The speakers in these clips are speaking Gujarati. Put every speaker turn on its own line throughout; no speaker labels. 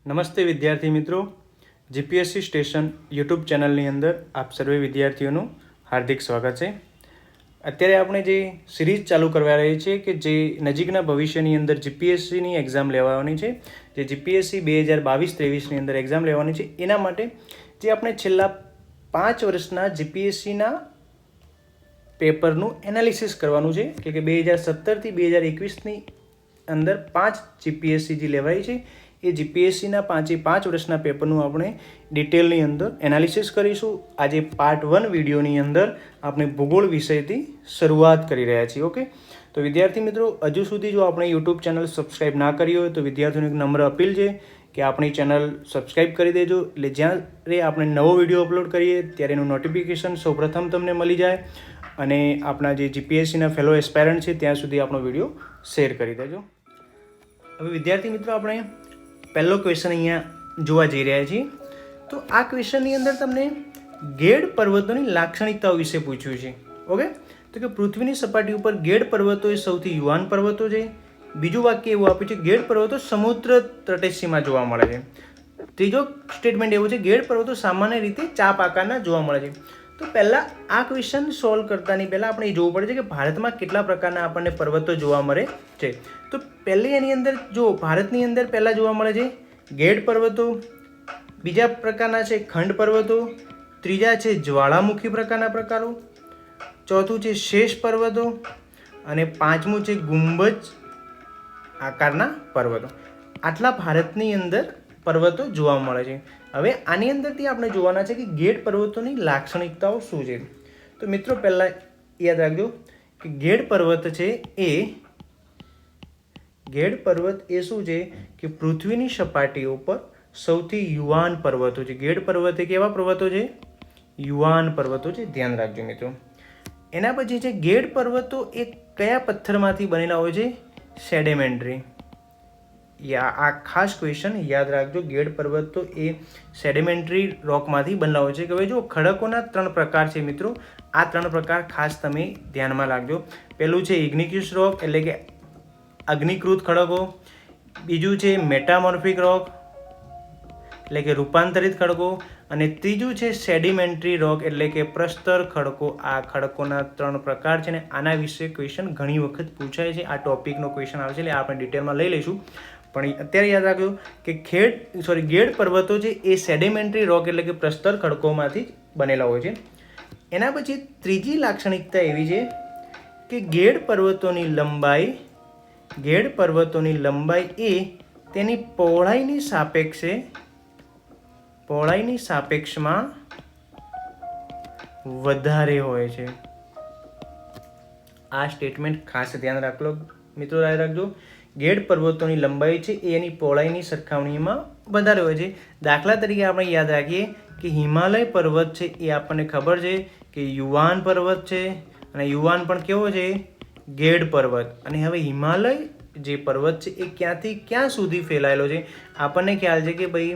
નમસ્તે વિદ્યાર્થી મિત્રો, જીપીએસસી સ્ટેશન યુટ્યુબ ચેનલની અંદર આપ સર્વે વિદ્યાર્થીઓનું હાર્દિક સ્વાગત છે. અત્યારે આપણે જે સિરીઝ ચાલુ કરવા રહી છે કે જે નજીકના ભવિષ્યની અંદર જીપીએસસીની એક્ઝામ લેવાની છે, જે જીપીએસસી 2022-23ની અંદર એક્ઝામ લેવાની છે, એના માટે જે આપણે છેલ્લા 5 વર્ષના જીપીએસસીના પેપરનું એનાલિસિસ કરવાનું છે કે 2017થી 2021ની અંદર 5 જીપીએસસી જે લેવાય છે એ જીપીએસસીના 5 વર્ષના પેપરનું આપણે ડિટેલની અંદર એનાલિસિસ કરીશું. આજે પાર્ટ 1 વિડીયોની અંદર આપણે ભૂગોળ વિષયથી શરૂઆત કરી રહ્યા છીએ. ઓકે, તો વિદ્યાર્થી મિત્રો, હજુ સુધી જો આપણે યુટ્યુબ ચેનલ સબસ્ક્રાઈબ ના કરી હોય તો વિદ્યાર્થીઓને એક નમ્ર અપીલ છે કે આપણી ચેનલ સબસ્ક્રાઈબ કરી દેજો, એટલે જ્યારે આપણે નવો વિડીયો અપલોડ કરીએ ત્યારે એનું નોટિફિકેશન સૌપ્રથમ તમને મળી જાય અને આપણા જે જીપીએસસીના ફેલો એસ્પાયરન્ટ છે ત્યાં સુધી આપણો વિડીયો શેર કરી દેજો. હવે વિદ્યાર્થી મિત્રો, આપણે પહેલો ક્વેશ્ચન અહીંયા જોવા જઈ રહ્યા છીએ. તો આ ક્વેશ્ચનની અંદર તમને ગેડ પર્વતોની લાક્ષણિકતાઓ વિશે પૂછ્યું છે. ઓકે, તો કે પૃથ્વીની સપાટી ઉપર ગેડ પર્વતો એ સૌથી યુવાન પર્વતો છે. બીજું વાક્ય એવું આપ્યું છે, ગેડ પર્વતો સમુદ્ર તટેશીમાં જોવા મળે છે. ત્રીજો સ્ટેટમેન્ટ એવું છે, ગેડ પર્વતો સામાન્ય રીતે ચાપ આકારના જોવા મળે છે. તો પહેલાં આ ક્વેશ્ચન સોલ્વ કરતાની પહેલાં આપણે એ જોવું પડે છે કે ભારતમાં કેટલા પ્રકારના આપણને પર્વતો જોવા મળે છે. તો પહેલી એની અંદર જો ભારતની અંદર પહેલાં જોવા મળે છે ગેડ પર્વતો, બીજા પ્રકારના છે ખંડ પર્વતો, ત્રીજા છે જ્વાળામુખી પ્રકારના પ્રકારો, ચોથું છે શેષ પર્વતો અને પાંચમું છે ગુંબજ આકારના પર્વતો. આટલા ભારતની અંદર પર્વતો જોવા મળે છે. હવે આની અંદરથી આપણે જોવાના છે કે ગેડ પર્વતોની લાક્ષણિકતાઓ શું છે. તો મિત્રો પહેલાં યાદ રાખજો કે ગેડ પર્વત છે એ શું છે કે પૃથ્વીની સપાટી ઉપર સૌથી યુવાન પર્વતો છે. ગેડ પર્વત એ કેવા પર્વતો છે? યુવાન પર્વતો છે, ધ્યાન રાખજો મિત્રો. એના પછી છે ગેડ પર્વતો એ કયા પથ્થરમાંથી બનેલા હોય છે? સેડિમેન્ટરી. આ ખાસ ક્વેશ્ચન યાદ રાખજો. ગેડ પર્વતો એ સેડિમેન્ટરી રોકમાંથી બનેલા હોય છે. કે હવે જો ખડકોના 3 પ્રકાર છે મિત્રો, આ 3 પ્રકાર ખાસ તમે ધ્યાનમાં રાખજો. પહેલું છે ઇગ્નિકસ રોક એટલે કે અગ્નિકૃત ખડકો, બીજું છે મેટામોર્ફિક રોક એટલે કે રૂપાંતરિત ખડકો, અને ત્રીજું છે સેડિમેન્ટરી રોક એટલે કે પ્રસ્તર ખડકો. આ ખડકોના 3 પ્રકાર છે ને આના વિશે ક્વેશ્ચન ઘણી વખત પૂછાય છે. આ ટોપિકનો ક્વેશ્ચન આવે છે એટલે આપણે ડિટેલમાં લઈ લઈશું, પણ અત્યારે યાદ રાખજો કે ગેડ પર્વતો છે એ સેડિમેન્ટરી રોક એટલે કે પ્રસ્તર ખડકોમાંથી જ બનેલા હોય છે. એના પછી ત્રીજી લાક્ષણિકતા એવી છે કે ગેડ પર્વતોની લંબાઈ એ તેની પહોળાઈની સાપેક્ષમાં વધારે હોય છે. આ સ્ટેટમેન્ટ ખાસ ધ્યાન રાખજો મિત્રો, યાદ રાખજો. ગેડ પર્વતોની લંબાઈ છે એ એની પહોળાઈની સરખામણીમાં વધારે હોય છે. દાખલા તરીકે આપણે યાદ રાખીએ કે હિમાલય પર્વત છે એ આપણને ખબર છે કે યુવાન પર્વત છે, અને યુવાન પણ કેવો છે? ગેડ પર્વત. અને હવે હિમાલય જે પર્વત છે એ ક્યાંથી ક્યાં સુધી ફેલાયેલો છે? આપણને ખ્યાલ છે કે ભાઈ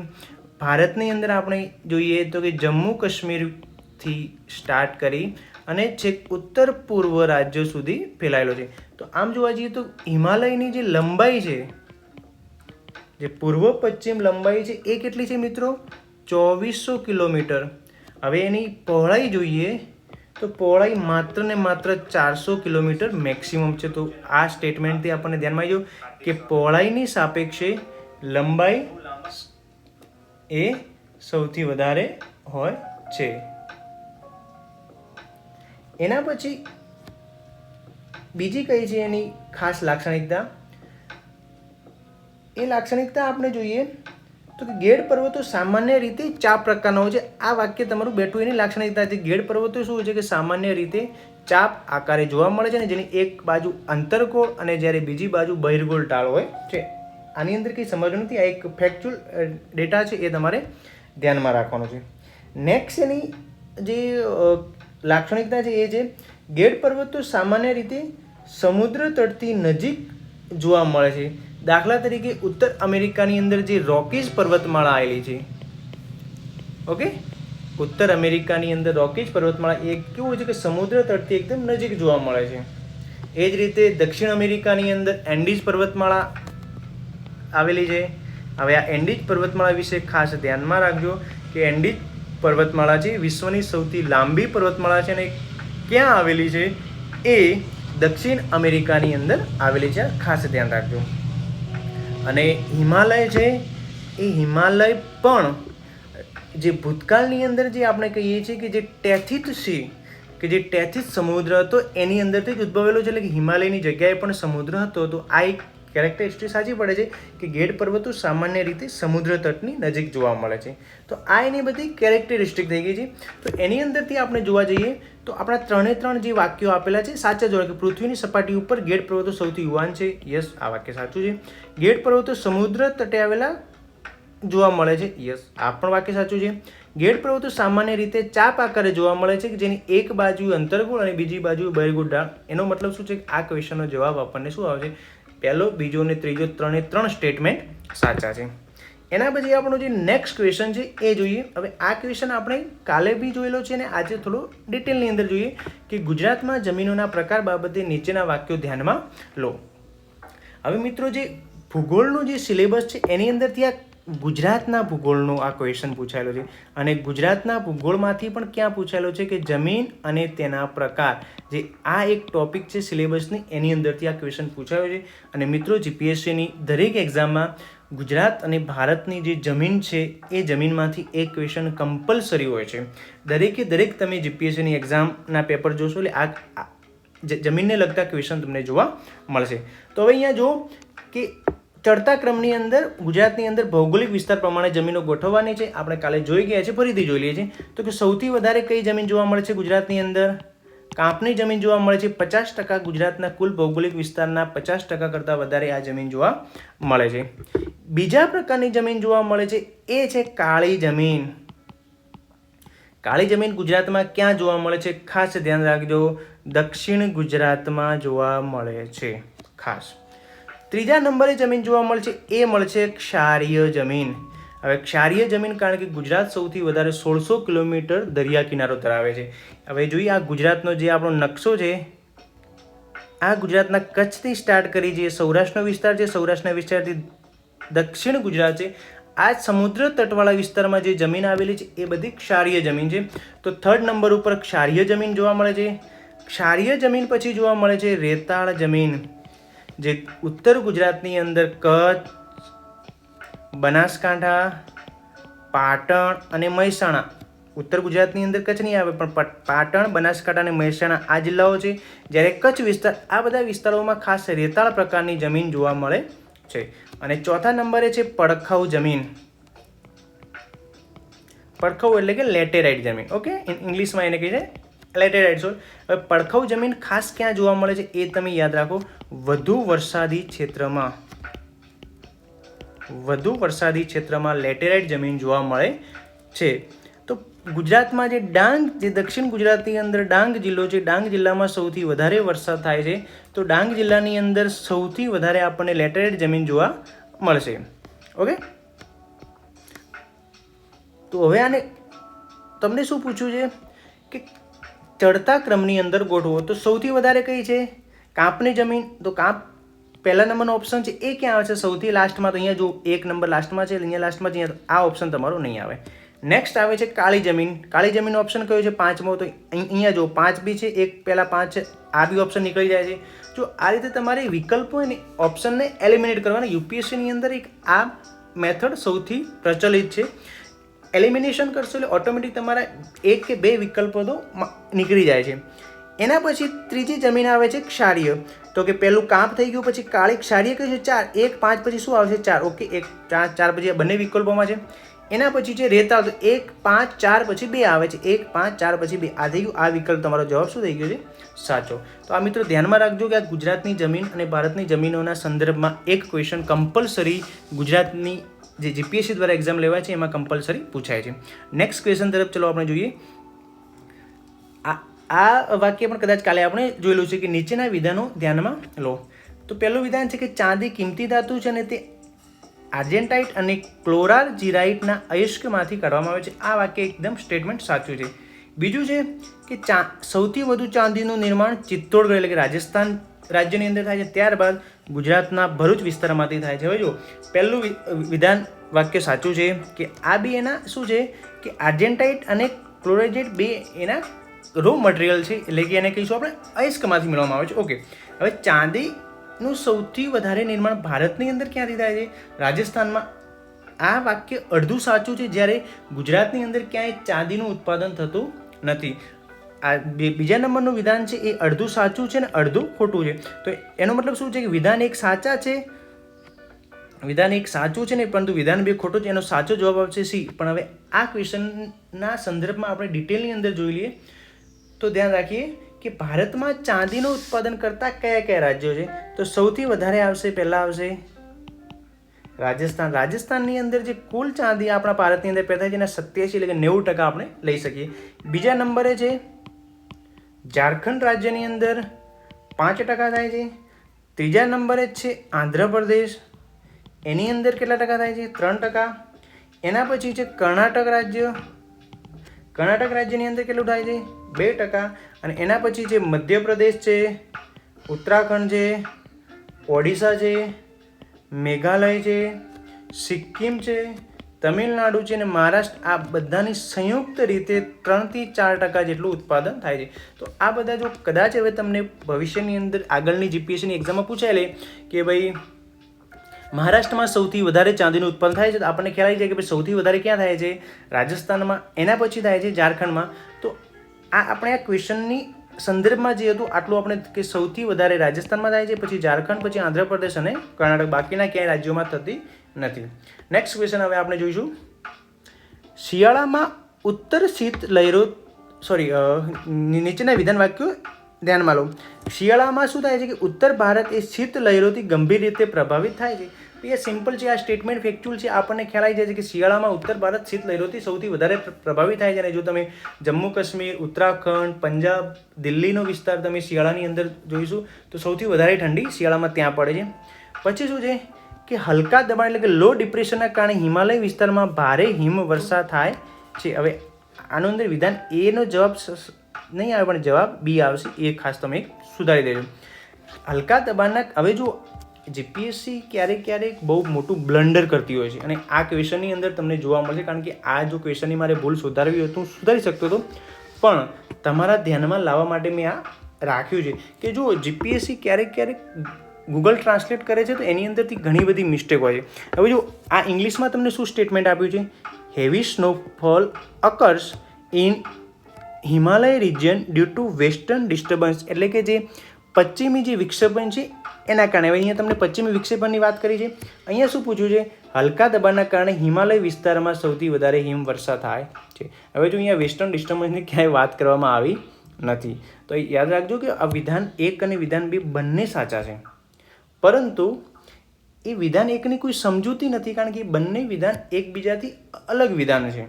ભારતની અંદર આપણે જોઈએ તો કે જમ્મુ કાશ્મીરથી સ્ટાર્ટ કરી અને છેક ઉત્તર પૂર્વ રાજ્યો સુધી ફેલાયેલો છે. તો આમ જોવા જઈએ તો હિમાલયની જે લંબાઈ છે, જે પૂર્વ પશ્ચિમ લંબાઈ છે એ કેટલી છે મિત્રો? 2400 કિલોમીટર. હવે એની પહોળાઈ જોઈએ તો પહોળાઈ માત્ર ને માત્ર 400 કિલોમીટર મેક્સિમમ છે. તો આ સ્ટેટમેન્ટથી આપણને ધ્યાનમાં આવી ગયું કે પહોળાઈની સાપેક્ષે લંબાઈ એ સૌથી વધારે હોય છે. એના પછી બીજી કઈ છે એની ખાસ લાક્ષણિકતા? એ લાક્ષણિકતા આપણે જોઈએ તો કે ગેડ પર્વતો સામાન્ય રીતે 4 પ્રકારના હોય છે. આ વાક્ય તમારું બેઠું એની લાક્ષણિકતા છે. ગેડ પર્વતો શું હોય છે કે સામાન્ય રીતે ચાપ આકારે જોવા મળે છે, ને જેની એક બાજુ અંતરગોળ અને જ્યારે બીજી બાજુ બહિર્ગોળ ઢાળ હોય છે. આની અંદર કંઈ સમજવું નથી, આ એક ફેક્ચ્યુઅલ ડેટા છે, એ તમારે ધ્યાનમાં રાખવાનું છે. નેક્સ્ટ એની જે લાક્ષણિકતા છે એ છે ગેડ પર્વતો સામાન્ય રીતે સમુદ્ર તટથી નજીક જોવા મળે છે. દાખલા તરીકે ઉત્તર અમેરિકાની અંદર જે રોકીઝ પર્વતમાળા આવેલી છે, ઓકે, ઉત્તર અમેરિકાની અંદર રોકીઝ પર્વતમાળા એ કેવું હોય છે કે સમુદ્ર તટથી એકદમ નજીક જોવા મળે છે. એ જ રીતે દક્ષિણ અમેરિકાની અંદર એન્ડીઝ પર્વતમાળા આવેલી છે, હવે આ એન્ડીઝ પર્વતમાળા વિશે ખાસ ધ્યાનમાં રાખજો કે એન્ડીઝ પર્વતમાળા છે વિશ્વની સૌથી લાંબી પર્વતમાળા છે અને ક્યાં આવેલી છે? એ દક્ષિણ અમેરિકાની અંદર આવેલી છે, ખાસ ધ્યાન રાખજો. અને હિમાલય છે એ હિમાલય પણ જે ભૂતકાળની અંદર જે આપણે કહીએ છીએ કે જે ટેથિસ સી કે જે ટેથિસ સમુદ્ર હતો એની અંદરથી જ ઉદ્ભવેલો છે, એટલે કે હિમાલયની જગ્યાએ પણ સમુદ્ર હતો. તો આ એક કેરેક્ટરિસ્ટિક સાચી પડે છે કે ગેડ પર્વતો સામાન્ય રીતે સમુદ્ર તટની નજીક જોવા મળે છે. તો આ એની બધી કેરેક્ટરિસ્ટિક થઈ ગઈ છે. તો એની અંદરથી આપણે જોવા જઈએ તો આપણા 3 જે વાક્યો આપેલા છે સાચા જોડે કે પૃથ્વીની સપાટી ઉપર ગેડ પર્વતો સૌથી યુવાન છે. યસ, આ વાક્ય સાચું છે. ગેડ પર્વતો સમુદ્ર તટે આવેલા જોવા મળે છે. યસ, આ પણ વાક્ય સાચું છે. ગેડ પર્વતો સામાન્ય રીતે ચાપ આકારે જોવા મળે છે કે જેની એક બાજુ અંતર્ગોળ અને બીજી બાજુ બહિર્ગોળ ઢાળ. એનો મતલબ શું છે કે આ ક્વેશ્ચનનો જવાબ આપણને શું આવશે? પહેલો, બીજો અને ત્રીજો, 3 સ્ટેટમેન્ટ સાચા છે. એના પછી આપણો જે નેક્સ્ટ ક્વેશ્ચન છે એ જોઈએ. હવે આ ક્વેશ્ચન આપણે કાલે બી જોયેલો છે અને આજે થોડો ડિટેલની અંદર જોઈએ કે ગુજરાતમાં જમીનોના પ્રકાર બાબતે નીચેના વાક્યો ધ્યાનમાં લો. હવે મિત્રો જે ભૂગોળનો જે સિલેબસ છે એની અંદરથી આ ગુજરાતના ભૂગોળનો આ ક્વેશ્ચન પૂછાયેલો છે અને ગુજરાતના ભૂગોળમાંથી પણ ક્યાં પૂછાયેલો છે કે જમીન અને તેના પ્રકાર. જે આ એક ટોપિક છે સિલેબસની એની અંદરથી આ ક્વેશ્ચન પૂછાયો છે. અને મિત્રો જીપીએસસીની દરેક એક્ઝામમાં ગુજરાત અને ભારતની જે જમીન છે એ જમીનમાંથી એક ક્વેશ્ચન કમ્પલસરી હોય છે. દરેકે દરેક તમે જીપીએસસીની એક્ઝામના પેપર જોશો એટલે આ જમીનને લગતા ક્વેશ્ચન તમને જોવા મળશે. તો હવે અહીંયા જો કે ચડતા ક્રમની અંદર ગુજરાતની અંદર ભૌગોલિક વિસ્તાર પ્રમાણે જમીનો ગોઠવવાની છે. આપણે કાલે જોઈ ગયા છે, ફરીથી જોઈ લઈએ છીએ. તો કે સૌથી વધારે કઈ જમીન જોવા મળે છે ગુજરાતની અંદર? કાંપની જમીન જોવા મળે છે. 50% ગુજરાતના કુલ ભૌગોલિક વિસ્તારના 50% કરતાં વધારે આ જમીન જોવા મળે છે. બીજા પ્રકારની જમીન જોવા મળે છે એ છે કાળી જમીન. કાળી જમીન ગુજરાતમાં ક્યાં જોવા મળે છે? ખાસ ધ્યાન રાખજો, દક્ષિણ ગુજરાતમાં જોવા મળે છે ખાસ. ત્રીજા નંબરે જમીન જોવા મળે છે એ મળે છે ક્ષારીય જમીન. હવે ક્ષારીય જમીન કારણ કે ગુજરાત સૌથી વધારે 1600 કિલોમીટર દરિયા કિનારો ધરાવે છે. હવે જોઈએ આ ગુજરાતનો જે આપણો નકશો છે, આ ગુજરાતના કચ્છથી સ્ટાર્ટ કરી જે સૌરાષ્ટ્રનો વિસ્તાર છે, સૌરાષ્ટ્રના વિસ્તારથી દક્ષિણ ગુજરાત છે, આ સમુદ્ર તટવાળા વિસ્તારમાં જે જમીન આવેલી છે એ બધી ક્ષારીય જમીન છે. તો 3rd નંબર ઉપર ક્ષારીય જમીન જોવા મળે છે. ક્ષારીય જમીન પછી જોવા મળે છે રેતાળ જમીન, જે ઉત્તર ગુજરાતની અંદર કચ્છ, બનાસકાંઠા, પાટણ અને મહેસાણા. ઉત્તર ગુજરાતની અંદર કચ્છ નહીં આવે પણ પાટણ, બનાસકાંઠા અને મહેસાણા આ જિલ્લાઓ છે. જ્યારે કચ્છ વિસ્તાર, આ બધા વિસ્તારોમાં ખાસ રેતાળ પ્રકારની જમીન જોવા મળે છે. અને 4થા નંબરે છે પડખાઉ જમીન. પડખાઉ એટલે કે લેટેરાઇટ જમીન. ઓકે, ઇંગ્લિશમાં એને કહે છે લેટેરાઇટ સોઇલ. હવે પડખાઉ જમીન ખાસ ક્યાં જોવા મળે છે એ તમે યાદ રાખો, વધુ વરસાદી ક્ષેત્રમાં. વધુ વરસાદી ક્ષેત્રમાં લેટેરાઇટ જમીન જોવા મળે છે. તો ગુજરાતમાં જે ડાંગ, જે દક્ષિણ ગુજરાતની અંદર ડાંગ જિલ્લો છે, ડાંગ જિલ્લામાં સૌથી વધારે વરસાદ થાય છે. તો ડાંગ જિલ્લાની અંદર સૌથી વધારે આપણને લેટેરાઇટ જમીન જોવા મળશે. ઓકે, તો હવે આને તમને શું પૂછ્યું છે કે ચડતા ક્રમની અંદર ગોઠવો. તો સૌથી વધારે કઈ છે? કાંપની જમીન. તો કાંપ પહેલા નંબરનો ઓપ્શન છે એ ક્યાં આવે છે? સૌથી લાસ્ટમાં. તો અહીંયા જો 1 નંબર લાસ્ટમાં છે, અહીંયા લાસ્ટમાં છે, આ ઓપ્શન તમારો નહીં આવે. નેક્સ્ટ આવે છે કાળી જમીન. કાળી જમીનનો ઓપ્શન કયો છે? 5મો. તો અહીંયા જો 5 બી છે, એક પહેલા 5 છે, આ બી ઓપ્શન નીકળી જાય છે. જો આ રીતે તમારે વિકલ્પો અને ઓપ્શનને એલિમિનેટ કરવાના. યુપીએસસીની અંદર એક આ મેથડ સૌથી પ્રચલિત છે. એલિમિનેશન કરશો એટલે ઓટોમેટિક તમારા 1 કે 2 વિકલ્પો તો નીકળી જાય છે. એના પછી ત્રીજી જમીન આવે છે ક્ષારીય. તો કે પહેલું કાંપ થઈ ગયું, પછી કાળી. ક્ષારીય કયું છે? 4. 1 5 પછી શું આવશે? 4. ઓકે, 1 4 પછી આ બંને વિકલ્પોમાં છે. એના પછી છે રેતાળ. તો 1 5 4 પછી 2 આવે છે. 1 5 4 પછી 2 આ થઈ ગયું. આ વિકલ્પ તમારો જવાબ શું થઈ ગયો છે? સાચો. તો આ મિત્રો ધ્યાનમાં રાખજો કે આ ગુજરાતની જમીન અને ભારતની જમીનોના સંદર્ભમાં એક ક્વેશ્ચન કમ્પલસરી ગુજરાતની જે જીપીએસસી દ્વારા એક્ઝામ લેવાય છે એમાં કમ્પલસરી પૂછાય છે. નેક્સ્ટ ક્વેશ્ચન તરફ ચલો આપણે જોઈએ. આ વાક્ય પણ કદાચ કાલે આપણે જોયેલું છે કે નીચેના વિધાનો ધ્યાનમાં લો. તો પહેલું વિધાન છે કે ચાંદી કિંમતી ધાતુ છે અને તે આર્જેન્ટાઇટ અને ક્લોરારજીરાઇટના અયસ્કમાંથી કાઢવામાં આવે છે. આ વાક્ય એકદમ સ્ટેટમેન્ટ સાચું છે. બીજું છે કે સૌથી વધુ ચાંદીનું નિર્માણ ચિત્તોડગઢ એટલે કે રાજસ્થાન રાજ્યની અંદર થાય છે. ત્યારબાદ ગુજરાતના ભરૂચ વિસ્તારમાંથી થાય છે. હવે જો પહેલું વિધાન વાક્ય સાચું છે કે આ બી એના શું છે કે આર્જેન્ટાઇટ અને ક્લોરાઇટ બે એના રો મટીરિયલ છે, એટલે કે એને કહીશું આપણે અયસ્કમાંથી મેળવવામાં આવે છે. ઓકે, હવે ચાંદીનું સૌથી વધારે નિર્માણ ભારતની અંદર ક્યાંથી થાય છે? રાજસ્થાનમાં. આ વાક્ય અડધું સાચું છે, જ્યારે ગુજરાતની અંદર ક્યાંય ચાંદીનું ઉત્પાદન થતું નથી. આ બીજા નંબરનું વિધાન છે એ અડધું સાચું છે ને અડધું ખોટું છે. તો એનો મતલબ શું છે કે વિધાન એક સાચા છે, વિધાન એક સાચું છે ને પરંતુ વિધાન બે ખોટું છે. એનો સાચો જવાબ આવશે સી. પણ હવે આ ક્વેશ્ચનના સંદર્ભમાં આપણે ડિટેલની અંદર જોઈ લઈએ તો ધ્યાન રાખીએ કે ભારતમાં ચાંદીનું ઉત્પાદન કરતા કયા કયા રાજ્યો છે? તો સૌથી વધારે આવશે, પહેલાં આવશે રાજસ્થાન. રાજસ્થાનની અંદર જે કુલ ચાંદી આપણા ભારતની અંદર પેદા થાય છે એના 87 એટલે કે 90% આપણે લઈ શકીએ. બીજા નંબરે છે ઝારખંડ રાજ્યની અંદર 5% થાય છે. ત્રીજા નંબરે છે આંધ્રપ્રદેશ, એની અંદર કેટલા ટકા થાય છે? 3%. એના પછી છે કર્ણાટક રાજ્ય, કર્ણાટક રાજ્યની અંદર કેટલું થાય છે? 2%. અને એના પછી છે મધ્યપ્રદેશ છે, ઉત્તરાખંડ છે, ઓડિશા છે, મેઘાલય છે, સિક્કિમ છે, તમિલનાડુ છે અને મહારાષ્ટ્ર. આ બધાની સંયુક્ત રીતે 3 થી 4% જેટલું ઉત્પાદન થાય છે. તો આ બધા જો કદાચ હવે તમને ભવિષ્યની અંદર આગળની જીપીએસસીની એક્ઝામમાં પૂછાયેલી કે ભાઈ મહારાષ્ટ્રમાં સૌથી વધારે ચાંદીનું ઉત્પાદન થાય છે, તો આપણને ખ્યાલ આવી જાય કે ભાઈ સૌથી વધારે ક્યાં થાય છે? રાજસ્થાનમાં. એના પછી થાય છે ઝારખંડમાં. તો આ આપણે આ ક્વેશ્ચનની સંદર્ભમાં જે હતું આટલું આપણે કે સૌથી વધારે રાજસ્થાનમાં થાય છે, પછી ઝારખંડ, પછી આંધ્રપ્રદેશ અને કર્ણાટક. બાકીના ક્યાંય રાજ્યોમાં થતી નથી. નેક્સ્ટ ક્વેશ્ચન હવે આપણે જોઈશું. શિયાળામાં ઉત્તર શીત લહેરો નીચેના વિધાન વાક્યો ધ્યાનમાં લો. શિયાળામાં શું થાય છે કે ઉત્તર ભારત એ શીત લહેરોથી ગંભીર રીતે પ્રભાવિત થાય છે. એ સિમ્પલ છે, આ સ્ટેટમેન્ટ ફેક્ચ્યુઅલ છે. આપણને ખ્યાલ આવી જાય છે કે શિયાળામાં ઉત્તર ભારત શીત લહેરોથી સૌથી વધારે પ્રભાવિત થાય છે. અને જો તમે જમ્મુ કાશ્મીર, ઉત્તરાખંડ, પંજાબ, દિલ્હીનો વિસ્તાર તમે શિયાળાની અંદર જોઈશું તો સૌથી વધારે ઠંડી શિયાળામાં ત્યાં પડે છે. પછી શું છે કે હલકા દબાણ એટલે કે લો ડિપ્રેશનના કારણે હિમાલય વિસ્તારમાં ભારે હિમવર્ષા થાય છે. હવે આનો અંદર વિધાન એનો જવાબ નહીં આવે પણ જવાબ બી આવશે. એ ખાસ તમે સુધારી દેજો. હલકા દબાણના હવે જો જીપીએસસી ક્યારેક બહુ મોટું બ્લન્ડર કરતી હોય છે અને આ ક્વેશ્ચનની અંદર તમને જોવા મળશે. કારણ કે આ જો ક્વેશ્ચનની મારે ભૂલ સુધારવી હોય તો હું સુધારી શકતો હતો, પણ તમારા ધ્યાનમાં લાવવા માટે મેં આ રાખ્યું છે કે જો જીપીએસસી ક્યારેક ગૂગલ ટ્રાન્સલેટ કરે છે તો એની અંદરથી ઘણી બધી મિસ્ટેક હોય છે. હવે જો આ ઇંગ્લિશમાં તમને શું સ્ટેટમેન્ટ આપ્યું છે? Heavy snowfall occurs in Himalaya region due to western disturbance, એટલે કે જે પશ્ચિમી જે વિક્ષેપણ છે એના કારણે. હવે અહીંયા તમને પશ્ચિમી વિક્ષેપણની વાત કરી છે. અહીંયા શું પૂછ્યું છે? હલકા દબાણના કારણે હિમાલય વિસ્તારમાં સૌથી વધારે હિમવર્ષા થાય છે. હવે જો અહીંયા વેસ્ટર્ન ડિસ્ટર્બન્સની ક્યાંય વાત કરવામાં આવી નથી. તો યાદ રાખજો કે આ વિધાન 1 અને વિધાન 2 બંને સાચા છે, પરંતુ એ વિધાન 1ની કોઈ સમજૂતી નથી, કારણ કે બંને વિધાન એકબીજાથી અલગ વિધાન છે.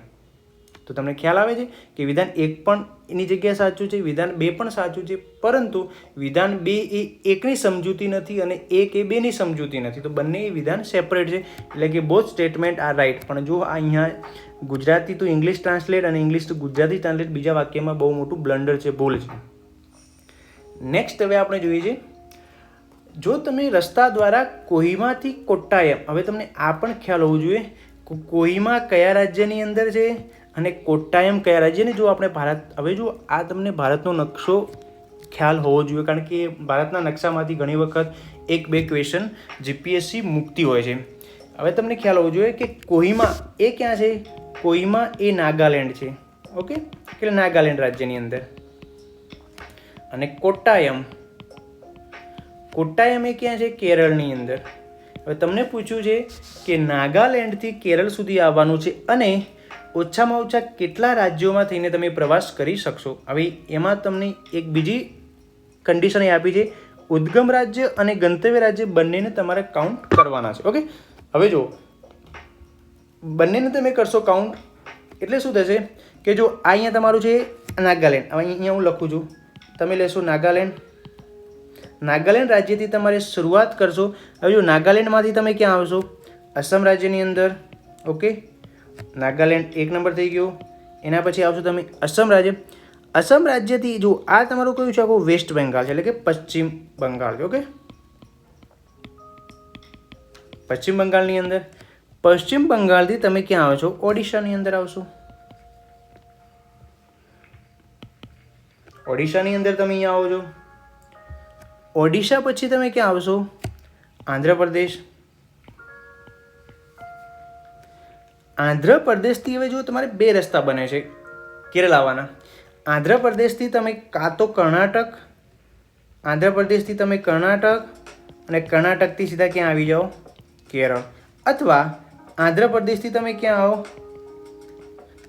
તો તમને ખ્યાલ આવે છે કે વિધાન 1 પણ એની જગ્યાએ સાચું છે, વિધાન 2 પણ સાચું છે, પરંતુ વિધાન 2 એ 1ની સમજૂતી નથી અને 1 એ 2ની સમજૂતી નથી. તો બંને વિધાન સેપરેટ છે, એટલે કે બોથ સ્ટેટમેન્ટ આર રાઇટ. પણ જો અહીંયા ગુજરાતી ટુ ઇંગ્લિશ ટ્રાન્સલેટ અને ઇંગ્લિશ ટુ ગુજરાતી ટ્રાન્સલેટ બીજા વાક્યમાં બહુ મોટું બ્લન્ડર છે, ભૂલ છે. નેક્સ્ટ હવે આપણે જોઈએ છે, જો તમે રસ્તા દ્વારા કોહિમાથી કોટ્ટાયમ, હવે તમને આ પણ ખ્યાલ હોવો જોઈએ કોહિમા કયા રાજ્યની અંદર છે અને કોટ્ટાયમ કયા રાજ્યની. જો આપણે હવે જો આ તમને ભારતનો નકશો ખ્યાલ હોવો જોઈએ, કારણ કે ભારતના નકશામાંથી ઘણી વખત 1-2 ક્વેશ્ચન જીપીએસસી મૂકતી હોય છે. હવે તમને ખ્યાલ હોવો જોઈએ કે કોહિમા એ ક્યાં છે? કોહિમા એ નાગાલેન્ડ છે. ઓકે, એટલે નાગાલેન્ડ રાજ્યની અંદર. અને કોટ્ટાયમ એ ક્યાં છે? કેરળની અંદર. હવે તમને પૂછ્યું છે કે નાગાલેન્ડથી કેરળ સુધી આવવાનું છે અને ઓછામાં ઓછા કેટલા રાજ્યોમાં થઈને તમે પ્રવાસ કરી શકશો. હવે એમાં તમને એક બીજી કન્ડિશન આપી છે, ઉદ્ગમ રાજ્ય અને ગંતવ્ય રાજ્ય બંનેને તમારે કાઉન્ટ કરવાના છે. ઓકે, હવે જો બંનેને તમે કરશો કાઉન્ટ એટલે શું થશે કે જો આ અહીંયા તમારું છે નાગાલેન્ડ. હવે અહીંયા હું લખું છું, તમે લેશો નાગાલેન્ડ. નાગાલેન્ડ રાજ્યથી તમારે શરૂઆત કરશો. હવે જો નાગાલેન્ડમાંથી તમે ક્યાં આવશો? અસમ રાજ્યની અંદર. ઓકે, નાગાલેન્ડ 1 નંબર થઈ ગયો. એના પછી આવશો તમે અસમ રાજ્ય. અસમ રાજ્યથી જો આ તમારું કયું છે? આખું વેસ્ટ બેંગાલ છે, એટલે કે પશ્ચિમ બંગાળ છે. ઓકે, પશ્ચિમ બંગાળની અંદર. પશ્ચિમ બંગાળથી તમે ક્યાં આવો છો? ઓડિશાની અંદર આવશો. ઓડિશાની અંદર તમે અહીંયા આવો છો. ઓડિશા પછી તમે ક્યાં આવશો? આંધ્રપ્રદેશ. આંધ્રપ્રદેશથી હવે જો તમારે બે રસ્તા બને છે કેરળ આવવાના. આંધ્રપ્રદેશથી તમે કાં તો કર્ણાટક, આંધ્રપ્રદેશથી તમે કર્ણાટક અને કર્ણાટકથી સીધા ક્યાં આવી જાઓ? કેરળ. અથવા આંધ્રપ્રદેશથી તમે ક્યાં આવો?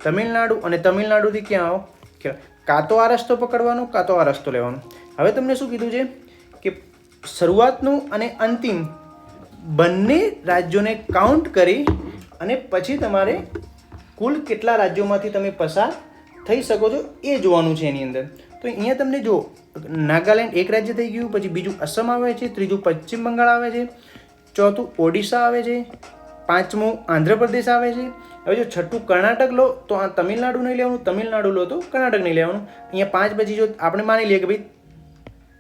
તમિલનાડુ, અને તમિલનાડુથી ક્યાં આવો? કેરળ. કાં તો આ રસ્તો પકડવાનો, કાં તો આ રસ્તો લેવાનો. હવે તમને શું કીધું છે કે શરૂઆતનું અને અંતિમ બંને રાજ્યોને કાઉન્ટ કરી અને પછી તમારે કુલ કેટલા રાજ્યોમાંથી તમે પસાર થઈ શકો છો એ જોવાનું છે એની અંદર. તો અહીંયા તમને જો નાગાલેન્ડ એક રાજ્ય થઈ ગયું, પછી બીજું અસમ આવે છે, ત્રીજું પશ્ચિમ બંગાળ આવે છે, ચોથું ઓડિશા આવે છે, પાંચમું આંધ્રપ્રદેશ આવે છે. હવે જો છઠ્ઠું કર્ણાટક લો તો આ તમિલનાડુ નહીં લેવાનું, તમિલનાડુ લો તો કર્ણાટક નહીં લેવાનું. અહીંયા 5 પછી જો આપણે માની લઈએ કે ભાઈ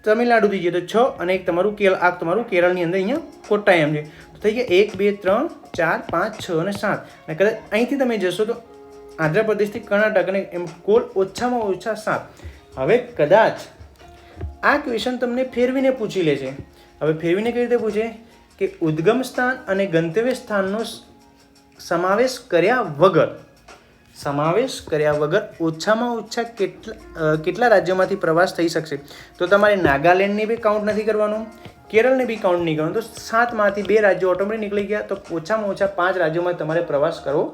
તમિલનાડુથી જઈએ તો 6 અને એક તમારું તમારું કેરળની અંદર અહીંયા કોટ્ટાયમ છે. તો થઈ ગયા 1 2 3 4 5 6 અને 7. અને કદાચ અહીંથી તમે જશો તો આંધ્રપ્રદેશથી કર્ણાટક અને એમ કુલ ઓછામાં ઓછા 7. હવે કદાચ આ ક્વેશ્ચન તમને ફેરવીને પૂછી લે છે. હવે ફેરવીને કઈ રીતે પૂછે કે ઉદ્ગમ સ્થાન અને ગંતવ્ય સ્થાનનો સમાવેશ કર્યા વગર ઓછામાં ઓછા કેટલા રાજ્યોમાંથી પ્રવાસ થઈ શકશે. તો તમારે નાગાલેન્ડને બી કાઉન્ટ નથી કરવાનું, કેરળને બી કાઉન્ટ નહીં કરવાનું. તો 7માંથી 2 રાજ્યો ઓટોમેટિક નીકળી ગયા. તો ઓછામાં ઓછા 5 રાજ્યોમાં તમારે પ્રવાસ કરવો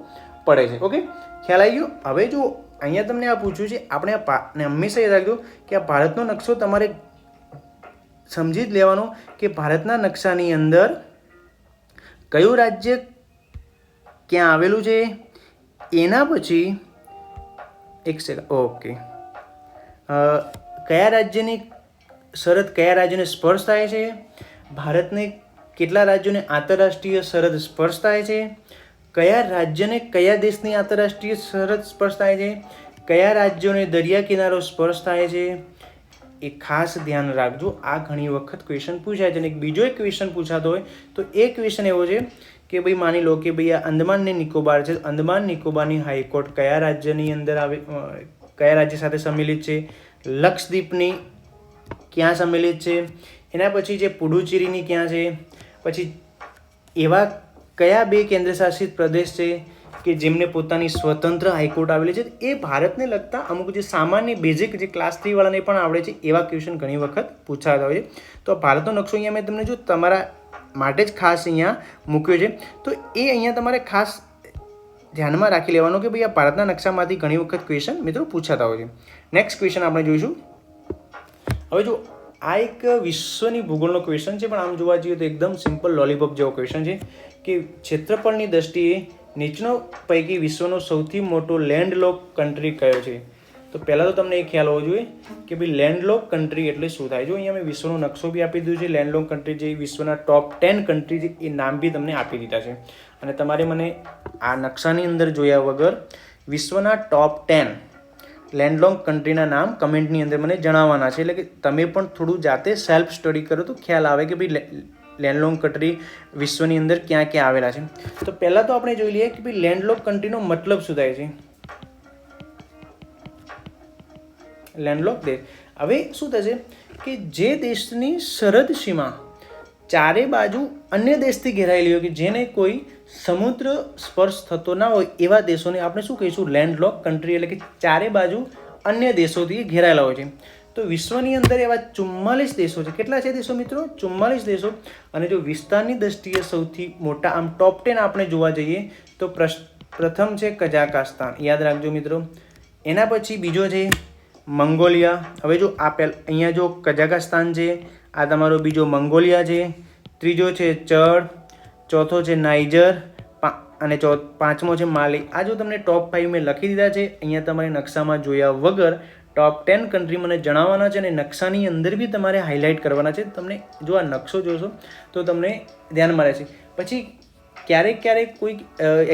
પડે છે. ઓકે, ખ્યાલ આવી ગયો. હવે જો અહીંયા તમને આ પૂછ્યું છે, આપણે હંમેશા યાદ રાખજો કે આ ભારતનો નકશો તમારે સમજી જ લેવાનો કે ભારતના નકશાની અંદર કયું રાજ્ય ક્યાં આવેલું છે. એના પછી એક સેકન્ડ, ઓકે, કયા રાજ્યની સરહદ કયા રાજ્યને સ્પર્શ થાય છે, ભારતને કેટલા રાજ્યોને આંતરરાષ્ટ્રીય સરહદ સ્પર્શ થાય છે, કયા રાજ્યને કયા દેશની આંતરરાષ્ટ્રીય સરહદ સ્પર્શ થાય છે, કયા રાજ્યોને દરિયા કિનારો સ્પર્શ થાય છે. એ ખાસ ધ્યાન રાખજો. આ ઘણી વખત ક્વેશ્ચન પૂછાય છે. અને બીજો એક ક્વેશ્ચન પૂછાતો હોય તો એ ક્વેશ્ચન એવો છે કે ભાઈ માની લો કે ભાઈ આ અંદમાન ને નિકોબાર છે. અંદમાન નિકોબારની હાઈકોર્ટ કયા રાજ્યની અંદર આવે, કયા રાજ્ય સાથે સંમિલિત છે, લક્ષદ્વીપની ક્યાં સંમિલિત છે, એના પછી જે પુડુચેરીની ક્યાં છે, પછી એવા કયા 2 કેન્દ્રશાસિત પ્રદેશ છે કે જેમને પોતાની સ્વતંત્ર હાઈકોર્ટ આવેલી છે. એ ભારતને લગતા અમુક જે સામાન્ય બેઝિક જે ક્લાસ 3 વાળાને પણ આવડે છે એવા ક્વેશ્ચન ઘણી વખત પૂછાતા હોય છે. તો ભારતનો નકશો અહીંયા મેં તમને જો તમારા માટે જ ખાસ અહીંયા મૂક્યો છે. તો એ અહીંયા તમારે ખાસ ધ્યાનમાં રાખી લેવાનું કે ભાઈ આ ભારતના નકશામાંથી ઘણી વખત ક્વેશ્ચન મિત્રો પૂછાતા હોય છે. નેક્સ્ટ ક્વેશ્ચન આપણે જોઈશું. હવે જો આ એક વિશ્વની ભૂગોળનો ક્વેશ્ચન છે, પણ આમ જોવા જઈએ તો એકદમ સિમ્પલ લોલીપોપ જેવો ક્વેશ્ચન છે કે ક્ષેત્રફળની દ્રષ્ટિએ નીચેનો પૈકી વિશ્વનો સૌથી મોટો લેન્ડલોક કન્ટ્રી કયો છે. તો પહેલાં તો તમને એ ખ્યાલ હોવો જોઈએ કે ભાઈ લેન્ડલોક કન્ટ્રી એટલે શું થાય. જો અહીંયા મેં વિશ્વનો નકશો બી આપી દીધો છે. લેન્ડલોક કન્ટ્રી જે વિશ્વના ટોપ 10 કન્ટ્રી છે એ નામ બી તમને આપી દીધા છે. અને તમારે મને આ નકશાની અંદર જોયા વગર વિશ્વના ટોપ 10 લેન્ડલોક કન્ટ્રીના નામ કમેન્ટની અંદર મને જણાવવાના છે. એટલે કે તમે પણ થોડું જાતે સેલ્ફ સ્ટડી કરો તો ખ્યાલ આવે કે ભાઈ લેન્ડલોક કન્ટ્રી વિશ્વની અંદર ક્યાં ક્યાં આવેલા છે. તો પહેલાં તો આપણે જોઈ લઈએ કે ભાઈ લેન્ડલોક કન્ટ્રીનો મતલબ શું થાય છે. લેન્ડલોક દેશ. હવે શું થશે કે જે દેશની સરહદ સીમા ચારે બાજુ અન્ય દેશથી ઘેરાયેલી હોય કે જેને કોઈ સમુદ્ર સ્પર્શ થતો ના હોય એવા દેશોને આપણે શું કહીશું? લેન્ડલોક કન્ટ્રી. એટલે કે ચારે બાજુ અન્ય દેશોથી ઘેરાયેલા હોય છે. તો વિશ્વની અંદર એવા 44 દેશો છે. કેટલા છે દેશો મિત્રો? 44 દેશો. અને જો વિસ્તારની દ્રષ્ટિએ સૌથી મોટા આમ ટોપ 10 આપણે જોવા જઈએ તો પ્રથમ છે કઝાકસ્તાન, યાદ રાખજો મિત્રો. એના પછી બીજો છે મંગોલિયા. હવે જો અહીંયા જો કઝાકસ્તાન છે, આ તમારો બીજો મંગોલિયા છે, ત્રીજો છે ચડ, ચોથો છે નાઇજર અને પાંચમો છે માલી. આ જો તમને ટોપ 5 મેં લખી દીધા છે. અહીંયા તમારે નકશામાં જોયા વગર ટોપ 10 કન્ટ્રી મને જણાવવાના છે અને નકશાની અંદર બી તમારે હાઇલાઇટ કરવાના છે. તમને જો આ નકશો જોશો તો તમને ધ્યાનમાં રહેશે. પછી ક્યારેક કોઈ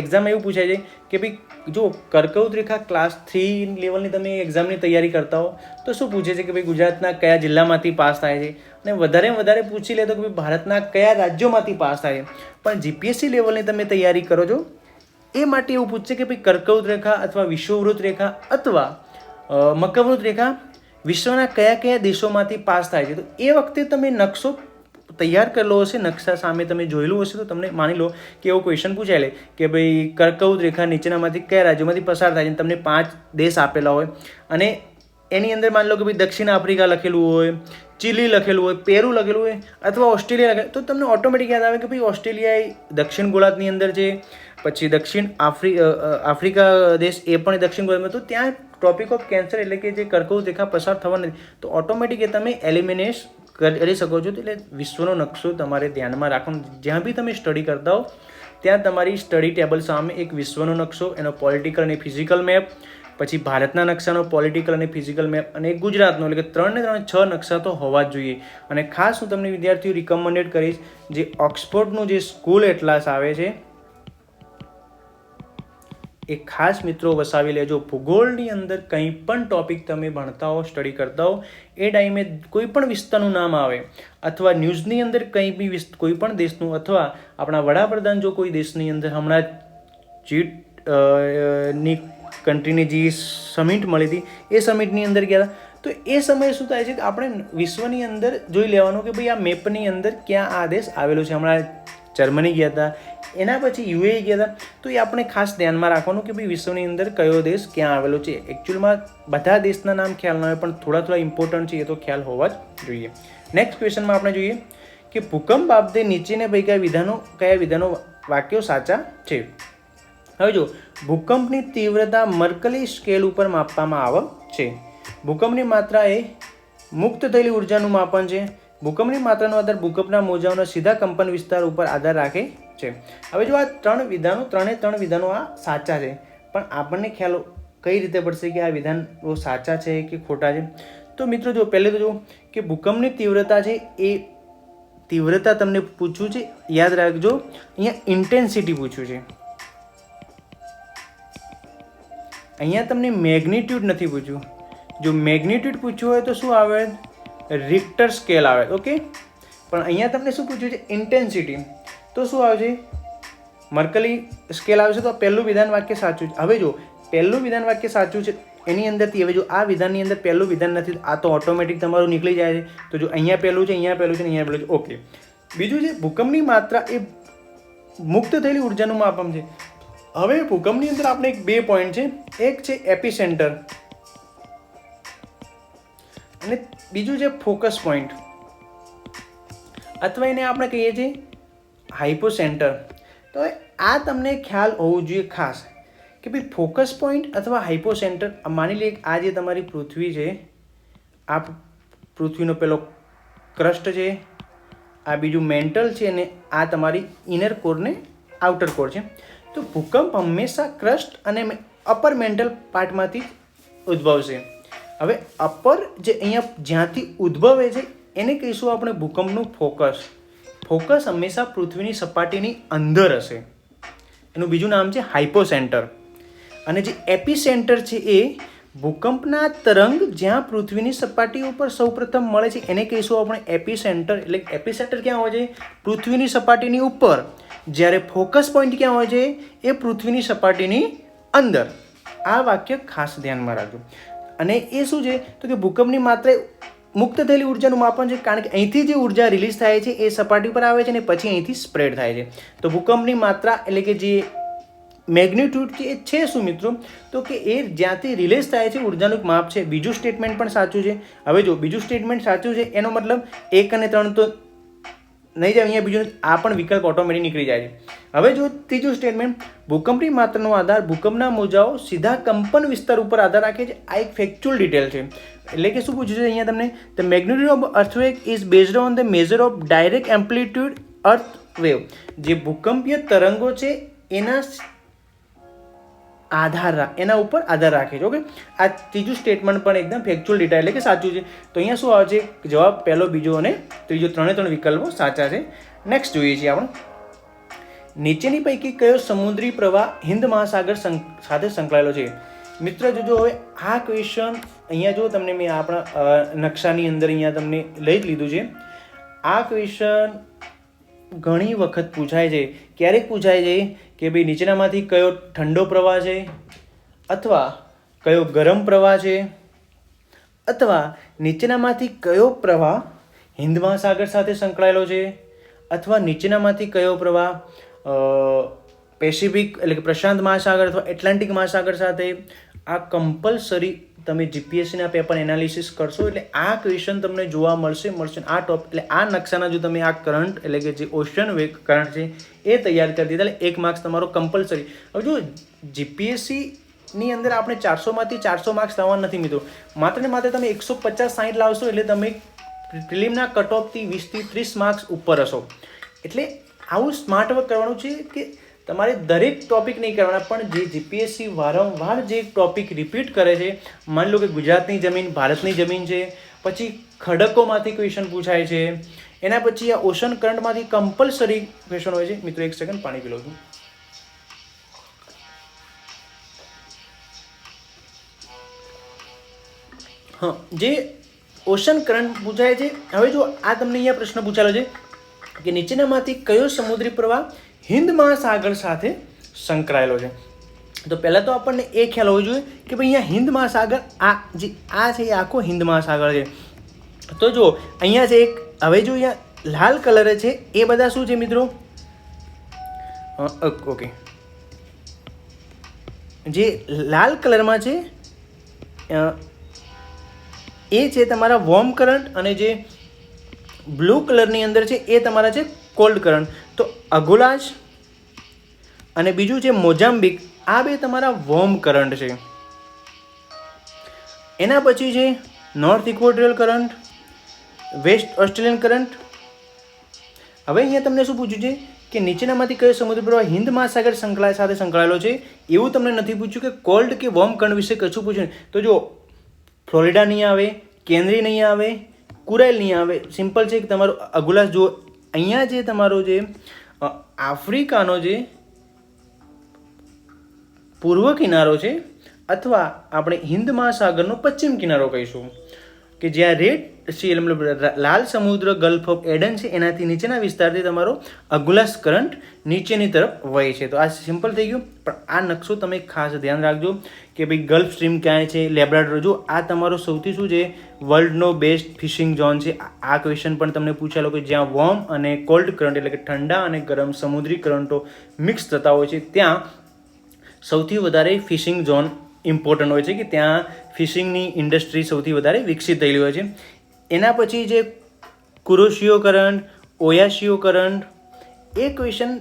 એક્ઝામ એવું પૂછાય છે કે ભાઈ જો કર્કવૃત રેખા ક્લાસ 3 લેવલની તમે એક્ઝામની તૈયારી કરતા હો તો શું પૂછે છે કે ભાઈ ગુજરાતના કયા જિલ્લામાંથી પાસ થાય છે. અને વધારે પૂછી લે તો કે ભાઈ ભારતના કયા રાજ્યોમાંથી પાસ થાય છે. પણ જીપીએસસી લેવલની તમે તૈયારી કરો છો એ માટે એવું પૂછશે કે ભાઈ કર્કવૃત રેખા અથવા વિષુવવૃત્ત રેખા અથવા મકરવૃત્ત રેખા વિશ્વના કયા દેશોમાંથી પાસ થાય છે. તો એ વખતે તમે નકશો તૈયાર કરેલો હશે, નકશા સામે તમે જોયેલું હશે, તો તમને માની લો કે એવો ક્વેશ્ચન પૂછાય લે કે ભાઈ કર્કવૃત રેખા નીચેનામાંથી કયા રાજ્યોમાંથી પસાર થાય છે, તમને 5 દેશ આપેલા હોય અને એની અંદર માની લો કે ભાઈ દક્ષિણ આફ્રિકા લખેલું હોય, ચીલી લખેલું હોય, પેરુ લખેલું હોય અથવા ઓસ્ટ્રેલિયા લખેલું, તો તમને ઓટોમેટિક યાદ આવે કે ભાઈ ઓસ્ટ્રેલિયા એ દક્ષિણ ગોળાર્ધની અંદર છે, પછી દક્ષિણ આફ્રિકા દેશ એ પણ દક્ષિણ ગોળાર્ધમાં, તો ત્યાં ટોપિક ઓફ કેન્સર એટલે કે જે કર્કવૃત રેખા પસાર થવા નથી, તો ઓટોમેટિક એ તમે એલિમિનેટ કરી શકો છો. એટલે વિશ્વનો નકશો તમારે ધ્યાનમાં રાખવાનો. જ્યાં બી તમે સ્ટડી કરતા હો ત્યાં તમારી સ્ટડી ટેબલ સામે એક વિશ્વનો નકશો, એનો પોલિટિકલ અને ફિઝિકલ મેપ, પછી ભારતના નકશાનો પોલિટિકલ અને ફિઝિકલ મેપ અને ગુજરાતનો, એટલે કે 3 ને 3 6 નકશા તો હોવા જ જોઈએ. અને ખાસ હું તમને વિદ્યાર્થીઓ રિકમેન્ડેડ કરીશ, જે ઓક્સફોર્ડનું જે સ્કૂલ એટલાસ આવે છે એ ખાસ મિત્રો વસાવી લેજો. ભૂગોળની અંદર કંઈ પણ ટોપિક તમે ભણતા હો, સ્ટડી કરતા હો, એ ટાઈમે કોઈ પણ વિસ્તારનું નામ આવે અથવા ન્યૂઝની અંદર કંઈ બી કોઈ પણ દેશનું, અથવા આપણા વડાપ્રધાન જો કોઈ દેશની અંદર હમણાં ની કન્ટ્રીની જે સમિટ મળી હતી એ સમિટની અંદર ગયા હતા, તો એ સમયે શું થાય છે કે આપણે વિશ્વની અંદર જોઈ લેવાનું કે ભાઈ આ મેપની અંદર ક્યાં આ દેશ આવેલો છે. હમણાં જર્મની ગયા હતા, એના પછી યુએ ગયા હતા, તો એ આપણે ખાસ ધ્યાનમાં રાખવાનું કે ભાઈ વિશ્વની અંદર કયો દેશ ક્યાં આવેલો છે. એકચ્યુઅલમાં બધા દેશના નામ ખ્યાલ ના હોય, પણ થોડા ઇમ્પોર્ટન્ટ છે, એ તો ખ્યાલ હોવા જ જોઈએ. નેક્સ્ટ ક્વેશ્ચનમાં આપણે જોઈએ કે ભૂકંપ બાબતે નીચેને પૈકી કયા વિધાનો વાક્યો સાચા છે. હવે જો ભૂકંપની તીવ્રતા મર્કલી સ્કેલ ઉપર માપવામાં આવે છે. ભૂકંપની માત્રા એ મુક્ત થયેલી ઉર્જાનું માપન છે. ભૂકંપની માત્રાનો આધાર ભૂકંપના મોજાઓના સીધા કંપન વિસ્તાર ઉપર આધાર રાખે છે. હવે જો આ 3 વિધાનો આ સાચા છે, પણ આપણને ખ્યાલ કઈ રીતે પડશે કે આ વિધાનો સાચા છે કે ખોટા છે? તો મિત્રો જો પહેલે તો જો કે ભૂકંપની તીવ્રતા છે, એ તીવ્રતા તમને પૂછ્યું છે, યાદ રાખજો. અહીંયા ઇન્ટેન્સિટી પૂછ્યું છે, અહીંયા તમને મેગ્નિટ્યુડ નથી પૂછ્યું. જો મેગ્નિટ્યુડ પૂછ્યું હોય તો શું આવે? રિક્ટર સ્કેલ આવે. ઓકે, પણ અહીંયા તમને શું પૂછ્યું છે? ઇન્ટેન્સિટી. તો શું આવશે? મર્કલી સ્કેલ આવશે. તો પહેલું વિધાન વાક્ય સાચું છે. હવે જો પહેલું વિધાન વાક્ય સાચું છે, એની અંદરથી હવે જો આ વિધાનની અંદર પહેલું વિધાન નથી, આ તો ઓટોમેટિક તમારું નીકળી જાય છે. તો જો અહીંયા પહેલું છે, અહીંયા પહેલું છે, અહીંયા પહેલું છે. ઓકે, બીજું છે ભૂકંપની માત્રા એ મુક્ત થયેલી ઉર્જાનું માપન છે. હવે ભૂકંપની અંદર આપણે 2 પોઈન્ટ છે, એક છે એપિસેન્ટર અને બીજું છે ફોકસ પોઈન્ટ, અથવા એને આપણે કહીએ છીએ હાઇપોસેન્ટર. તો આ તમને ખ્યાલ હોવો જોઈએ ખાસ કે ભાઈ ફોકસ પોઈન્ટ અથવા હાઇપોસેન્ટર. માની લે આ જે તમારી પૃથ્વી છે, આ પૃથ્વીનો પેલો ક્રસ્ટ છે, આ બીજું મેન્ટલ છે, અને આ તમારી ઇનર કોર ને આઉટર કોર છે. તો ભૂકંપ હંમેશા ક્રસ્ટ અને અપર મેન્ટલ પાર્ટમાંથી ઉદ્ભવશે. હવે અપર જે અહીંયા જ્યાંથી ઉદ્ભવે છે એને કહીશું આપણે ભૂકંપનું ફોકસ. ફોકસ હંમેશા પૃથ્વીની સપાટીની અંદર હશે. એનું બીજું નામ છે હાઇપોસેન્ટર. અને જે એપિસેન્ટર છે એ ભૂકંપના તરંગ જ્યાં પૃથ્વીની સપાટી ઉપર સૌપ્રથમ મળે છે એને કહીશું આપણે એપિસેન્ટર. એટલે એપિસેન્ટર ક્યાં હોય છે? પૃથ્વીની સપાટીની ઉપર. જ્યારે ફોકસ પોઈન્ટ ક્યાં હોય છે? એ પૃથ્વીની સપાટીની અંદર. આ વાક્ય ખાસ ધ્યાનમાં રાખજો. અને એ શું છે તો કે ભૂકંપની માત્રા મુક્ત થયેલી ઉર્જાનું માપન છે, કારણ કે અહીંથી જે ઉર્જા રિલીઝ થાય છે એ સપાટી પર આવે છે અને પછી અહીંથી સ્પ્રેડ થાય છે. તો ભૂકંપની માત્રા એટલે કે જે મેગ્નિટ્યુડ એ છે શું મિત્રો? તો કે એ જ્યાંથી રિલીઝ થાય છે ઉર્જાનું માપ છે. બીજું સ્ટેટમેન્ટ પણ સાચું છે. હવે જો બીજું સ્ટેટમેન્ટ સાચું છે એનો મતલબ 1 અને 3 તો નહીં જાય, અહીંયા બીજું આ પણ વિકલ્પ ઓટોમેટિક નીકળી જાય છે. હવે જો ત્રીજું સ્ટેટમેન્ટ ભૂકંપની માત્રાનો આધાર ભૂકંપના મોજાઓ સીધા કંપન વિસ્તાર ઉપર આધાર રાખે છે. આ એક ફેક્ચ્યુઅલ ડિટેલ છે. એટલે કે શું પૂછ્યું છે અહીંયા તમને? The magnitude of earthquake is based on the measure of direct amplitude earth wave. જે ભૂકંપીય તરંગો છે એના એના ઉપર આધાર રાખે છે. ઓકે, આ ત્રીજું સ્ટેટમેન્ટ પણ એકદમ ફેક્ચ્યુઅલ ડેટા એટલે કે સાચું છે. તો અહીંયા શું આવે છે? જવાબ પહેલો, બીજો અને ત્રીજો 3 વિકલ્પો સાચા છે. નેક્સ્ટ જોઈએ છીએ આપણે, નીચેની પૈકી કયો સમુદ્રી પ્રવાહ હિન્દ મહાસાગર સાથે સંકળાયેલો છે? મિત્ર જોજો, હવે આ ક્વેશ્ચન અહીંયા જો તમને મેં આપણા નકશાની અંદર અહીંયા તમને લઈ જ લીધું છે. આ ક્વેશ્ચન ઘણી વખત પૂછાય છે. ક્યારેક પૂછાય છે કે ભાઈ નીચેનામાંથી કયો ઠંડો પ્રવાહ છે, અથવા કયો ગરમ પ્રવાહ છે, અથવા નીચેનામાંથી કયો પ્રવાહ હિન્દ મહાસાગર સાથે સંકળાયેલો છે, અથવા નીચેનામાંથી કયો પ્રવાહ પેસિફિક એટલે કે પ્રશાંત મહાસાગર અથવા એટલાન્ટિક મહાસાગર સાથે. આ કમ્પલસરી તમે જીપીએસસીના પેપર એનાલિસિસ કરશો એટલે આ ક્વેશ્ચન તમને જોવા મળશે. આ એટલે આ નકશાના જો તમે આ કરંટ એટલે કે જે ઓશન વેગ કરંટ છે એ તૈયાર કરી દીધા એટલે 1 માર્ક્સ તમારો કમ્પલસરી. હવે જો જીપીએસસીની અંદર આપણે 400માંથી 400 માર્ક્સ લાવવાના નથી મિત્રો. માત્ર ને માત્ર તમે 150-60 લાવશો એટલે તમે પ્રિલિમના કટ ઓફથી 20થી 30 માર્ક્સ ઉપર હશો. એટલે આવું સ્માર્ટ વર્ક કરવાનું છે કે તમારે દરેક ટોપિક નહીં કરવાના, પણ જે જીપીએસસી વારંવાર જે ટોપિક રિપીટ કરે છે, માની લો કે ગુજરાતની જમીન ભારતની જમીન છે, પછી ખડકોમાંથી ક્વેશ્ચન પૂછાય છે, એના પછી આ ઓશન કરંટમાંથી કમ્પલસરી ક્વેશ્ચન હોય છે. મિત્રો 1 સેકન્ડ પાણી પી લઉં છું. હા, જે ઓશન કરંટ પૂછાય છે. હવે જો આ તમને અહીંયા પ્રશ્ન પૂછાયેલો છે કે નીચેનામાંથી કયો સમુદ્રી પ્રવાહ હિન્દ મહાસાગર સાથે સંકળાયેલો છે. તો પહેલાં તો આપણને એ ખ્યાલ હોવો જોઈએ કે ભાઈ અહીંયા હિન્દ મહાસાગર આ છે એ આખો હિન્દ મહાસાગર છે. તો જો અહીંયા છે એક, હવે જો અહીંયા લાલ કલર છે એ બધા શું છે મિત્રો? ઓકે, જે લાલ કલરમાં છે એ છે તમારા વોર્મ કરંટ, અને જે બ્લુ કલરની અંદર છે એ તમારા છે કોલ્ડ કરંટ. તો અગોલાજ અને બીજું છે મોજામ્બિક, આ બે તમારા વોર્મ કરંટ છે. એના પછી છે north equatorial current, west Australian current. હવે અહીંયા તમને શું પૂછ્યું છે કે નીચેનામાંથી કયો સમુદ્ર પ્રવાહ હિન્દ મહાસાગર સાથે સંકળાયેલો છે? એવું તમને નથી પૂછ્યું કે કોલ્ડ કે વોર્મ કરંટ વિશે કશું પૂછ્યું. તો જો ફ્લોરિડા નહીં આવે, કેનરી નહીં આવે, કુરાઇલ નહીં આવે. સિમ્પલ છે કે તમારો અગોલાસ જો અહીંયા જે તમારો જે આફ્રિકાનો જે પૂર્વ કિનારો છે, અથવા આપણે હિન્દ મહાસાગરનો પશ્ચિમ કિનારો કહીશું, કે જ્યાં રેડ સી મતલબ લાલ સમુદ્ર ગલ્ફ ઓફ એડન છે એનાથી નીચેના વિસ્તારથી તમારો અગોલાસ કરંટ નીચેની તરફ વહે છે. તો આ સિમ્પલ થઈ ગયું. પણ આ નકશો તમે ખાસ ધ્યાન રાખજો કે ભાઈ ગલ્ફ સ્ટ્રીમ ક્યાંય છે, લેબ્રાડોર. જો આ તમારો સૌથી શું છે વર્લ્ડનો બેસ્ટ ફિશિંગ ઝોન છે. આ ક્વેશ્ચન પણ તમને પૂછાયેલો કે જ્યાં વોર્મ અને કોલ્ડ કરંટ એટલે કે ઠંડા અને ગરમ સમુદ્રી કરંટો મિક્સ થતા હોય છે, ત્યાં સૌથી વધારે ફિશિંગ ઝોન ઇમ્પોર્ટન્ટ હોય છે, કે ત્યાં ફિશિંગની ઇન્ડસ્ટ્રી સૌથી વધારે વિકસિત થયેલી હોય છે. એના પછી જે કુરોશિયો કરંટ, ઓયાશિયો કરંટ, એ ક્વેશ્ચન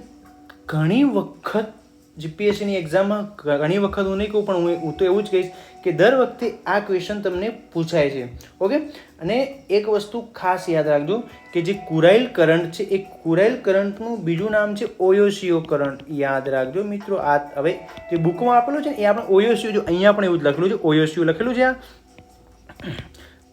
ઘણી વખત જીપીએસસીની એક્ઝામમાં ઘણી વખત હું નહીં કહું, પણ હું તો એવું જ કહીશ કે દર વખતે આ ક્વેશ્ચન તમને પૂછાય છે. ઓકે, અને એક વસ્તુ ખાસ યાદ રાખજો કે જે કુરાઇલ કરંટ છે એ કુરાઇલ કરંટનું બીજું નામ છે ઓયોશિયો કરંટ. યાદ રાખજો મિત્રો. આ હવે જે બુકમાં આપેલું છે ને એ આપણે ઓયોશિયો, જો અહીંયા પણ એવું જ લખેલું છે, ઓયોશિયો લખેલું છે. આ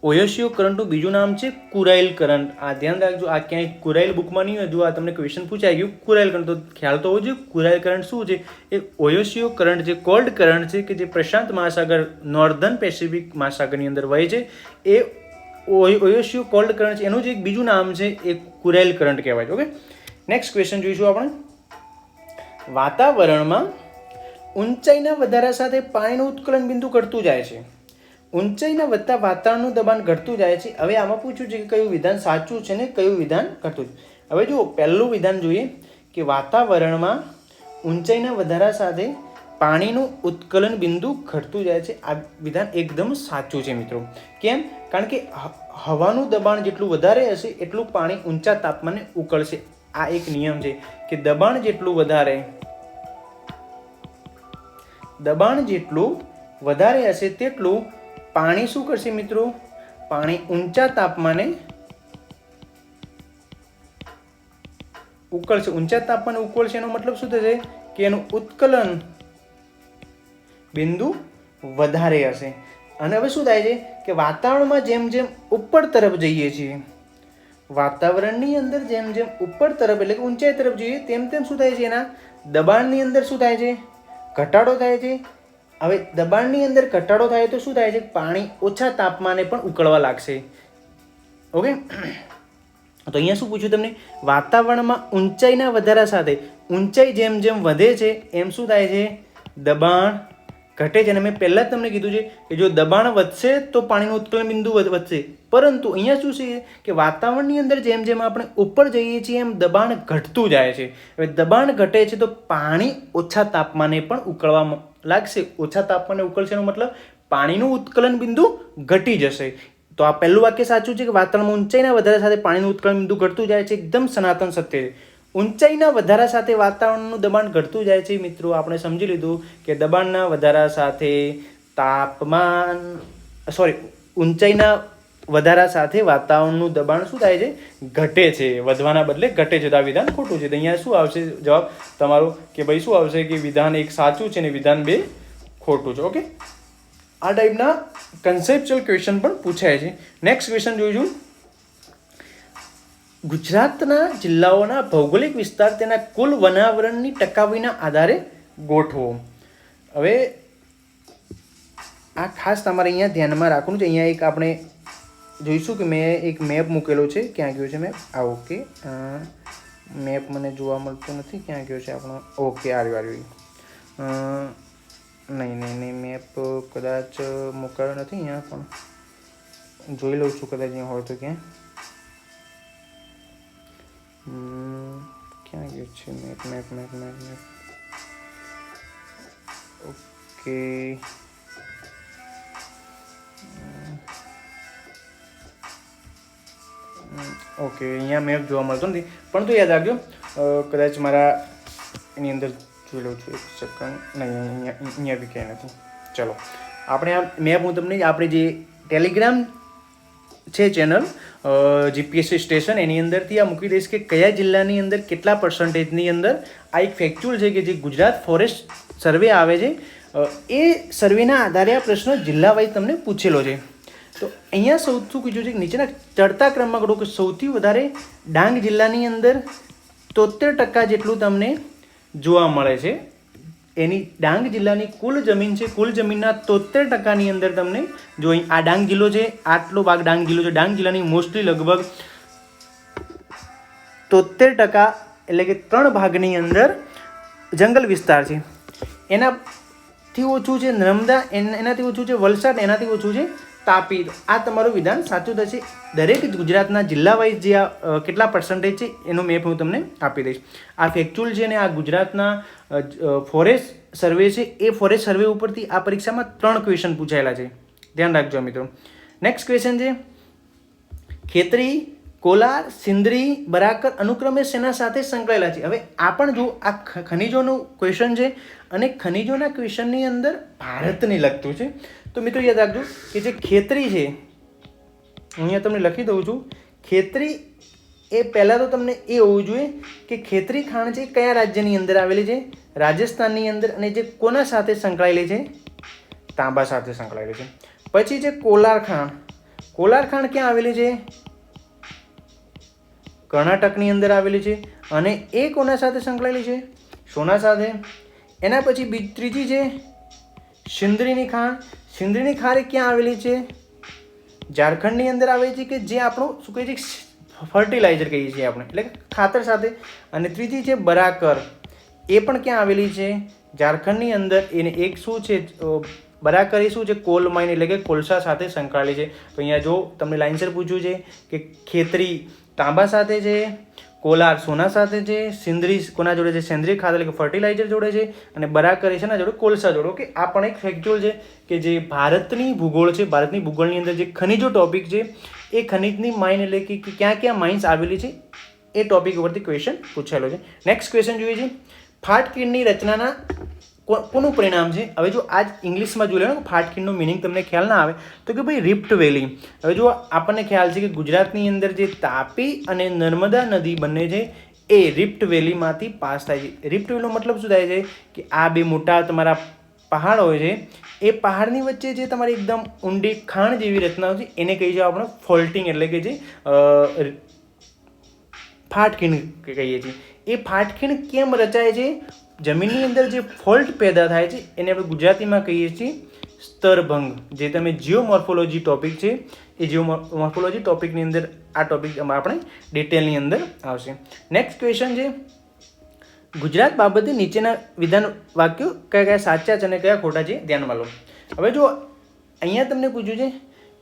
ઓયોશિયો કરંટનું બીજું નામ છે કુરાઇલ કરંટ. આ ધ્યાન રાખજો. આ ક્યાંય કુરાઇલ બુકમાં નહીં હોય. જો આ તમને ક્વેશ્ચન પૂછાઈ ગયું કુરાઇલ કરંટ, તો ખ્યાલ તો હોવો જોઈએ કુરાઇલ કરંટ શું છે. એ ઓયોશિયો કરંટ જે કોલ્ડ કરંટ છે કે જે પ્રશાંત મહાસાગર નોર્ધન પેસિફિક મહાસાગરની અંદર વહે છે, એ ઓયોશિયો કોલ્ડ કરંટ છે. એનું જે એક બીજું નામ છે એ કુરાઇલ કરંટ કહેવાય છે. ઓકે, નેક્સ્ટ ક્વેશ્ચન જોઈશું આપણે. વાતાવરણમાં ઊંચાઈના વધારા સાથે પાણીનું ઉત્કલન બિંદુ ઘટતું જાય છે. ઊંચાઈના વધતા વાતાવરણનું દબાણ ઘટતું જાય છે. હવે આમાં પૂછ્યું છે કે કયું વિધાન સાચું છે ને કયું વિધાન ઘટતું છે. હવે જુઓ, પહેલું વિધાન જોઈએ કે વાતાવરણમાં ઊંચાઈના વધારા સાથે પાણીનું ઉત્કલન બિંદુ ઘટતું જાય છે. આ વિધાન એકદમ સાચું છે મિત્રો. કેમ? કારણ કે હવાનું દબાણ જેટલું વધારે હશે એટલું પાણી ઊંચા તાપમાને ઉકળશે. આ એક નિયમ છે કે દબાણ જેટલું વધારે હશે તેટલું પાણી શું કરશે મિત્રો? પાણી ઊંચા તાપમાને ઉકળશે. ઊંચા તાપમાને ઉકળશે એનો મતલબ શું થશે કે એનું ઉત્કલન બિંદુ વધારે હશે. અને હવે શું થાય છે કે વાતાવરણમાં જેમ જેમ ઉપર તરફ જઈએ છીએ, વાતાવરણની અંદર જેમ જેમ ઉપર તરફ એટલે કે ઊંચાઈ તરફ જઈએ તેમ તેમ શું થાય છે, એના દબાણની અંદર શું થાય છે? ઘટાડો થાય છે. હવે દબાણની અંદર ઘટાડો થાય તો શું થાય છે? પાણી ઓછા તાપમાને પણ ઉકળવા લાગશે. ઓકે, તો અહીંયા શું પૂછ્યું તમને, વાતાવરણમાં ઊંચાઈના વધારા સાથે ઊંચાઈ જેમ જેમ વધે છે એમ શું થાય છે, દબાણ ઘટે છે. અને મેં પહેલાં જ તમને કીધું છે કે જો દબાણ વધશે તો પાણીનું ઉત્કલન બિંદુ વધશે, પરંતુ અહીંયા શું છે કે વાતાવરણની અંદર જેમ જેમ આપણે ઉપર જઈએ છીએ એમ દબાણ ઘટતું જાય છે. હવે દબાણ ઘટે છે તો પાણી ઓછા તાપમાને પણ ઉકળવા લાગશે. ઓછા તાપમાને ઉકળશે એનો મતલબ પાણીનું ઉત્કલન બિંદુ ઘટી જશે. તો આ પહેલું વાક્ય સાચું છે કે વાતાવરણમાં ઊંચાઈના વધારા સાથે પાણીનું ઉત્કલન બિંદુ ઘટતું જાય છે, એકદમ સનાતન સત્ય છે. ઊંચાઈના વધારા સાથે વાતાવરણનું દબાણ ઘટતું જાય છે. મિત્રો આપણે સમજી લીધું કે દબાણના વધારા સાથે ઊંચાઈના વધારા સાથે વાતાવરણનું દબાણ શું થાય છે, ઘટે છે, વધવાના બદલે ઘટે છે. તો આ વિધાન ખોટું છે. તો અહીંયા શું આવશે જવાબ તમારો કે ભાઈ શું આવશે કે વિધાન 1 સાચું છે અને વિધાન 2 ખોટું છે. ઓકે, આ ટાઈપના કન્સેપ્ચ્યુઅલ ક્વેશ્ચન પણ પૂછાય છે. નેક્સ્ટ ક્વેશ્ચન જોઈશું, ગુજરાતના જિલ્લાઓના ભૌગોલિક વિસ્તાર તેના કુલ વનાવરણની ટકાવારીના આધારે ગોઠવો. હવે આ ખાસ તમારે અહીંયા ધ્યાનમાં રાખવાનું છે. અહીંયા એક આપણે જોઈશું કે મેં એક મેપ મૂકેલો છે. ક્યાં ગયો છે મેપ? આ ઓકે, મેપ મને જોવા મળતો નથી. ક્યાં ગયો છે આપણો? ઓકે, આવ્યો. નહીં મેપ કદાચ મૂકાયો નથી અહીંયા, પણ જોઈ લઉં છું કદાચ અહીંયા હોય તો. ક્યાં ગયો છે મેપ? ઓકે, અહીંયા મેપ જોવા મળતો નથી, પણ તો યાદ રાખજો કદાચ મારા એની અંદર જોઈ લઉં છું. 1 સેકન્ડ. નહીં, અહીંયા બી ક્યાંય નથી. ચલો, આપણે આ મેપ હું તમને આપણે જે ટેલિગ્રામ છે ચેનલ જીપીએસસી સ્ટેશન એની અંદરથી આ મૂકી દઈશ કે કયા જિલ્લાની અંદર કેટલા પર્સન્ટેજની અંદર આ એક ફેક્ચ્યુઅલ છે કે જે ગુજરાત ફોરેસ્ટ સર્વે આવે છે એ સર્વેના આધારે આ પ્રશ્ન જિલ્લા વાઇઝ તમને પૂછેલો છે. તો અહીંયા સૌથી કીધું છે કે નીચેના ચડતા ક્રમમાં કહો કે સૌથી વધારે ડાંગ જિલ્લાની અંદર 73% જેટલું તમને જોવા મળે છે. એની ડાંગ જિલ્લાની કુલ જમીન છે, કુલ જમીનના 73%ની અંદર તમને જો અહીં આ ડાંગ જિલ્લો છે, આટલો ભાગ ડાંગ જિલ્લો છે. ડાંગ જિલ્લાની મોસ્ટલી લગભગ 73% એટલે કે 3 ભાગની અંદર જંગલ વિસ્તાર છે. એનાથી ઓછું છે નર્મદા, એનાથી ઓછું છે વલસાડ, એનાથી ઓછું છે તાપી. આ તમારું વિધાન સાચું થશે. દરેક ગુજરાતના જિલ્લા વાઇઝ જે આ કેટલા પર્સન્ટેજ છે એનો મેપ હું તમને આપી દઈશ. આ ફેક્ચ્યુઅલ છે ને આ ગુજરાતના ફોરેસ્ટ સર્વે છે. એ ફોરેસ્ટ સર્વે ઉપરથી આ પરીક્ષામાં 3 ક્વેશ્ચન પૂછાયેલા છે, ધ્યાન રાખજો મિત્રો. નેક્સ્ટ ક્વેશ્ચન છે ખેતરી, કોલાર, સિંદરી, બરાકર અનુક્રમે શેના સાથે સંકળાયેલા છે. હવે આ પણ જો આ ખનિજોનું ક્વેશ્ચન છે અને ખનિજોના ક્વેશ્ચનની અંદર ભારતને લગતું છે. તો મિત્રો યાદ રાખજો કે જે ખેતરી છે, હું અહીંયા તમને લખી દઉં છું. ખેતરી એ પહેલાં તો તમને એ હોવું જોઈએ કે ખેતરી ખાણ છે કયા રાજ્યની અંદર આવેલી છે? રાજસ્થાનની અંદર. અને જે કોના સાથે સંકળાયેલી છે? તાંબા સાથે સંકળાયેલી છે. પછી છે કોલાર ખાણ. કોલાર ખાણ ક્યાં આવેલી છે? કર્ણાટકની અંદર આવેલી છે. અને એ કોના સાથે સંકળાયેલી છે? સોના સાથે. એના પછી ત્રીજી છે સિંદરીની ખાણ. સિંદરીની ખાણ ક્યાં આવેલી છે? ઝારખંડની અંદર આવેલી છે, કે જે આપણું શું કહે છે ફર્ટિલાઇઝર કહીએ છીએ આપણે, એટલે ખાતર સાથે. અને ત્રીજી છે બરાકર. એ પણ ક્યાં આવેલી છે? ઝારખંડની અંદર. એને એક શું છે બરાકર, એ શું છે કોલ માઇન એટલે કે કોલસા સાથે સંકળાયેલી છે. તો અહીંયા જો તમને લાઇનસર પૂછ્યું છે કે ખેતરી તાંબા સાથે છે, કોલાર સોના સાથે છે, સિંદરી કોના જોડે છે? સેન્દ્રીય ખાતર એટલે કે ફર્ટિલાઇઝર જોડે છે, અને બરાકર છે ના જોડે કોલસા જોડે. ઓકે, આ પણ એક ફેક્ચ્યુઅલ છે કે જે ભારતની ભૂગોળ છે, ભારતની ભૂગોળની અંદર જે ખનિજો ટોપિક છે એ ખનિજની માઇન એટલે કે ક્યાં ક્યાં માઇન્સ આવેલી છે એ ટોપિક ઉપરથી ક્વેશ્ચન પૂછેલો છે. નેક્સ્ટ ક્વેશ્ચન જોઈએ છે ફાટકીનની રચનાના કોનું પરિણામ છે. હવે જો આજ ઇંગ્લિશમાં જોઈ લો, ફાટકીનનો મિનિંગ તમને ખ્યાલ ના આવે તો કે ભાઈ રિફ્ટ વેલી. હવે જો આપણને ખ્યાલ છે કે ગુજરાતની અંદર જે તાપી અને નર્મદા નદી બંને છે એ રિફ્ટ વેલીમાંથી પાસ થાય છે. રિફ્ટ વેલીનો મતલબ શું થાય છે કે આ બે મોટા તમારા પહાડ હોય છે, એ પહાડની વચ્ચે જે તમારી એકદમ ઊંડી ખાણ જેવી રચનાઓ છે એને કહીએ છીએ આપણે ફોલ્ટિંગ, એટલે કે જે ફાટખીણ કહીએ છીએ. એ ફાટખીણ કેમ રચાય છે? જમીનની અંદર જે ફોલ્ટ પેદા થાય છે એને આપણે ગુજરાતીમાં કહીએ છીએ સ્તરભંગ. જે તમે જીઓમોર્ફોલોજી ટોપિક છે એ જીઓમોર્ફોલોજી ટોપિકની અંદર આ ટોપિક આપણે ડિટેલની અંદર આવશે. નેક્સ્ટ ક્વેશ્ચન છે, ગુજરાત બાબતે નીચેના વિધાન વાક્યો કયા કયા સાચા છે અને કયા ખોટા છે ધ્યાનમાં લો. હવે જો અહીંયા તમને પૂછ્યું છે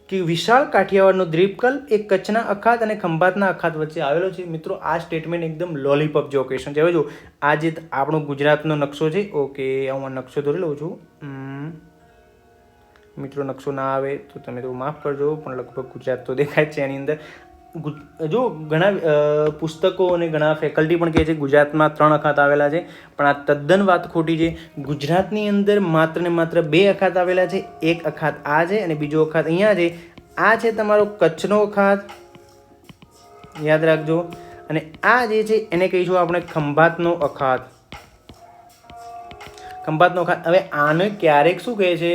કે વિશાળ કાઠિયાવાડનો દ્વીપકલ્પ એ કચ્છના અખાત અને ખંભાતના અખાત વચ્ચે આવેલો છે. મિત્રો આ સ્ટેટમેન્ટ એકદમ લોલીપોપ જેવો ક્વેશ્ચન છે. હવે જો આ જે આપણો ગુજરાતનો નકશો છે, ઓકે હું નકશો દોરી લઉં છું. મિત્રો નકશો ના આવે તો તમે તો માફ કરજો, પણ લગભગ ગુજરાત તો દેખાય છે એની અંદર. જો ઘણા પુસ્તકો અને ઘણા ફેકલ્ટી પણ કહે છે ગુજરાતમાં 3 અખાત આવેલા છે, પણ આ તદ્દન વાત ખોટી છે. ગુજરાતની અંદર માત્ર ને માત્ર 2 અખાત આવેલા છે. એક અખાત આ છે અને બીજો અખાત અહીંયા છે. આ છે તમારો કચ્છનો અખાત, યાદ રાખજો, અને આ જે છે એને કહીશું આપણે ખંભાતનો અખાત. ખંભાતનો અખાત. હવે આને ક્યારેક શું કહે છે,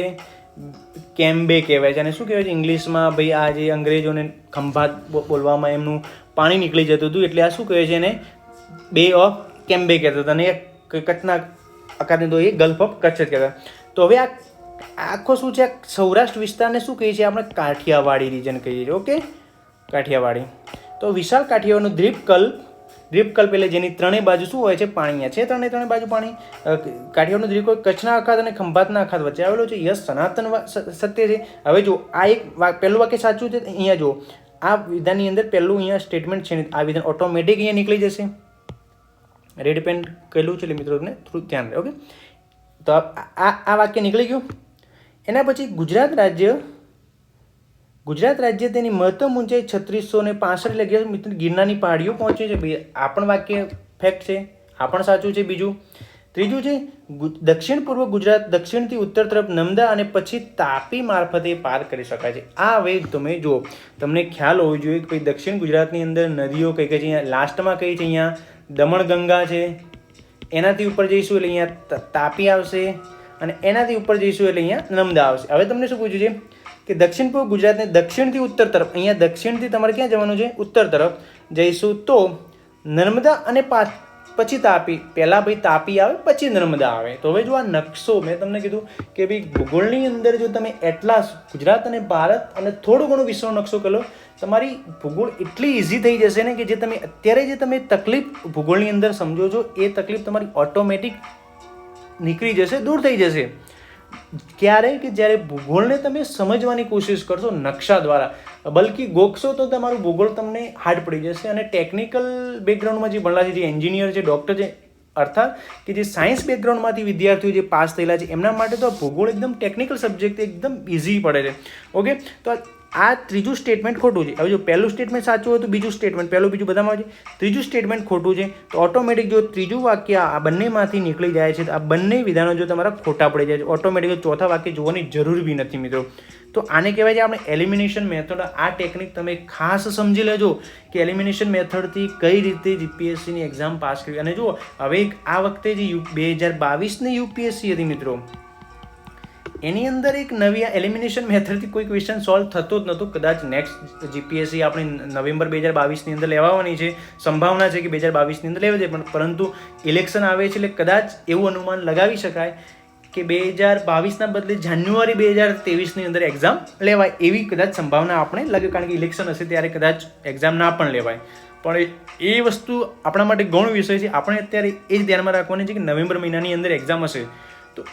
કેમ્બે કહેવાય છે. અને શું કહેવાય છે ઇંગ્લિશમાં, ભાઈ આ જે અંગ્રેજોને ખંભાત બોલવામાં એમનું પાણી નીકળી જતું હતું, એટલે આ શું કહે છે એને બે ઓફ કેમ્બે કહેતા હતા, અને કચ્છના અખાતને તો એ ગલ્ફ ઓફ કચ્છ જ કહેતા. તો હવે આ આખો શું છે, સૌરાષ્ટ્ર વિસ્તારને શું કહીએ છીએ આપણે, કાઠિયાવાડી રીજન કહીએ છીએ. ઓકે, કાઠિયાવાડી. તો વિશાળ કાઠિયાવાડનો દ્વીપકલ્પ એટલે જેની 3 બાજુ શું હોય છે, પાણી છે. 3 બાજુ પાણી. કાઠિયાવાડનો દ્વીપકલ્પ કચ્છના અખાત અને ખંભાતના અખાત વચ્ચે આવેલો છે. યસ, સનાતન સત્ય છે. હવે જો આ એક પહેલું વાક્ય સાચું છે. અહીંયા જો આ વિધાનની અંદર પહેલું અહીંયા સ્ટેટમેન્ટ છે, આ વિધાન ઓટોમેટિક અહીંયા નીકળી જશે. રેડ પેન કહેલું છે એટલે મિત્રો તમને થોડું ધ્યાન રહે. ઓકે, તો આ વાક્ય નીકળી ગયું. એના પછી ગુજરાત રાજ્ય તેની મહત્તમ ઊંચાઈ 3665 એટલે મિત્રો ગિરનારની પહાડીઓ પહોંચે છે. ભાઈ આ પણ વાક્ય ફેક્ટ છે, આ પણ સાચું છે. ત્રીજું છે દક્ષિણ પૂર્વ ગુજરાત દક્ષિણથી ઉત્તર તરફ નર્મદા અને પછી તાપી મારફતે પાર કરી શકાય છે. આ હવે તમે જુઓ, તમને ખ્યાલ હોવો જોઈએ કે ભાઈ દક્ષિણ ગુજરાતની અંદર નદીઓ કઈ કઈ છે. અહીંયા લાસ્ટમાં કઈ છે, અહીંયા દમણગંગા છે. એનાથી ઉપર જઈશું એટલે અહીંયા તાપી આવશે, અને એનાથી ઉપર જઈશું એટલે અહીંયા નર્મદા આવશે. હવે તમને શું પૂછ્યું છે કે દક્ષિણ પૂર્વ ગુજરાતને દક્ષિણથી ઉત્તર તરફ, અહીંયા દક્ષિણથી તમારે ક્યાં જવાનું છે, ઉત્તર તરફ જઈશું તો નર્મદા અને પછી તાપી. પહેલાં ભાઈ તાપી આવે પછી નર્મદા આવે. તો હવે જો આ નકશો મેં તમને કીધું કે ભાઈ ભૂગોળની અંદર જો તમે એટલાસ ગુજરાત અને ભારત અને થોડો ઘણો વિશ્વનો નકશો કરો, તમારી ભૂગોળ એટલી ઇઝી થઈ જશે ને કે જે તમે અત્યારે જે તમે તકલીફ ભૂગોળની અંદર સમજો છો એ તકલીફ તમારી ઓટોમેટિક નીકળી જશે, દૂર થઈ જશે. ક્યારે કે જ્યારે ભૂગોળને તમે સમજવાની કોશિશ કરશો નકશા દ્વારા, બલકી ગોખશો તો તમારું ભૂગોળ તમને હાર્ડ પડી જશે. અને ટેકનિકલ બેકગ્રાઉન્ડમાં જે ભણેલા છે, જે એન્જિનિયર છે, ડૉક્ટર છે, અર્થાત કે જે સાયન્સ બેકગ્રાઉન્ડમાંથી વિદ્યાર્થીઓ જે પાસ થયેલા છે એમના માટે તો ભૂગોળ એકદમ ટેકનિકલ સબ્જેક્ટ એકદમ ઇઝી પડે છે. ઓકે, તો આ ત્રીજું સ્ટેટમેન્ટ ખોટું છે. હવે જો પહેલું સ્ટેટમેન્ટ સાચું હોય તો બીજું સ્ટેટમેન્ટ, પહેલું બીજું બધામાં છે. ત્રીજું સ્ટેટમેન્ટ ખોટું છે, તો ઓટોમેટિક જો ત્રીજું વાક્ય આ બંનેમાંથી નીકળી જાય છે, તો આ બંને વિધાનો જો તમારા ખોટા પડી જાય છે, ઓટોમેટિક ચોથા વાક્ય જોવાની જરૂર બી નથી મિત્રો. તો આને કહેવાય છે આપણે એલિમિનેશન મેથડ. આ ટેકનિક તમે ખાસ સમજી લેજો કે એલિમિનેશન મેથડથી કઈ રીતે જીપીએસસીની એક્ઝામ પાસ કરવી. અને જુઓ હવે આ વખતે જે 2022ની યુપીએસસી હતી મિત્રો, એની અંદર એક નવી એલિમિનેશન મેથડથી કોઈ ક્વેશ્ચન સોલ્વ થતો જ નહોતું. કદાચ નેક્સ્ટ જીપીએસસી આપણી નવેમ્બર 2022ની અંદર લેવાની છે, સંભાવના છે કે 2022ની અંદર લેવા છે, પણ પરંતુ ઇલેક્શન આવે છે એટલે કદાચ એવું અનુમાન લગાવી શકાય કે 2022ના બદલે જાન્યુઆરી 2023ની અંદર એક્ઝામ લેવાય એવી કદાચ સંભાવના આપણે લાગે, કારણ કે ઇલેક્શન હશે ત્યારે કદાચ એક્ઝામ ના પણ લેવાય. પણ એ વસ્તુ આપણા માટે ગૌણ વિષય છે. આપણે અત્યારે એ જ ધ્યાનમાં રાખવાની છે કે નવેમ્બર મહિનાની અંદર એક્ઝામ હશે, તો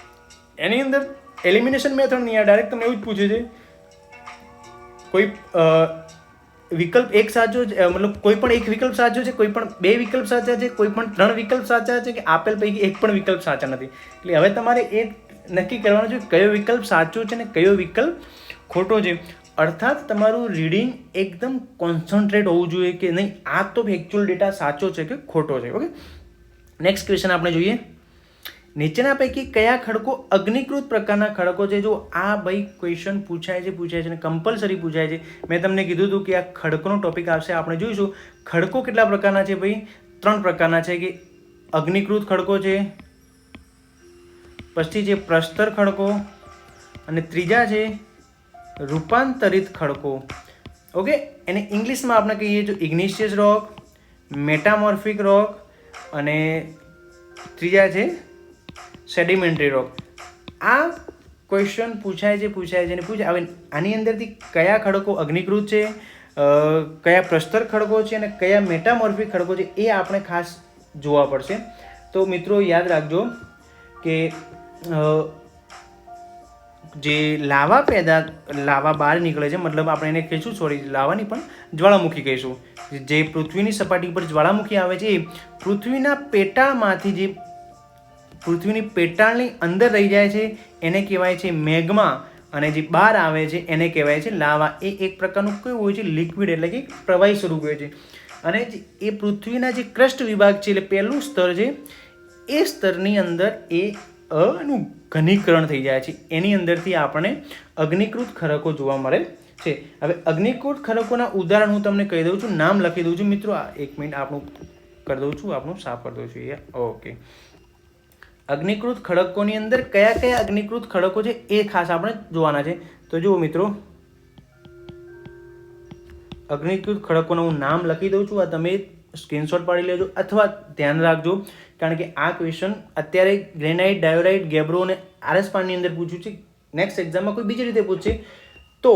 એની અંદર એલિમિનેશન મેથડ નહીં, ડાયરેક્ટ તમને એવું જ પૂછે છે કોઈ વિકલ્પ એક સાચો છે, મતલબ કોઈ પણ એક વિકલ્પ સાચો છે, કોઈ પણ 2 વિકલ્પ સાચા છે, કોઈ પણ 3 વિકલ્પ સાચા છે, કે આપેલ પૈકી એક પણ વિકલ્પ સાચા નથી. એટલે હવે તમારે એ નક્કી કરવાનું છે કયો વિકલ્પ સાચો છે ને કયો વિકલ્પ ખોટો છે. અર્થાત તમારું રીડિંગ એકદમ કોન્સન્ટ્રેટ હોવું જોઈએ કે નહીં આ તો એકચ્યુઅલ ડેટા સાચો છે કે ખોટો છે. ઓકે, નેક્સ્ટ ક્વેશ્ચન આપણે જોઈએ. નીચેના પૈકી કયા ખડકો અગ્નિકૃત પ્રકારના ખડકો છે? જો આ ભાઈ ક્વેશ્ચન પૂછાય છે અને કમ્પલસરી પૂછાય છે. મેં તમને કીધું હતું કે આ ખડકોનો ટોપિક આવશે, આપણે જોઈશું. ખડકો કેટલા પ્રકારના છે ભાઈ? 3 પ્રકારના છે, કે અગ્નિકૃત ખડકો છે, પછી છે પ્રસ્તર ખડકો, અને ત્રીજા છે રૂપાંતરિત ખડકો. ઓકે, એને ઇંગ્લિશમાં આપણે કહીએ તો ઇગ્નિશિયસ રોક, મેટામોર્ફિક રોક, અને ત્રીજા છે સેડિમેન્ટરી રોક. આ ક્વેશ્ચન પૂછાય છે ને પૂછાય. હવે આની અંદરથી કયા ખડકો અગ્નિકૃત છે, કયા પ્રસ્તર ખડકો છે અને કયા મેટામોર્ફિક ખડકો છે એ આપણે ખાસ જોવા પડશે. તો મિત્રો યાદ રાખજો કે જે લાવા બહાર નીકળે છે, મતલબ આપણે એને કહીશું, સોરી લાવાની પણ જ્વાળામુખી કહીશું, જે પૃથ્વીની સપાટી પર જ્વાળામુખી આવે છે એ પૃથ્વીના પેટાળમાંથી, જે પૃથ્વીની પેટાળની અંદર રહી જાય છે એને કહેવાય છે મેગ્મા, અને જે બહાર આવે છે એને કહેવાય છે લાવા. એ એક પ્રકારનું કેવું હોય છે, લિક્વિડ, એટલે કે પ્રવાહી સ્વરૂપ હોય છે. અને એ પૃથ્વીના જે ક્રસ્ટ વિભાગ છે, એટલે પહેલું સ્તર છે, એ સ્તરની અંદર એનું ઘનીકરણ થઈ જાય છે. એની અંદરથી આપણને અગ્નિકૃત ખડકો જોવા મળે છે. હવે અગ્નિકૃત ખડકોના ઉદાહરણ હું તમને કહી દઉં છું, નામ લખી દઉં છું મિત્રો. એક મિનિટ આપણું કરી દઉં છું, આપણું સાફ કરી દઉં છું. ઓકે, અગ્નિકૃત ખડકોની અંદર કયા કયા અગ્નિકૃત ખડકો છે એ ખાસ આપણે જોવાના છે. તો જુઓ મિત્રો, અગ્નિકૃત ખડકોનું હું નામ લખી દઉં છું, આ તમે સ્ક્રીનશોટ પાડી લેજો અથવા ધ્યાન રાખજો, કારણ કે આ ક્વેશ્ચન અત્યારે ગ્રેનાઇટ, ડાયોરાઇટ, ગેબ્રો અને આરએસ પાનની અંદર પૂછ્યું છે. નેક્સ્ટ એક્ઝામમાં કોઈ બીજી રીતે પૂછશે. તો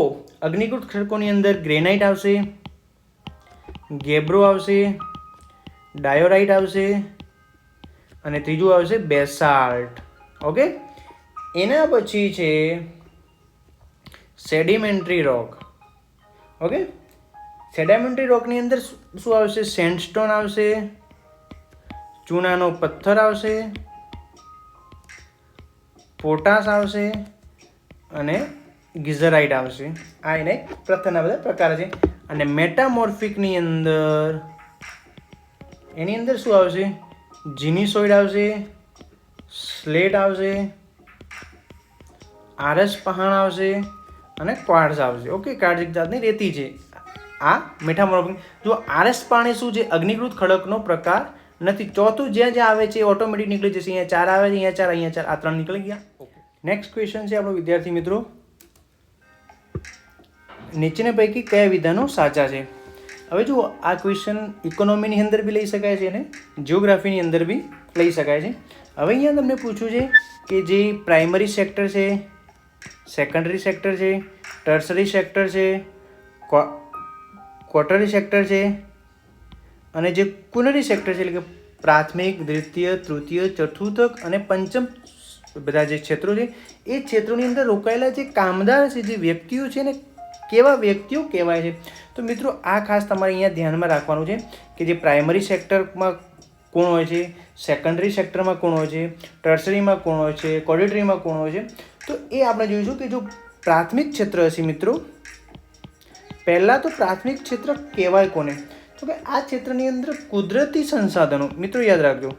અગ્નિકૃત ખડકોની અંદર ગ્રેનાઇટ આવશે, ગેબ્રો આવશે, ડાયોરાઇટ આવશે અને ત્રીજું આવશે બેસાલ્ટ. ઓકે, એના પછી છે સેડિમેન્ટરી રોક. ઓકે, સેડિમેન્ટરી રોકની અંદર શું આવશે? સેન્ડસ્ટોન આવશે, ચૂનાનો પથ્થર આવશે, પોટાશ આવશે અને ગિઝરાઇટ આવશે. આ એને પથ્થરના બધા પ્રકાર છે. અને મેટામોર્ફિકની અંદર એની અંદર શું આવશે? જીનીસોઇડ આવશે, સ્લેટ આવશે, આરસ પહાણ આવશે અને ક્વાર્ટઝ આવશે. ઓકે, ક્વાર્ટઝ એક જાતની રેતી છે. આ મેટામોર્ફિક. જો આરસ પાણી શું છે? અગ્નિકૃત ખડકનો પ્રકાર નથી. ચોથું જ્યાં જ્યાં આવે છે ઓટોમેટિક નીકળી જશે. અહીંયા 4 આવે છે, અહીંયા 4, અહીંયા 4, આ 3 નીકળી ગયા. નેક્સ્ટ ક્વેશ્ચન છે આપણો વિદ્યાર્થી મિત્રો, નીચેના પૈકી કયા વિધાનો સાચા છે? હવે જુઓ, આ ક્વેશ્ચન ઇકોનોમીની અંદર બી લઈ શકાય છે અને જિયોગ્રાફીની અંદર બી લઈ શકાય છે. હવે અહીંયા તમને પૂછ્યું છે કે જે પ્રાઇમરી સેક્ટર છે, સેકન્ડરી સેક્ટર છે, ટર્સરી સેક્ટર છે, ક્વોટરી સેક્ટર છે અને જે ક્યુનરી સેક્ટર છે, એટલે કે પ્રાથમિક, દ્વિતીય, તૃતીય, ચતુર્થક અને પંચમ બધા જે ક્ષેત્રો છે, એ ક્ષેત્રોની અંદર રોકાયેલા જે કામદાર છે, જે વ્યક્તિઓ છે ને, કેવા વ્યક્તિઓ કહેવાય છે? તો મિત્રો આ ખાસ તમારે અહીંયા ધ્યાનમાં રાખવાનું છે કે જે પ્રાઇમરી સેક્ટરમાં કોણ હોય છે, સેકન્ડરી સેક્ટરમાં કોણ હોય છે, ટર્સરીમાં કોણ હોય છે, ક્વોટરીમાં કોણ હોય છે. તો એ આપણે જોઈશું કે જો પ્રાથમિક ક્ષેત્ર હશે મિત્રો, પહેલાં તો પ્રાથમિક ક્ષેત્ર કહેવાય કોને? તો કે આ ક્ષેત્રની અંદર કુદરતી સંસાધનો, મિત્રો યાદ રાખજો,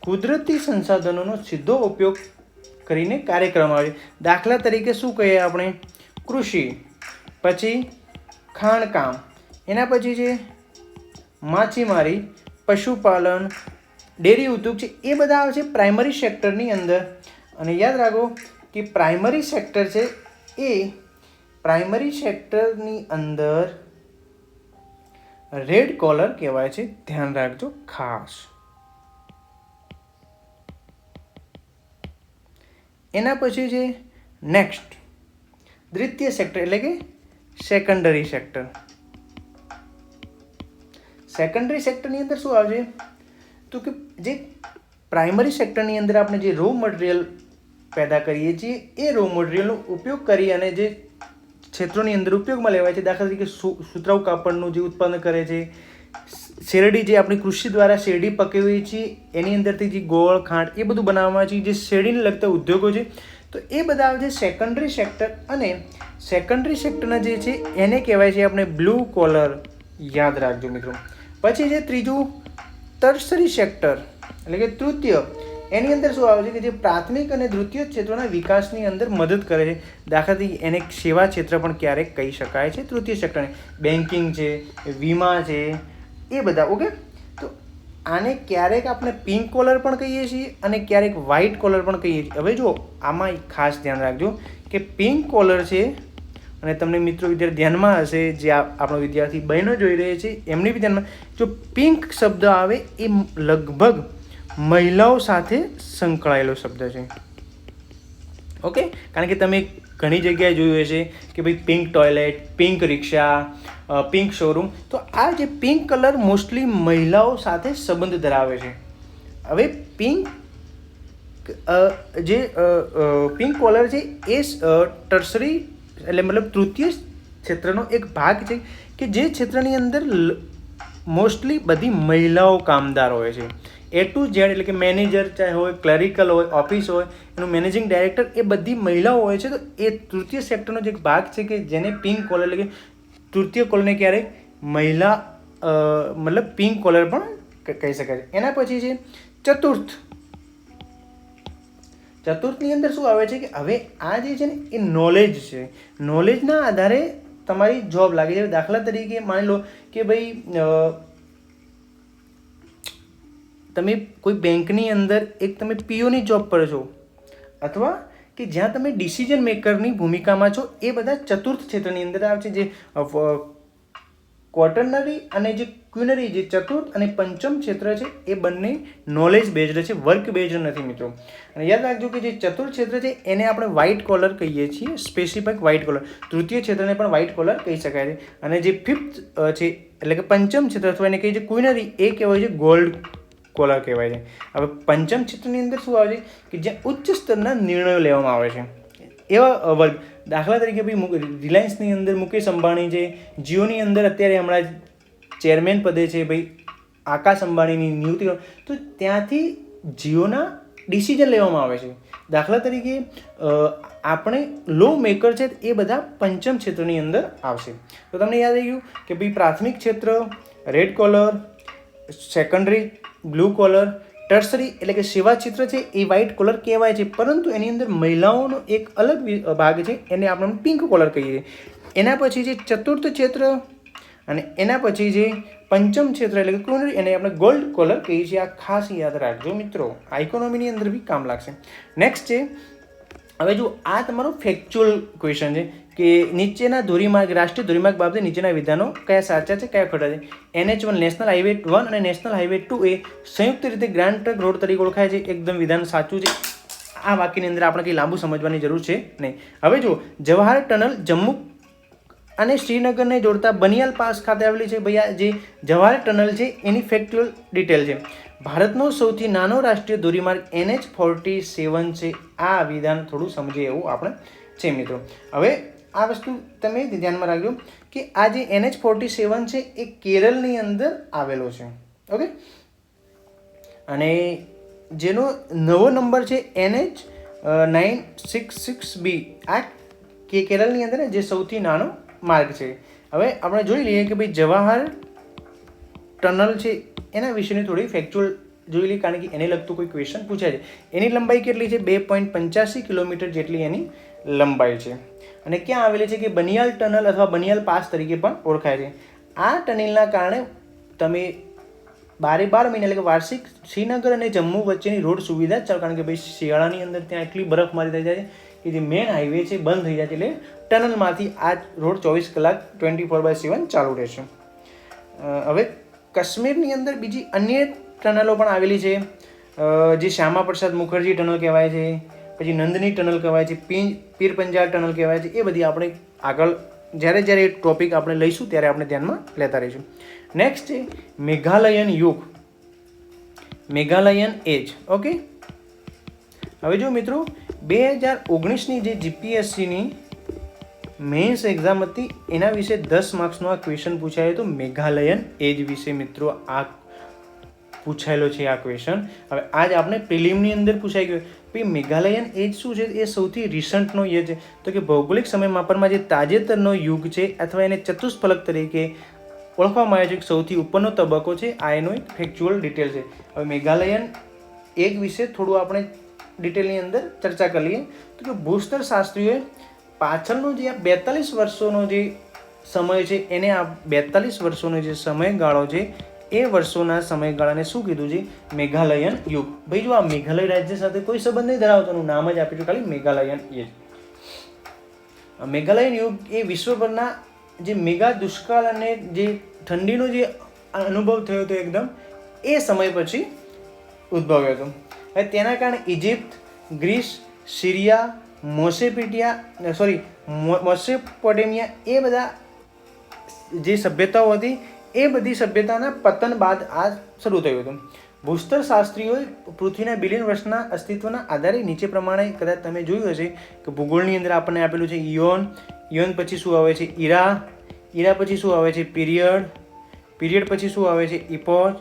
કુદરતી સંસાધનોનો સીધો ઉપયોગ કરીને કાર્ય કરવામાં આવે છે. દાખલા તરીકે શું કહીએ આપણે? કૃષિ, પછી ખાણકામ, એના પછી છે માછીમારી, પશુપાલન, ડેરી ઉદ્યોગ છે, એ બધા આવે છે પ્રાઇમરી સેક્ટરની અંદર. અને યાદ રાખો કે પ્રાઇમરી સેક્ટર છે એ પ્રાઇમરી સેક્ટરની અંદર રેડ કોલર કહેવાય છે. ધ્યાન રાખજો ખાસ. એના પછી છે નેક્સ્ટ દ્વિતીય સેક્ટર, એટલે કે સેકન્ડરી સેક્ટર. સેકન્ડરી સેક્ટરની અંદર શું આવશે? તો કે જે પ્રાઇમરી સેક્ટરની અંદર આપણે જે રો મટીરિયલ પેદા કરીએ છીએ, એ રો મટીરિયલનો ઉપયોગ કરી અને જે ક્ષેત્રોની અંદર ઉપયોગમાં લેવાય છે, દાખલા તરીકે સુતરાઉ કાપડનું જે ઉત્પાદન કરે છે, શેરડી, જે આપણી કૃષિ દ્વારા શેરડી પકવીએ છીએ, એની અંદરથી જે ગોળ, ખાંડ, એ બધું બનાવવામાં આવે છે, જે શેરડીને લગતા ઉદ્યોગો છે, તો એ બધા આવે છે સેકન્ડરી સેક્ટર. અને સેકન્ડરી સેક્ટરના જે છે એને કહેવાય છે આપણે બ્લુ કોલર. યાદ રાખજો મિત્રો. પછી છે ત્રીજું ટર્સરી સેક્ટર, એટલે કે તૃતીય. એની અંદર શું આવે છે કે જે પ્રાથમિક અને દ્વિતીય ક્ષેત્રોના વિકાસની અંદર મદદ કરે છે. દાખલાથી એને સેવા ક્ષેત્ર પણ ક્યારેક કહી શકાય છે તૃતીય સેક્ટરને. બેન્કિંગ છે, વીમા છે, એ બધા. ઓકે, તો આને ક્યારેક આપણે પિંક કોલર પણ કહીએ છીએ અને ક્યારેક વ્હાઇટ કોલર પણ કહીએ છીએ. હવે જુઓ, આમાં ખાસ ધ્યાન રાખજો કે પિંક કોલર છે, અને તમને મિત્રો વિદ્યાર્થી ધ્યાનમાં હશે, જે આપણો વિદ્યાર્થી બહેનો જોઈ રહી છે એમની બી ધ્યાનમાં, જો પિંક શબ્દ આવે એ લગભગ મહિલાઓ સાથે સંકળાયેલો શબ્દ છે. ઓકે, કારણ કે તમે ઘણી જગ્યાએ જોયું હશે કે ભાઈ પિંક ટોયલેટ, પિંક રિક્ષા, પિંક શોરૂમ. તો આ જે પિંક કલર મોસ્ટલી મહિલાઓ સાથે સંબંધ ધરાવે છે. હવે પિંક પિંક કોલર છે એ ટર્સરી એટલે મતલબ તૃતીય ક્ષેત્રનો એક ભાગ છે કે જે ક્ષેત્રની અંદર મોસ્ટલી બધી મહિલાઓ કામદાર હોય છે. A to Z એટલે કે મેનેજર ચાહે હોય, ક્લરિકલ હોય, ઓફિસ હોય, એનું મેનેજિંગ ડાયરેક્ટર એ બધી મહિલાઓ હોય છે. તો એ તૃતીય સેક્ટરનો જે એક ભાગ છે કે જેને પિંક કોલર એટલે કે તૃતીય કોલરને ક્યારેક મહિલા મતલબ પિંક કોલર પણ કહી શકાય છે. એના પછી છે ચતુર્થની અંદર શું આવે છે કે હવે આ જે છે ને એ નોલેજ છે. નોલેજના આધારે તમારી જોબ લાગે છે. દાખલા તરીકે માની લો કે ભાઈ તમે કોઈ બેંકની અંદર એક તમે પીઓની જોબ પર છો, અથવા કે જ્યાં તમે ડિસિઝન મેકરની ભૂમિકામાં છો, એ બધા ચતુર્થ ક્ષેત્રની અંદર આવે છે. જે ક્વોટરનરી અને જે ક્વિનરી જે ચતુર્થ અને પંચમ ક્ષેત્ર છે એ બંને નોલેજ બેઝડ છે, વર્ક બેઝડ નથી મિત્રો. અને યાદ રાખજો કે જે ચતુર્થ ક્ષેત્ર છે એને આપણે વ્હાઇટ કોલર કહીએ છીએ, સ્પેસિફિક વ્હાઇટ કોલર. તૃતીય ક્ષેત્રને પણ વ્હાઇટ કોલર કહી શકાય છે. અને જે ફિફ્થ છે એટલે કે પંચમ ક્ષેત્ર અથવા એને કહીએ છીએ ક્વિનરી, એ કહેવાય છે ગોલ્ડ કોલર કહેવાય છે. હવે પંચમ ક્ષેત્રની અંદર શું આવે છે કે જ્યાં ઉચ્ચ સ્તરના નિર્ણયો લેવામાં આવે છે એવા વર્ગ. દાખલા તરીકે ભાઈ રિલાયન્સની અંદર મુકેશ અંબાણી છે, જીઓની અંદર અત્યારે હમણાં ચેરમેન પદે છે ભાઈ આકાશ અંબાણીની નિયુક્તિ, તો ત્યાંથી જીઓના ડિસિઝન લેવામાં આવે છે. દાખલા તરીકે આપણે લો મેકર છે એ બધા પંચમ ક્ષેત્રની અંદર આવશે. તો તમને યાદ આવી ગયું કે ભાઈ પ્રાથમિક ક્ષેત્ર red collar, secondary blue collar, tertiary એટલે કે સેવા ક્ષેત્ર છે એ વ્હાઇટ કોલર કહેવાય છે. પરંતુ એની અંદર મહિલાઓનો એક અલગ ભાગ છે, એને આપણે પિંક કોલર કહીએ છીએ. એના પછી જે ચતુર્થ ક્ષેત્ર અને એના પછી જે પંચમ ક્ષેત્ર એટલે કે ક્વિનરી, એને આપણે ગોલ્ડ કોલર કહીએ છીએ. આ ખાસ યાદ રાખજો મિત્રો, આ ઇકોનોમીની અંદર બી કામ લાગશે. નેક્સ્ટ છે, હવે જો આ તમારો ફેક્ચ્યુઅલ ક્વેશ્ચન છે કે નીચેના ધોરીમાર્ગ રાષ્ટ્રીય ધોરીમાર્ગ બાબતે નીચેના વિધાનો કયા સાચા છે કયા ખોટા છે. NH1 નેશનલ હાઈવે 1 અને નેશનલ હાઈવે 2 એ સંયુક્ત રીતે ગ્રાન્ડ ટ્રંક રોડ તરીકે ઓળખાય છે. એકદમ વિધાન સાચું છે. આ વાક્યની અંદર આપણે કંઈ લાંબુ સમજવાની જરૂર છે નહીં. હવે જો જવાહર ટનલ જમ્મુ અને શ્રીનગરને જોડતા બનિયાલ પાસ ખાતે આવેલી છે. ભાઈ આ જે જવાહર ટનલ છે એની ફેક્ચ્યુઅલ ડિટેલ છે. ભારતનો સૌથી નાનો રાષ્ટ્રીય ધોરીમાર્ગ NH47 છે. આ વિધાન થોડું સમજે એવું આપણે છે મિત્રો. હવે આ વસ્તુ તમે ધ્યાનમાં રાખજો કે આ જે NH47 છે એ કેરળની અંદર આવેલો છે. ઓકે, અને જેનો નવો નંબર છે NH966B. આ કેરળની અંદર જે સૌથી નાનો માર્ગ છે. હવે આપણે જોઈ લઈએ કે ભાઈ જવાહર ટનલ છે એના વિશેની થોડી ફેક્ચ્યુઅલ જોઈ લઈએ, કારણ કે એને લગતું કોઈ ક્વેશ્ચન પૂછાય છે. એની લંબાઈ કેટલી છે? 2.85 કિલોમીટર જેટલી એની લંબાઈ છે. અને ક્યાં આવેલી છે કે બનિયાલ ટનલ અથવા બનિયાલ પાસ તરીકે પણ ઓળખાય છે. આ ટનલના કારણે તમે 12 મહિના એટલે કે વાર્ષિક શ્રીનગર અને જમ્મુ વચ્ચેની રોડ સુવિધા ચાલુ, કારણ કે ભાઈ શિયાળાની અંદર ત્યાં એટલી બરફમારી થઈ જાય છે કે જે મેન હાઈવે છે બંધ થઈ જાય છે, એટલે ટનલમાંથી આ રોડ 24 કલાક 24/7 ચાલુ રહેશે. હવે કાશ્મીરની અંદર બીજી અન્ય ટનલો પણ આવેલી છે, જે શ્યામા પ્રસાદ મુખર્જી ટનલ કહેવાય છે, પછી નંદની ટનલ કહેવાય છે, પીર પંજાલ ટનલ કહેવાય છે. એ બધી આપણે આગળ જ્યારે એ ટોપિક આપણે લઈશું ત્યારે આપણે ધ્યાનમાં લેતા રહીશું. નેક્સ્ટ છે મેઘાલયન યુગ, મેઘાલયન એજ. ઓકે, હવે જો મિત્રો 2019ની જે GPSCની મેન્સ એક્ઝામ હતી એના વિશે 10 માર્ક્સનો આ ક્વેશ્ચન પૂછાયો હતો. મેઘાલયન એજ વિશે મિત્રો આ પૂછાયેલો છે આ ક્વેશ્ચન. હવે આજ આપણે પ્રિલિમની અંદર પૂછાઈ ગયો ભાઈ મેઘાલયન એજ શું છે? એ સૌથી રિસન્ટનો એ છે તો કે ભૌગોલિક સમય માપનમાં જે તાજેતરનો યુગ છે અથવા એને ચતુષ્ફલક તરીકે ઓળખવામાં આવે છે, સૌથી ઉપરનો તબક્કો છે. આ એનો એક ફેક્ચ્યુઅલ ડિટેલ છે. હવે મેઘાલયન એજ વિશે થોડું આપણે ડિટેલની અંદર ચર્ચા કરી લઈએ. તો કે ભૂસ્તર શાસ્ત્રીઓએ પાછળનો જે આ 42 વર્ષોનો જે સમય છે એને આ 42 વર્ષોનો જે સમયગાળો છે એ વર્ષોના સમયગાળાને શું કીધું છે? મેઘાલયન યુગ. ભાઈ જો આ મેઘાલય રાજ્ય સાથે કોઈ સંબંધ નહીં ધરાવતું, નામ જ આપ્યું છે ખાલી મેઘાલયન એજ. મેઘાલયન યુગ એ વિશ્વભરના જે મેગા દુષ્કાળ અને જે ઠંડીનો જે અનુભવ થયો હતો એકદમ એ સમય પછી ઉદ્ભવ્યો હતો. હવે તેના કારણે ઇજિપ્ત, ગ્રીસ, સિરિયા, મેસોપોટેમિયા એ બધા જે સભ્યતાઓ હતી એ બધી સભ્યતાના પતન બાદ આ શરૂ થયું હતું. ભૂસ્તર શાસ્ત્રીઓએ પૃથ્વીના બિલિયન વર્ષના અસ્તિત્વના આધારે નીચે પ્રમાણે કદાચ તમે જોયું હશે કે ભૂગોળની અંદર આપણને આપેલું છે ઇયોન, ઇયોન પછી શું આવે છે ઈરા, ઈરા પછી શું આવે છે પીરિયડ, પીરિયડ પછી શું આવે છે ઇપોચ,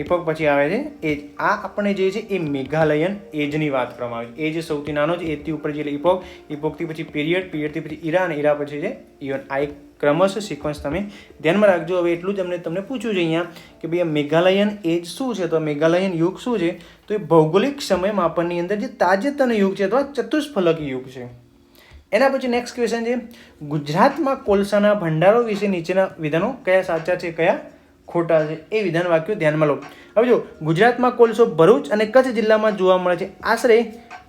ઇપોક પછી આવે છે એજ. આ આપણે જે છે એ મેઘાલયન એજની વાત કરવામાં આવે છે. એજ સૌથી નાનો છે, એજથી ઉપર જે ઇપોક, ઇપોકથી પછી પીરિયડ, પીરિયડથી પછી ઈરા અને ઈરા પછી છે ઇયોન. આ એક ક્રમશ સિક્વન્સ તમે ધ્યાનમાં રાખજો. હવે એટલું જ તમને પૂછ્યું છે અહીંયા કે ભાઈ આ મેઘાલયન એજ શું છે, તો મેઘાલયન યુગ શું છે, તો એ ભૌગોલિક સમય માપનની અંદર જે તાજેતરનો યુગ છે અથવા ચતુષ્ફલક યુગ છે. એના પછી નેક્સ્ટ ક્વેશ્ચન છે, ગુજરાતમાં કોલસાના ભંડારો વિશે નીચેના વિધાનો કયા સાચા છે કયા ખોટા છે, એ વિધાન વાક્યો ધ્યાનમાં લો. હવે જો ગુજરાતમાં કોલસો ભરૂચ અને કચ્છ જિલ્લામાં જોવા મળે છે. આશરે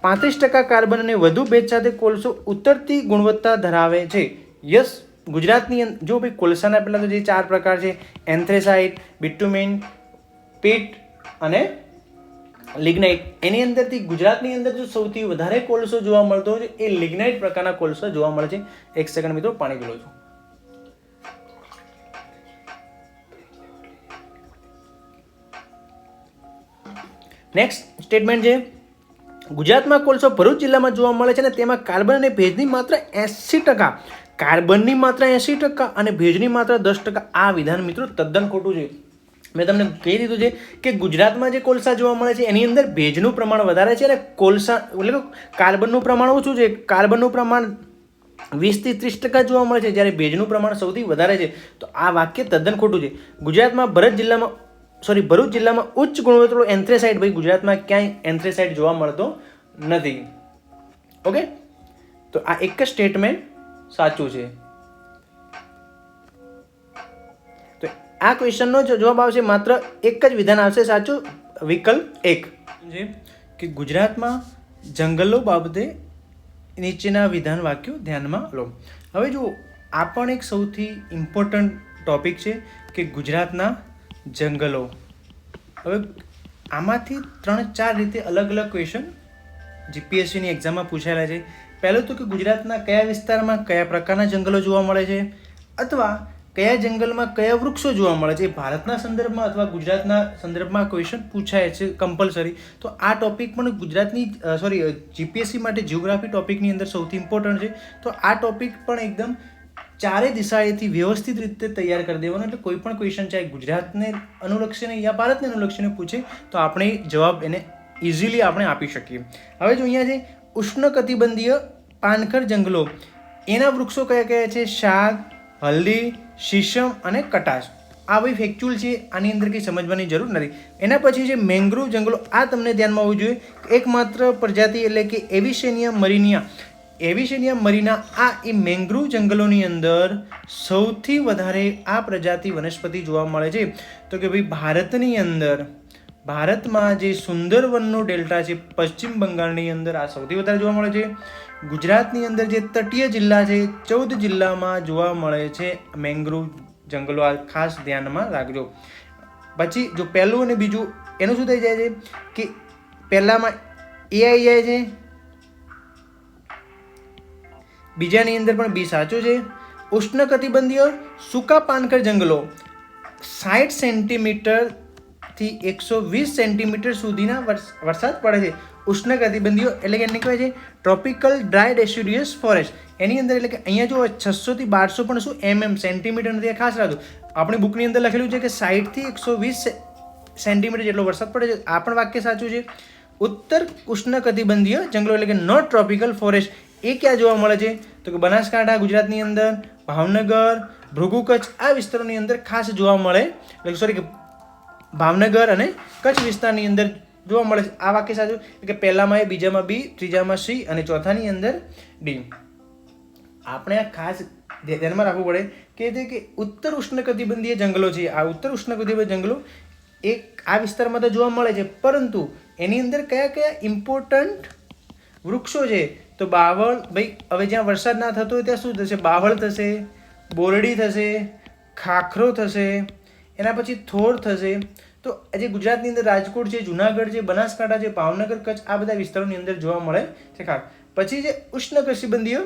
35% કાર્બન અને વધુ ભેજ સાથે કોલસો ઉતરતી ગુણવત્તા ધરાવે છે. યસ, ગુજરાતની જો ભાઈ કોલસાના પહેલાં તો જે 4 પ્રકાર છે, એન્થ્રેસાઇટ, બિટુમેન, પીટ અને લિગ્નાઇટ, એની અંદરથી ગુજરાતની અંદર જો સૌથી વધારે કોલસો જોવા મળતો હોય એ લિગ્નાઇટ પ્રકારના કોલસો જોવા મળે છે. એક સેકન્ડ મિત્રો, પાણી પીલો છું. નેક્સ્ટ સ્ટેટમેન્ટ છે, ગુજરાતમાં કોલસો ભરૂચ જિલ્લામાં જોવા મળે છે અને તેમાં કાર્બન અને ભેજની માત્ર 80%, કાર્બનની માત્ર 80% અને ભેજની માત્ર 10%. આ વિધાન મિત્રો તદ્દન ખોટું છે. મેં તમને કહી દીધું છે કે ગુજરાતમાં જે કોલસા જોવા મળે છે એની અંદર ભેજનું પ્રમાણ વધારે છે અને કોલસા એટલે કે કાર્બનનું પ્રમાણ ઓછું છે. કાર્બનનું પ્રમાણ 20 થી 30% જોવા મળે છે, જ્યારે ભેજનું પ્રમાણ સૌથી વધારે છે. તો આ વાક્ય તદ્દન ખોટું છે. ગુજરાતમાં ભરૂચ જિલ્લામાં ઉચ્ચ ગુણવત્તાવાળો એન્થ્રેસાઇટ, ભાઈ ગુજરાતમાં ક્યાંય એન્થ્રેસાઇટ જોવા મળતો નથી. ઓકે, તો આ એક જ સ્ટેટમેન્ટ સાચું છે. તો આ ક્વેશ્ચનનો જવાબ આવશે માત્ર એક જ વિધાન આવશે સાચું, વિકલ્પ 1 છે કે ગુજરાતમાં જંગલો બાબતે નીચેના વિધાન વાક્યો ધ્યાનમાં લો. હવે જો આ પણ એક સૌથી ઇમ્પોર્ટન્ટ ટોપિક છે કે ગુજરાતના જંગલો. હવે આમાંથી 3-4 રીતે અલગ અલગ ક્વેશ્ચન જીપીએસસીની એક્ઝામમાં પૂછાયેલા છે. પહેલું તો કે ગુજરાતના કયા વિસ્તારમાં કયા પ્રકારના જંગલો જોવા મળે છે, અથવા કયા જંગલમાં કયા વૃક્ષો જોવા મળે છે. ભારતના સંદર્ભમાં અથવા ગુજરાતના સંદર્ભમાં ક્વેશ્ચન પૂછાય છે કમ્પલસરી. તો આ ટોપિક પણ જીપીએસસી માટે જિયોગ્રાફી ટોપિકની અંદર સૌથી ઇમ્પોર્ટન્ટ છે. તો આ ટોપિક પણ એકદમ ચારે દિશાએથી વ્યવસ્થિત રીતે તૈયાર કરી દેવાનો. એટલે કોઈ પણ ક્વેશ્ચન ચાહે ગુજરાતને અનુલક્ષીને યા ભારતને અનુલક્ષીને પૂછે તો આપણે જવાબ એને ઇઝીલી આપણે આપી શકીએ. હવે જો અહીંયા છે ઉષ્ણકટિબંધીય પાનખર જંગલો, એના વૃક્ષો કયા કયા છે, શાક, હલ્દી, શીશમ અને કટાશ. આ ભાઈ ફેક્ચ્યુઅલ છે, આની અંદર કંઈ સમજવાની જરૂર નથી. એના પછી છે મેંગ્રુવ જંગલો. આ તમને ધ્યાનમાં હોવું જોઈએ. એકમાત્ર પ્રજાતિ એટલે કે એવિસેનિયા મરીના આ એ મેંગ્રુવ જંગલોની અંદર સૌથી વધારે આ પ્રજાતિ વનસ્પતિ જોવા મળે છે. તો કે ભાઈ ભારતમાં જે સુંદરવનનો ડેલ્ટા છે પશ્ચિમ બંગાળની અંદર આ સૌથી વધારે જોવા મળે છે. ગુજરાતની અંદર જે તટીય જિલ્લા છે 14 જિલ્લામાં જોવા મળે છે મેંગ્રુવ જંગલો. આ ખાસ ધ્યાનમાં રાખજો. પછી જો પહેલું અને બીજું એનું શું થઈ જાય છે કે પહેલામાં એ આવી જાય છે, બીજાની અંદર પણ બી સાચું છે. ઉષ્ણકટિબંધીય સૂકા પાનખર જંગલો 60 સેન્ટીમીટરથી 120 સેન્ટીમીટર સુધીના વરસાદ પડે છે. ઉષ્ણકટિબંધીય એટલે કે એને કહેવાય છે ટ્રોપિકલ ડ્રાય ડેસિડ્યુઅસ ફોરેસ્ટ. એની અંદર એટલે કે અહીંયા જો 600 થી 1200 પણ શું સેન્ટીમીટર નથી, ખાસ રાખજો. આપણી બુકની અંદર લખેલું છે કે 60 થી 120 સેન્ટીમીટર જેટલો વરસાદ પડે છે. આ પણ વાક્ય સાચું છે. ઉત્તર ઉષ્ણકટિબંધીય જંગલો એટલે કે નોટ ટ્રોપિકલ ફોરેસ્ટ એ ક્યાં જોવા મળે છે, તો કે બનાસકાંઠા ગુજરાતની અંદર, ભાવનગર, ભૃગુ કચ્છ આ વિસ્તારોની અંદર ખાસ જોવા મળે. ભાવનગર અને કચ્છ વિસ્તારની અંદર જોવા મળે છે. આ વાક્ય સાચું કે પહેલામાં એ, બીજામાં બી, ત્રીજામાં સી અને ચોથાની અંદર ડી. આપણે આ ખાસ ધ્યાનમાં રાખવું પડે કે ઉત્તર ઉષ્ણકટિબંધીય જંગલો છે. આ ઉત્તર ઉષ્ણકટિબંધીય જંગલો એક આ વિસ્તારમાં તો જોવા મળે છે, પરંતુ એની અંદર કયા કયા ઇમ્પોર્ટન્ટ વૃક્ષો છે, તો બાવળ. ભાઈ હવે જ્યાં વરસાદ ના થતો હોય ત્યાં શું થશે, બાવળ થશે, બોરડી થશે, ખાખરો થશે, એના પછી થોર થશે. તો જે ગુજરાતની અંદર રાજકોટ છે, જુનાગઢ છે, બનાસકાંઠા છે, ભાવનગર, કચ્છ આ બધા વિસ્તારોની અંદર જોવા મળે છે ખાસ. પછી જે ઉષ્ણકટિબંધીય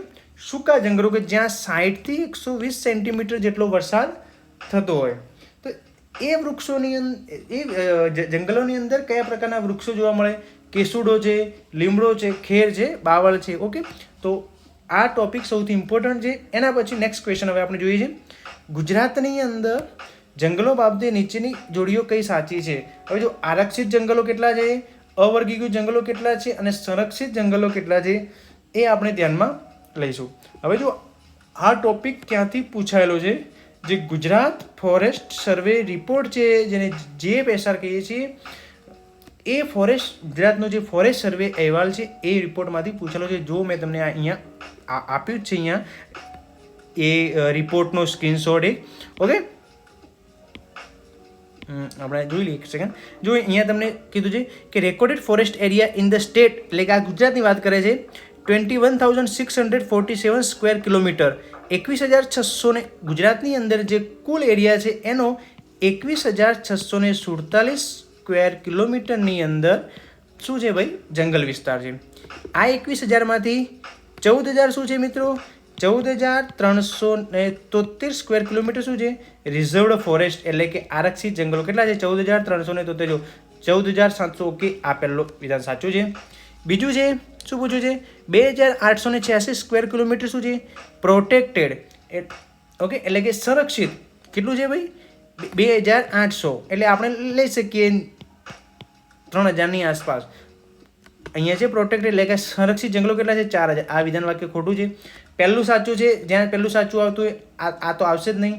સૂકા જંગલો કે જ્યાં 60 થી 120 સેન્ટીમીટર જેટલો વરસાદ થતો હોય, તો એ વૃક્ષોની જંગલોની અંદર કયા પ્રકારના વૃક્ષો જોવા મળે? કેસુડો છે, લીમડો છે, ખેર છે, બાવળ છે. ઓકે, તો આ ટોપિક સૌથી ઇમ્પોર્ટન્ટ છે. એના પછી નેક્સ્ટ ક્વેશ્ચન હવે આપણે જોઈએ છે, ગુજરાતની અંદર જંગલો બાબતે નીચેની જોડીઓ કઈ સાચી છે? હવે જો આરક્ષિત જંગલો કેટલા છે, અવર્ગીકૃત જંગલો કેટલા છે અને સંરક્ષિત જંગલો કેટલા છે, એ આપણે ધ્યાનમાં લઈશું. હવે જો આ ટોપિક ક્યાંથી પૂછાયેલો છે? જે ગુજરાત ફોરેસ્ટ સર્વે રિપોર્ટ છે, જેને JFSR કહીએ છીએ, એ ગુજરાતનો જે ફોરેસ્ટ સર્વે અહેવાલ છે એ રિપોર્ટમાંથી પૂછેલો છે. જો મેં તમને અહીંયા આપ્યું જ છે, અહીંયા એ રિપોર્ટનો સ્ક્રીનશોટ. ઓકે, આપણે જોઈ લઈએ એક સેકન્ડ. જો અહીંયા તમને કીધું છે કે recorded forest area in the state, એટલે કે આ ગુજરાતની વાત કરે છે, 21,647 સ્ક્વેર કિલોમીટર, 21,600 ગુજરાતની અંદર જે કુલ એરિયા છે એનો 21,647 સ્ક્વેર કિલોમીટરની અંદર શું છે ભાઈ? જંગલ વિસ્તાર છે. આ 21,000માંથી 14,000 શું છે મિત્રો? 14,373 સ્ક્વેર કિલોમીટર શું છે? રિઝર્વડ ફોરેસ્ટ, એટલે કે આરક્ષિત જંગલો. કેટલા છે? 14,373. 14,700. ઓકે, આ પહેલો વિધાન સાચું છે. બીજું છે, શું પૂછ્યું છે? 2,886 સ્ક્વેર કિલોમીટર શું છે? પ્રોટેક્ટેડ. ઓકે, એટલે કે સંરક્ષિત. કેટલું છે ભાઈ? 2,800. એટલે આપણે લઈ શકીએ 3,000ની આસપાસ. અહીંયા છે પ્રોટેક્ટેડ, એટલે કે સંરક્ષિત જંગલો કેટલા છે? 4,000. આ વિધાન વાક્ય ખોટું છે. પહેલું સાચું છે, જ્યાં પહેલું સાચું આવતું હોય આ તો આવશે જ નહીં.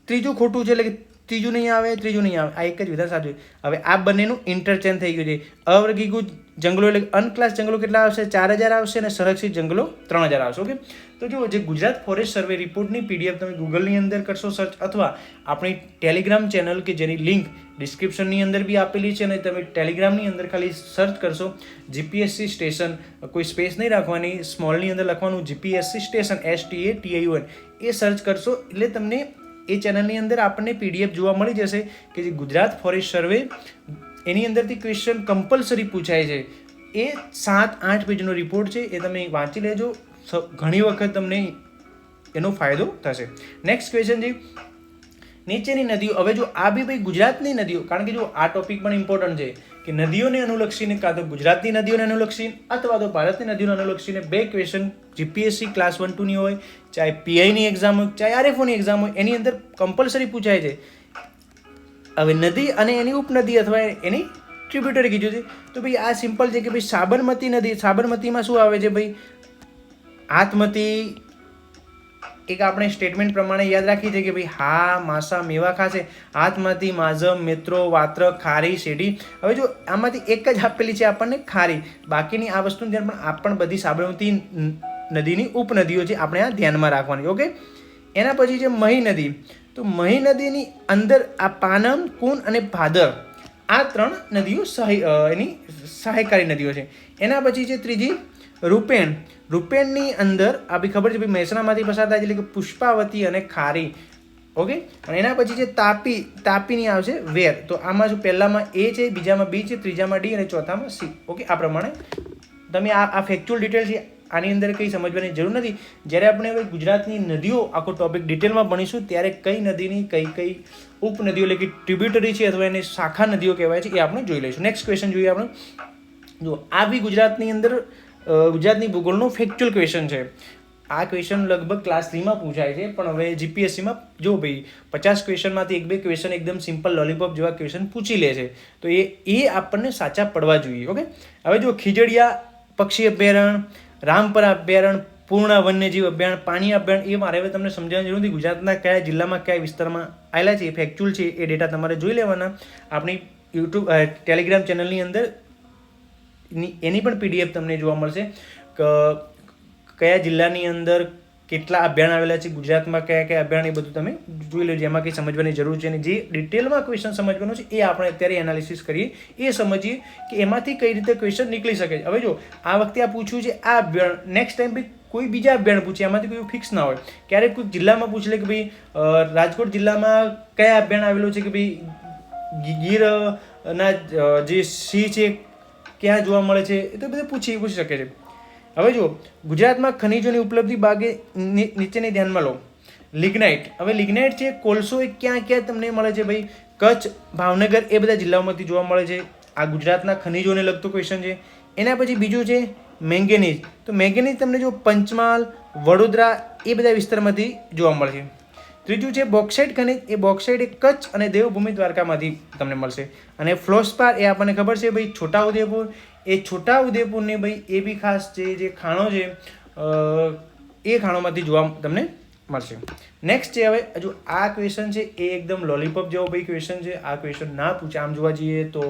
ત્રીજું ખોટું છે, એટલે કે ત્રીજું નહીં આવે, ત્રીજું નહીં આવે. આ એક જ વિધાન સાચું છે. હવે આ બંનેનું ઇન્ટરચેન્જ થઈ ગયું છે. અવર્ગીકૃત જંગલો એટલે અનક્લાસ જંગલો કેટલા આવશે? 4,000 આવશે અને સંરક્ષિત જંગલો 3,000 આવશે. ઓકે, તો જો જે ગુજરાત ફોરેસ્ટ સર્વે રિપોર્ટની PDF તમે ગૂગલની અંદર કરશો સર્ચ, અથવા આપણી ટેલિગ્રામ ચેનલ કે જેની લિંક ડિસ્ક્રિપ્શનની અંદર બી આપેલી છે, અને તમે ટેલિગ્રામની અંદર ખાલી સર્ચ કરશો GPSC સ્ટેશન, કોઈ સ્પેસ નહીં રાખવાની, સ્મોલની અંદર લખવાનું GPSC સ્ટેશન, STATION, એ સર્ચ કરશો એટલે તમને એ ચેનલની અંદર આપણને PDF જોવા મળી જશે કે જે ગુજરાત ફોરેસ્ટ સર્વે એની અંદરથી ક્વેશ્ચન કમ્પલસરી પૂછાય છે. એ 7-8 પેજનો રિપોર્ટ છે, એ તમે વાંચી લેજો. ઘણી વખત તમને એનો ફાયદો થશે. નેક્સ્ટ ક્વેશ્ચન છે, નીચેની નદીઓ. હવે જો આ બી ભાઈ ગુજરાતની નદીઓ, કારણ કે જો આ ટોપિક પણ ઇમ્પોર્ટન્ટ છે કે નદીઓને અનુલક્ષીને કાં તો ગુજરાતની નદીઓને અનુલક્ષીને અથવા તો ભારતની નદીઓને અનુલક્ષીને 2 ક્વેશ્ચન GPSC ક્લાસ 1-2ની હોય, ચાહે PIની એક્ઝામ હોય, ચાહે RFOની એક્ઝામ હોય, એની અંદર કમ્પલસરી પૂછાય છે. હવે નદી અને એની ઉપનદી અથવા એની ટ્રિબ્યુટરી કીધું છે, તો ભાઈ આ સિમ્પલ છે કે ભાઈ સાબરમતી નદી. સાબરમતીમાં શું આવે છે ભાઈ? હાથમતી. એક આપણે સ્ટેટમેન્ટ પ્રમાણે યાદ રાખી છે કે ભાઈ હા માસા મેવા ખાશે, હાથમાંથી માઝમ, મિત્રો, વાત્ર, ખારી, શેરડી. હવે જો આમાંથી એક જ આપેલી છે આપણને ખારી, બાકીની આ વસ્તુનું ધ્યાન પણ બધી સાબરમતી નદીની ઉપનદીઓ છે, આપણે આ ધ્યાનમાં રાખવાની. ઓકે, એના પછી છે મહી નદી. તો મહી નદીની અંદર આ પાનમ, કુન અને ભાદર, આ 3 નદીઓ એની સહાયકારી નદીઓ છે. એના પછી છે ત્રીજી રૂપેણ. રૂપેણની અંદર આપણી ખબર છે ભાઈ મહેસાણામાંથી પસાર થાય છે, એટલે કે પુષ્પાવતી અને ખારી. ઓકે, અને એના પછી છે તાપી. તાપીની આવશે વેર. તો આમાં શું પહેલામાં A છે, બીજામાં B છે, ત્રીજામાં D અને ચોથામાં C. ઓકે, આ પ્રમાણે તમે આ ફેક્ચ્યુઅલ ડિટેલ છે, આની અંદર કંઈ સમજવાની જરૂર નથી. જ્યારે આપણે હવે ગુજરાતની નદીઓ આખો ટોપિક ડિટેલમાં ભણીશું ત્યારે કઈ નદીની કઈ ઉપનદીઓ એટલે કે ટ્રિબ્યુટરી છે અથવા એને શાખા નદીઓ કહેવાય છે, એ આપણે જોઈ લઈશું. નેક્સ્ટ ક્વેશ્ચન જોઈએ આપણે. જો આ બી ગુજરાતની અંદર ગુજરાતની ભૂગોળનો ફેક્ચ્યુઅલ ક્વેશ્ચન છે. આ ક્વેશ્ચન લગભગ ક્લાસ 3માં પૂછાય છે, પણ હવે GPSCમાં જો ભાઈ 50 ક્વેશ્ચનમાંથી 1-2 ક્વેશ્ચન એકદમ સિમ્પલ લોલીપોપ જેવા ક્વેશ્ચન પૂછી લે છે, તો એ આપણને સાચા પડવા જોઈએ. ઓકે, હવે જો ખીજડીયા પક્ષી અભયારણ્ય, રામપરા અભયારણ્ય, પૂર્ણા વન્યજીવ અભયારણ્ય, પાણી અભયારણ્ય, એ મારે હવે તમને સમજાવવાની જરૂર નથી. ગુજરાતના કયા જિલ્લામાં કયા વિસ્તારમાં આવેલા છે એ ફેક્ચ્યુઅલ છે, એ ડેટા તમારે જોઈ લેવાના. આપણી યુટ્યુબ ટેલિગ્રામ ચેનલની અંદર એની પણ PDF તમને જોવા મળશે કે કયા જિલ્લાની અંદર કેટલા અભયારણ્ય આવેલા છે, ગુજરાતમાં કયા કયા અભયારણ્ય, એ બધું તમે જોઈ લેજો. એમાં કંઈ સમજવાની જરૂર છે અને જે ડિટેલમાં ક્વેશ્ચન સમજવાનો છે એ આપણે અત્યારે એનાલિસિસ કરીએ, એ સમજીએ કે એમાંથી કઈ રીતે ક્વેશ્ચન નીકળી શકે છે. હવે જો આ વખતે આ પૂછ્યું છે આ અભયારણ્ય, નેક્સ્ટ ટાઈમ બી કોઈ બીજા અભયારણ્ય પૂછે, એમાંથી કોઈ ફિક્સ ના હોય. ક્યારેક કોઈ જિલ્લામાં પૂછ લે કે ભાઈ રાજકોટ જિલ્લામાં કયા અભયારણ્ય આવેલું છે, કે ભાઈ ગીરના જે સિંહ છે ક્યાં જોવા મળે છે, એ તો બધું પૂછી શકે છે. હવે જુઓ, ગુજરાતમાં ખનિજોની ઉપલબ્ધિ બાગે નીચેની ધ્યાનમાં લો. લિગ્નાઇટ. હવે લિગ્નાઇટ છે કોલસો એ ક્યાં ક્યાં તમને મળે છે ભાઈ? કચ્છ, ભાવનગર એ બધા જિલ્લાઓમાંથી જોવા મળે છે. આ ગુજરાતના ખનિજોને લગતો ક્વેશ્ચન છે. એના પછી બીજું છે મેંગેનીઝ. તો મેંગેનીઝ તમને જો પંચમહાલ, વડોદરા એ બધા વિસ્તારમાંથી જોવા મળે છે. ત્રીજું છે બોક્સાઇટ ખનિજ. એ બોક્સાઇટ એ કચ્છ અને દેવભૂમિ દ્વારકામાંથી તમને મળશે. અને ફ્લોસ્પાર એ આપણને ખબર છે ભાઈ છોટાઉદેપુર. એ છોટાઉદેપુરની ભાઈ એ બી ખાસ જે ખાણો છે એ ખાણોમાંથી જોવા તમને મળશે. નેક્સ્ટ છે હવે હજુ આ ક્વેશ્ચન છે એ એકદમ લોલીપોપ જેવો ભાઈ ક્વેશ્ચન છે. આ ક્વેશ્ચન ના પૂછે આમ જોવા જઈએ તો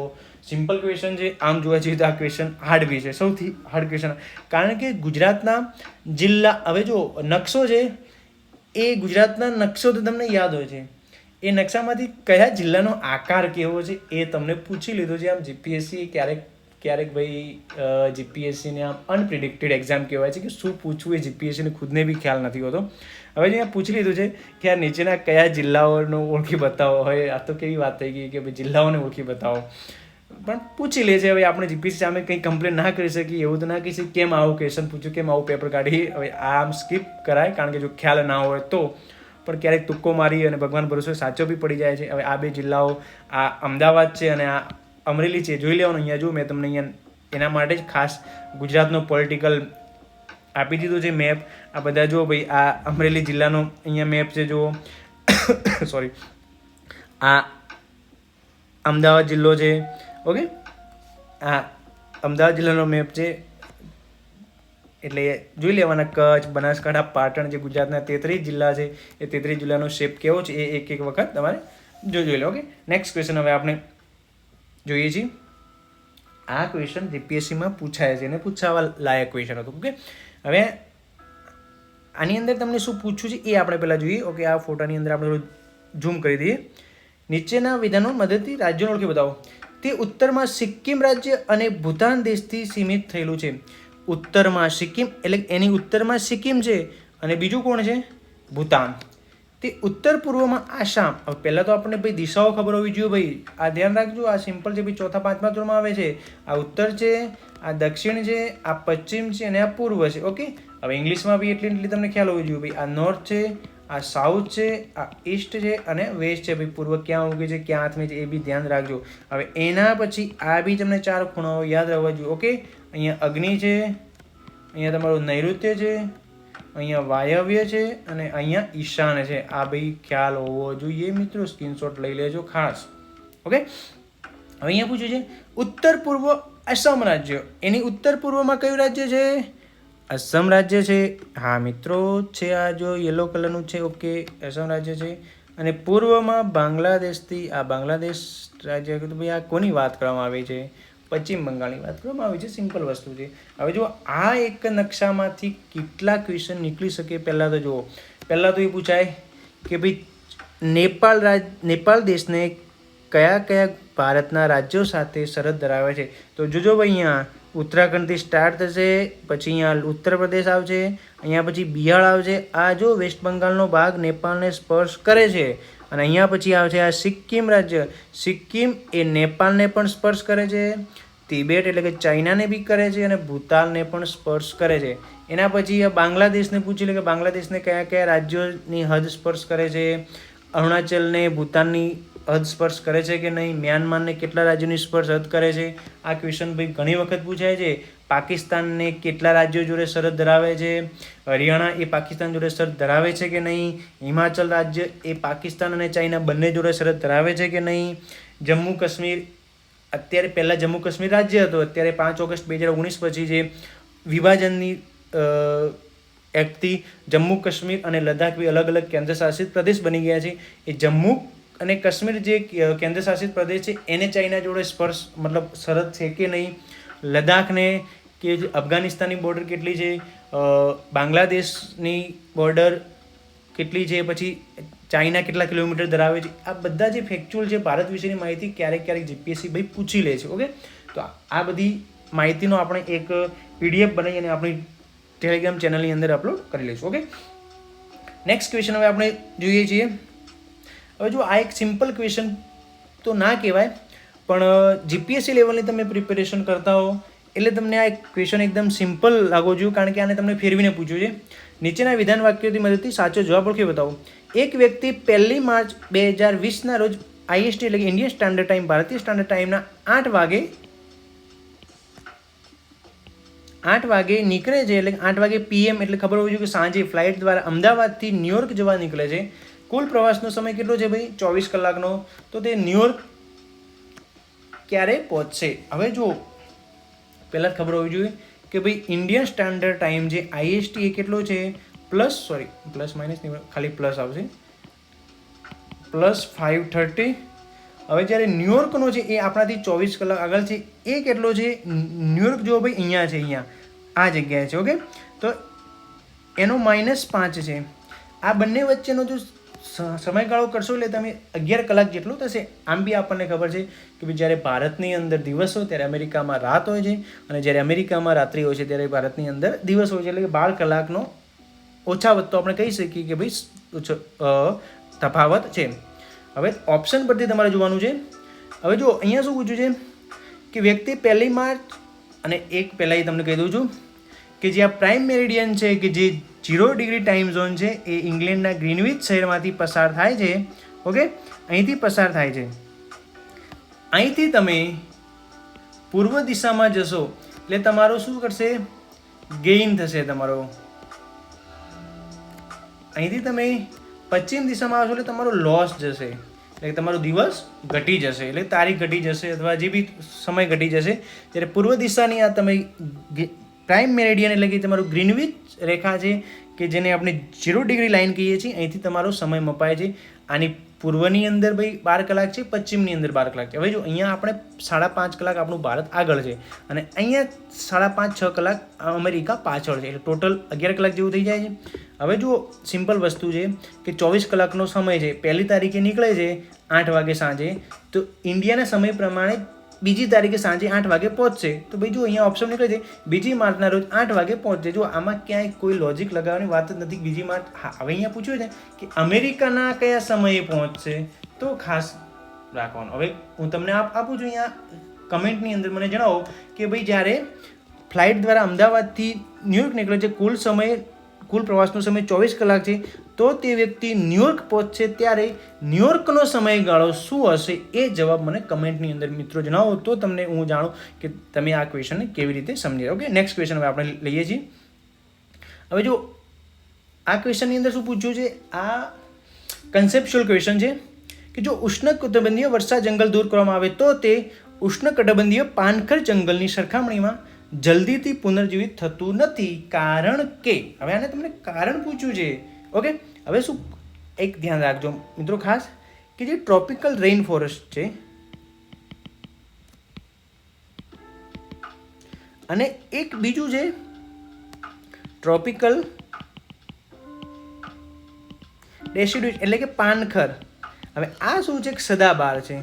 સિમ્પલ ક્વેશ્ચન છે, આમ જોવા જઈએ તો આ ક્વેશ્ચન હાર્ડ બી છે, સૌથી હાર્ડ ક્વેશ્ચન. કારણ કે ગુજરાતના જિલ્લા, હવે જો નકશો છે એ ગુજરાતના નકશો તો તમને યાદ હોય છે, એ નકશામાંથી કયા જિલ્લાનો આકાર કેવો છે એ તમને પૂછી લીધો છે. આમ જીપીએસસી ક્યારેક ભાઈ જીપીએસસીને આમ અનપ્રિડિક્ટેડ એક્ઝામ કહેવાય છે કે શું પૂછવું એ જીપીએસસીને ખુદને બી ખ્યાલ નથી હોતો. હવે અહીંયા પૂછી લીધું છે કે આ નીચેના કયા જિલ્લાઓનો ઓળખી બતાવો. હવે આ તો કેવી વાત થઈ ગઈ કે ભાઈ જિલ્લાઓને ઓળખી બતાવો, પણ પૂછી લે છે. હવે આપણે જીપીએસસી સામે કંઈ કમ્પ્લેન ના કરી શકીએ, એવું તો ના કહી શકીએ કેમ આવું ક્વેશ્ચન પૂછ્યું, કેમ આવું પેપર કાઢી. હવે આમ સ્કીપ કરાય કારણ કે જો ખ્યાલ ના હોય તો, પણ ક્યારેક તુક્કો મારી અને ભગવાન ભરોસે સાચો બી પડી જાય છે. હવે આ બે જિલ્લાઓ, આ અમદાવાદ છે અને આ અમરેલી છે, જોઈ લેવાનું. અહીંયા જો મેં તમને અહીંયા એના માટે જ ખાસ ગુજરાતનો પોલિટિકલ આપી દીધો છે મેપ. આ બધા જો ભાઈ આ અમરેલી જિલ્લાનો અહીંયા મેપ છે જુઓ. સોરી, આ અમદાવાદ જિલ્લો છે. ઓકે, આ અમદાવાદ જિલ્લાનો મેપ છે, એટલે જોઈ લેવાના. કચ્છ, બનાસકાંઠા, પાટણ જે ગુજરાતના 33 જિલ્લા છે એ 33 જિલ્લાનો શેપ કેવો છે એ એક વખત તમારે જોઈ લો. ઓકે, નેક્સ્ટ ક્વેશ્ચન હવે આપણે જોઈએ છીએ. આ ક્વેશ્ચન જીપીએસસીમાં પૂછાય છે અને પૂછાવા લાયક ક્વેશ્ચન હતું. ઓકે, હવે આની અંદર તમને શું પૂછવું છે એ આપણે પહેલાં જોઈએ. ઓકે, આ ફોટાની અંદર આપણે થોડું ઝૂમ કરી દઈએ. નીચેના વિધાનો મદદથી રાજ્યોને ઓળખી બતાવો. તે ઉત્તરમાં સિક્કિમ રાજ્ય અને ભૂતાન દેશથી સીમિત થયેલું છે. ઉત્તરમાં સિક્કિમ એટલે એની ઉત્તરમાં સિક્કિમ છે અને બીજું કોણ છે? ભૂતાન. તે ઉત્તર પૂર્વમાં આસામ. હવે પહેલાં તો આપણને ભાઈ દિશાઓ ખબર હોવી જોઈએ ભાઈ, આ ધ્યાન રાખજો. આ સિમ્પલ છે ભાઈ, ચોથા પાંચમા ધોરણમાં આવે છે. આ ઉત્તર છે, આ દક્ષિણ છે, આ પશ્ચિમ છે અને આ પૂર્વ છે. ઓકે, હવે ઇંગ્લિશમાં બી એટલી તમને ખ્યાલ હોવી જોઈએ ભાઈ. આ નોર્થ છે, આ સાઉથ છે, આ ઈસ્ટ છે અને વેસ્ટ છે. ભાઈ પૂર્વ ક્યાં ઉગે છે, ક્યાં હાથમે છે એ બી ધ્યાન રાખજો. હવે એના પછી આ બી તમને 4 ખૂણાઓ યાદ રહેવા જોઈએ. ઓકે, અહીંયા અગ્નિ છે, અહીંયા તમારું નૈઋત્ય છે, અહીંયા વાયવ્ય છે અને અહીંયા ઈશાન છે. આ ભાઈ ખ્યાલ હોવો જોઈએ મિત્રો, સ્ક્રીનશોટ લઈ લેજો ખાસ. ઓકે, હવે અહીંયા પૂછ્યું છે ઉત્તર પૂર્વ આસામ રાજ્ય. એની ઉત્તર પૂર્વમાં કયું રાજ્ય છે? આસામ રાજ્ય છે. હા મિત્રો છે, આ જો યલો કલરનું છે. ઓકે, આસામ રાજ્ય છે. અને પૂર્વમાં બાંગ્લાદેશથી, આ બાંગ્લાદેશ રાજ્ય. તો ભાઈ આ કોની વાત કરવામાં આવી છે? પશ્ચિમ બંગાળની વાત કરવામાં આવી છે. સિમ્પલ વસ્તુ છે. હવે જો આ એક નકશામાંથી કેટલા ક્વેશ્ચન નીકળી શકે, પહેલાં તો જુઓ. પહેલાં તો એ પૂછાય કે ભાઈ નેપાળ દેશને કયા કયા ભારતના રાજ્યો સાથે સરહદ ધરાવે છે? તો જોજો ભાઈ, અહીંયા ઉત્તરાખંડથી સ્ટાર્ટ થશે, પછી અહીંયા ઉત્તર પ્રદેશ આવશે, અહીંયા પછી બિહાર આવશે. આ જો વેસ્ટ બંગાળનો ભાગ નેપાળને સ્પર્શ કરે છે. અને અહીંયા પછી આવશે આ સિક્કિમ રાજ્ય. સિક્કિમ એ નેપાળને પણ સ્પર્શ કરે છે, તિબેટ એટલે કે ચાઇનાને બી કરે છે અને ભૂતાનને પણ સ્પર્શ કરે છે. એના પછી આ બાંગ્લાદેશને પૂછી લે કે બાંગ્લાદેશને કયા કયા રાજ્યોની હદ સ્પર્શ કરે છે. અરુણાચલને ભૂતાનની હદ સ્પર્શ કરે છે કે નહીં. મ્યાનમારને કેટલા રાજ્યોની સ્પર્શ હદ કરે છે. આ ક્વેશ્ચન ભાઈ ઘણી વખત પૂછાય છે. પાકિસ્તાનને કેટલા રાજ્યો જોડે સરહદ ધરાવે છે. હરિયાણા એ પાકિસ્તાન જોડે સરહદ ધરાવે છે કે નહીં. હિમાચલ રાજ્ય એ પાકિસ્તાન અને ચાઇના બંને જોડે સરહદ ધરાવે છે કે નહીં. જમ્મુ કાશ્મીર, અત્યારે પહેલાં જમ્મુ કાશ્મીર રાજ્ય હતો, અત્યારે 5 ઓગસ્ટ 2019 પછી જે વિભાજનની એક્ટથી જમ્મુ કાશ્મીર અને લદ્દાખ બી અલગ અલગ કેન્દ્રશાસિત પ્રદેશ બની ગયા છે. એ જમ્મુ અને કાશ્મીર જે કેન્દ્રશાસિત પ્રદેશ છે એને ચાઇના જોડે સ્પર્શ મતલબ સરહદ છે કે નહીં. લદ્દાખને કે અફઘાનિસ્તાનની બોર્ડર કેટલી છે, બાંગ્લાદેશની બોર્ડર કેટલી છે, પછી ચાઇના કેટલા કિલોમીટર ધરાવે છે. આ બધા જે ફેક્ચ્યુઅલ છે ભારત વિશેની માહિતી ક્યારેક જીપીએસસી ભાઈ પૂછી લે છે. ઓકે, તો આ બધી માહિતીનો આપણે એક PDF બનાવી અને આપણી ટેલિગ્રામ ચેનલની અંદર અપલોડ કરી લઈશું. ઓકે, નેક્સ્ટ ક્વેશ્ચન હવે આપણે જોઈએ છીએ. હવે જો આ એક સિમ્પલ ક્વેશ્ચન તો ના કહેવાય, પણ જીપીએસસી લેવલની તમે પ્રિપેરેશન કરતા હો એટલે તમને આ એક ક્વેશ્ચન એકદમ સિમ્પલ લાગવો જોઈએ, કારણ કે આને તમને ફેરવીને પૂછ્યું છે. નીચેના વિધાન વાક્યોથી મદદથી સાચો જવાબ ઓળખી બતાવો. એક વ્યક્તિ 1 માર્ચ 2020ના રોજ IST એટલે કે ઇન્ડિયન સ્ટાન્ડર્ડ ટાઈમ, ભારતીય સ્ટાન્ડર્ડ ટાઈમના 8 વાગે નીકળે છે, એટલે 8 વાગે PM એટલે ખબર હોવી જોઈએ કે સાંજે ફ્લાઇટ દ્વારા અમદાવાદથી ન્યુયોર્ક જવા નીકળે છે. કુલ પ્રવાસનો સમય કેટલો છે ભાઈ? 24 કલાકનો. તો તે ન્યુયોર્ક ક્યારે પહોંચશે? હવે જો પહેલાં ખબર હોવી જોઈએ કે ભાઈ ઇન્ડિયન સ્ટાન્ડર્ડ ટાઈમ જે IST એ કેટલો છે? પ્લસ માઇનસ નહીં, ખાલી પ્લસ આવશે, +5:30. હવે જ્યારે ન્યુયોર્કનો છે એ આપણાથી 24 કલાક આગળ છે. એ કેટલો છે? ન્યુયોર્ક જો ભાઈ અહીંયા છે, અહીંયા આ જગ્યાએ છે. ઓકે, તો એનો -5 છે. આ બંને વચ્ચેનો જો સમયગાળો કરશો એટલે તમે 11 કલાક જેટલું થશે. આમ બી આપણને ખબર છે કે ભાઈ જ્યારે ભારતની અંદર દિવસ હોય ત્યારે અમેરિકામાં રાત હોય છે, અને જ્યારે અમેરિકામાં રાત્રિ હોય છે ત્યારે ભારતની અંદર દિવસ હોય છે. એટલે કે 12 કલાકનો ઓછા વધતો આપણે કહી શકીએ કે ભાઈ તફાવત છે. હવે ઓપ્શન પરથી તમારે જોવાનું છે. હવે જો અહીંયા શું પૂછ્યું છે કે વ્યક્તિ 1 માર્ચ, અને એક પહેલાં તમને કહી દઉં છું કે જે આ પ્રાઇમ મેરિડિયન છે કે જે 0 ડિગ્રી ટાઈમ ઝોન છે એ ઇંગ્લેન્ડના ગ્રીનવિચ શહેરમાંથી પસાર થાય છે. ઓકે, અહીંથી પસાર થાય છે. અહીંથી તમે પૂર્વ દિશામાં જશો એટલે તમારો શું કરશે? ગેઇન થશે તમારો. અહીંથી તમે પશ્ચિમ દિશામાં આવશો એટલે તમારો લોસ જશે, એટલે તમારો દિવસ ઘટી જશે, એટલે તારીખ ઘટી જશે અથવા જે બી સમય ઘટી જશે. જ્યારે પૂર્વ દિશાની આ તમે પ્રાઇમ મેરિડિયન એટલે કે તમારું ગ્રીનવિચ રેખા છે કે જેને આપણે 0 ડિગ્રી લાઇન કહીએ છીએ, અહીંથી તમારો સમય મપાય છે. આની પૂર્વની અંદર ભાઈ 12 કલાક છે, પશ્ચિમની અંદર 12 કલાક છે. હવે જો અહીંયા આપણે 5.5 કલાક આપણું ભારત આગળ છે, અને અહીંયા 5.5-6 કલાક અમેરિકા પાછળ છે, એટલે ટોટલ 11 કલાક જેવું થઈ જાય છે. હવે જો સિમ્પલ વસ્તુ છે કે 24 કલાકનો સમય છે, 1 તારીખે નીકળે છે 8 વાગે સાંજે, તો ઇન્ડિયાના સમય પ્રમાણે 2 તારીખે સાંજે 8 વાગે પહોંચશે. તો ભાઈ જો અહીંયા ઓપ્શન નીકળે છે 2 માર્ચના રોજ 8 વાગે પહોંચશે. જો આમાં ક્યાંય કોઈ લોજિક લગાવવાની વાત જ નથી. 2 માર્ચ, હા હવે અહીંયા પૂછ્યું છે કે અમેરિકાના કયા સમયે પહોંચશે, તો ખાસ રાખવાનું. હવે હું તમને આપું છું અહીંયા કમેન્ટની અંદર મને જણાવો કે ભાઈ જ્યારે ફ્લાઇટ દ્વારા અમદાવાદથી ન્યુયોર્ક નીકળે છે, કુલ પ્રવાસનો સમય 24 કલાક છે, તો તે વ્યક્તિ ન્યુયોર્ક પહોંચશે ત્યારે ન્યુયોર્કનો સમયગાળો શું હશે? એ જવાબ મને કમેન્ટની અંદર મિત્રો જણાવો, તો તમને હું જાણું કે તમે આ ક્વેશ્ચનને કેવી રીતે સમજી. ઓકે, નેક્સ્ટ ક્વેશ્ચન હવે આપણે લઈએ છીએ. હવે જો આ ક્વેશ્ચનની અંદર શું પૂછ્યું છે, આ કન્સેપ્ચ્યુઅલ ક્વેશ્ચન છે કે જો ઉષ્ણકટિબંધીય વર્ષા જંગલ દૂર કરવામાં આવે તો તે ઉષ્ણકટિબંધીય પાનખર જંગલની સરખામણીમાં જલ્દીથી પુનર્જીવિત થતું નથી, કારણ કે. હવે આને તમને કારણ પૂછ્યું છે. ઓકે, હવે શું એક ધ્યાન રાખજો મિત્રો ખાસ કે જે ટ્રોપિકલ રેઇન ફોરેસ્ટ છે અને એક બીજું છે ટ્રોપિકલ ડેસિડ્યુસ એટલે કે પાનખર. હવે આ શું છે? સદાબહાર છે,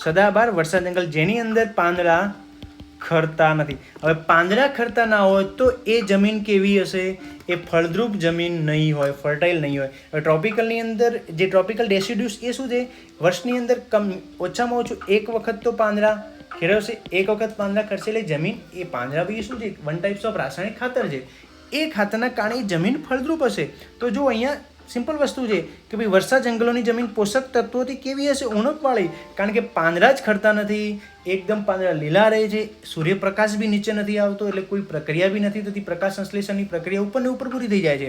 સદાબહાર વર્ષા જંગલ જેની અંદર પાંદડા ખરતા નથી. હવે પાંદડા ખરતા ના હોય તો એ જમીન કેવી હશે? એ ફળદ્રુપ જમીન નહીં હોય, ફર્ટાઇલ નહીં હોય. હવે ટ્રોપિકલની અંદર જે ટ્રોપિકલ ડેસિડ્યુસ એ શું છે? વર્ષની અંદર ઓછામાં ઓછું એક વખત તો પાંદડા ખેરવશે, એક વખત પાંદડા ખરશે, એટલે જમીન એ પાંદડા બી શું છે? વન ટાઈપ્સ ઓફ રાસાયણિક ખાતર છે. એ ખાતરના કારણે જમીન ફળદ્રુપ હશે. તો જો અહીંયા સિમ્પલ વસ્તુ છે કે ભાઈ વર્ષા જંગલોની જમીન પોષક તત્વોથી કેવી હશે? ઉણપવાળી, કારણ કે પાંદડા જ ખરતા નથી, એકદમ પાંદડા લીલા રહે છે, સૂર્યપ્રકાશ બી નીચે નથી આવતો, એટલે કોઈ પ્રક્રિયા બી નથી થતી, પ્રકાશ સંશ્લેષણની પ્રક્રિયા ઉપરને ઉપર પૂરી થઈ જાય છે.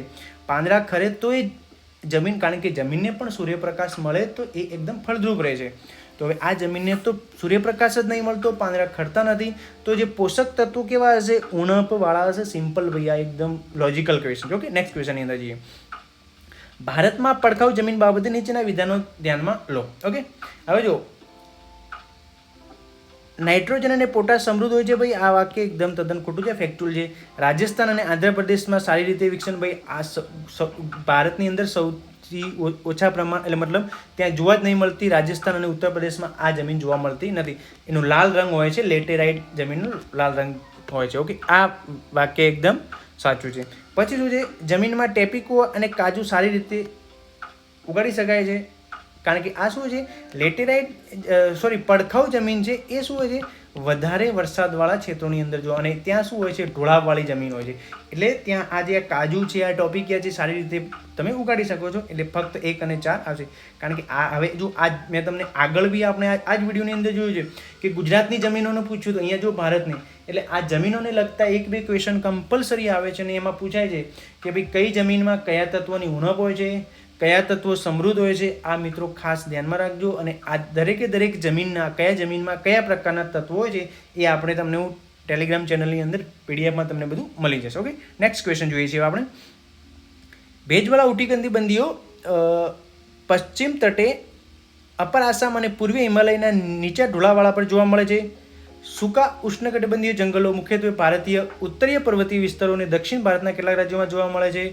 પાંદડા ખરે તો એ જમીન, કારણ કે જમીનને પણ સૂર્યપ્રકાશ મળે તો એ એકદમ ફળદ્રુપ રહે છે. તો હવે આ જમીનને તો સૂર્યપ્રકાશ જ નહીં મળતો, પાંદડા ખરતા નથી, તો જે પોષક તત્વો કેવા હશે? ઉણપવાળા હશે. સિમ્પલ ભૈયા, એકદમ લોજિકલ ક્વેશ્ચન. ઓકે, નેક્સ્ટ ક્વેશ્ચનની અંદર જઈએ. ભારતમાં પડખાઉ જમીન બાબતે નીચેના વિધાનો ધ્યાનમાં લો. ઓકે, હવે જો નાઇટ્રોજન અને પોટાશ સમૃદ્ધ હોય છે. ભાઈ આ વાક્ય એકદમ તદ્દન ખોટું છે, ફેક્ચ્યુઅલ છે. રાજસ્થાન અને આંધ્રપ્રદેશમાં સારી રીતે વિકસન. ભાઈ આ ભારતની અંદર સૌથી ઓછા પ્રમાણ, એટલે મતલબ ત્યાં જોવા જ નહીં મળતી. રાજસ્થાન અને ઉત્તર પ્રદેશમાં આ જમીન જોવા મળતી નથી. એનો લાલ રંગ હોય છે, લેટેરાઇટ જમીનનો લાલ રંગ હોય છે. ઓકે, આ વાક્ય એકદમ સાચું છે. પછી શું છે? જમીનમાં ટેપિકો અને કાજુ સારી રીતે ઉગાડી શકાય છે, કારણ કે આ શું છે? લેટેરાઇટ પડખાઉ જમીન છે એ શું હોય છે? વધારે વરસાદવાળા ક્ષેત્રોની અંદર જોવા, અને ત્યાં શું હોય છે, ઢોળાવવાળી જમીન હોય છે. એટલે ત્યાં આ જે કાજુ છે, આ ટોપિકિયા છે, સારી રીતે તમે ઉગાડી શકો છો. એટલે ફક્ત 1 અને 4 આવશે. કારણ કે આ હવે જો આ મેં તમને આગળ બી આપણે આ જ વિડીયોની અંદર જોયું છે કે ગુજરાતની જમીનોને પૂછ્યું તો અહીંયા જો ભારતની, એટલે આ જમીનોને લગતા 1-2 ક્વેશ્ચન કમ્પલસરી આવે છે. અને એમાં પૂછાય છે કે ભાઈ કઈ જમીનમાં કયા તત્વોની ઉણપ હોય છે, કયા તત્વો સમૃદ્ધ હોય છે. આ મિત્રો ખાસ ધ્યાનમાં રાખજો. અને આ દરેક જમીનના કયા જમીનમાં કયા પ્રકારના તત્વો હોય છે એ આપણે તમને હું ટેલિગ્રામ ચેનલની અંદર પીડીએફમાં તમને બધું મળી જશે. ઓકે, નેક્સ્ટ ક્વેશ્ચન જોઈએ છીએ આપણે. ભેજવાળા ઉષ્ણકટિબંધીઓ પશ્ચિમ તટે અપર આસામ અને પૂર્વીય હિમાલયના નીચા ઢોળાવાળા પર જોવા મળે છે. સૂકા ઉષ્ણકટિબંધીય જંગલો મુખ્યત્વે ભારતીય ઉત્તરીય પર્વતીય વિસ્તારો અને દક્ષિણ ભારતના કેટલાક રાજ્યોમાં જોવા મળે છે.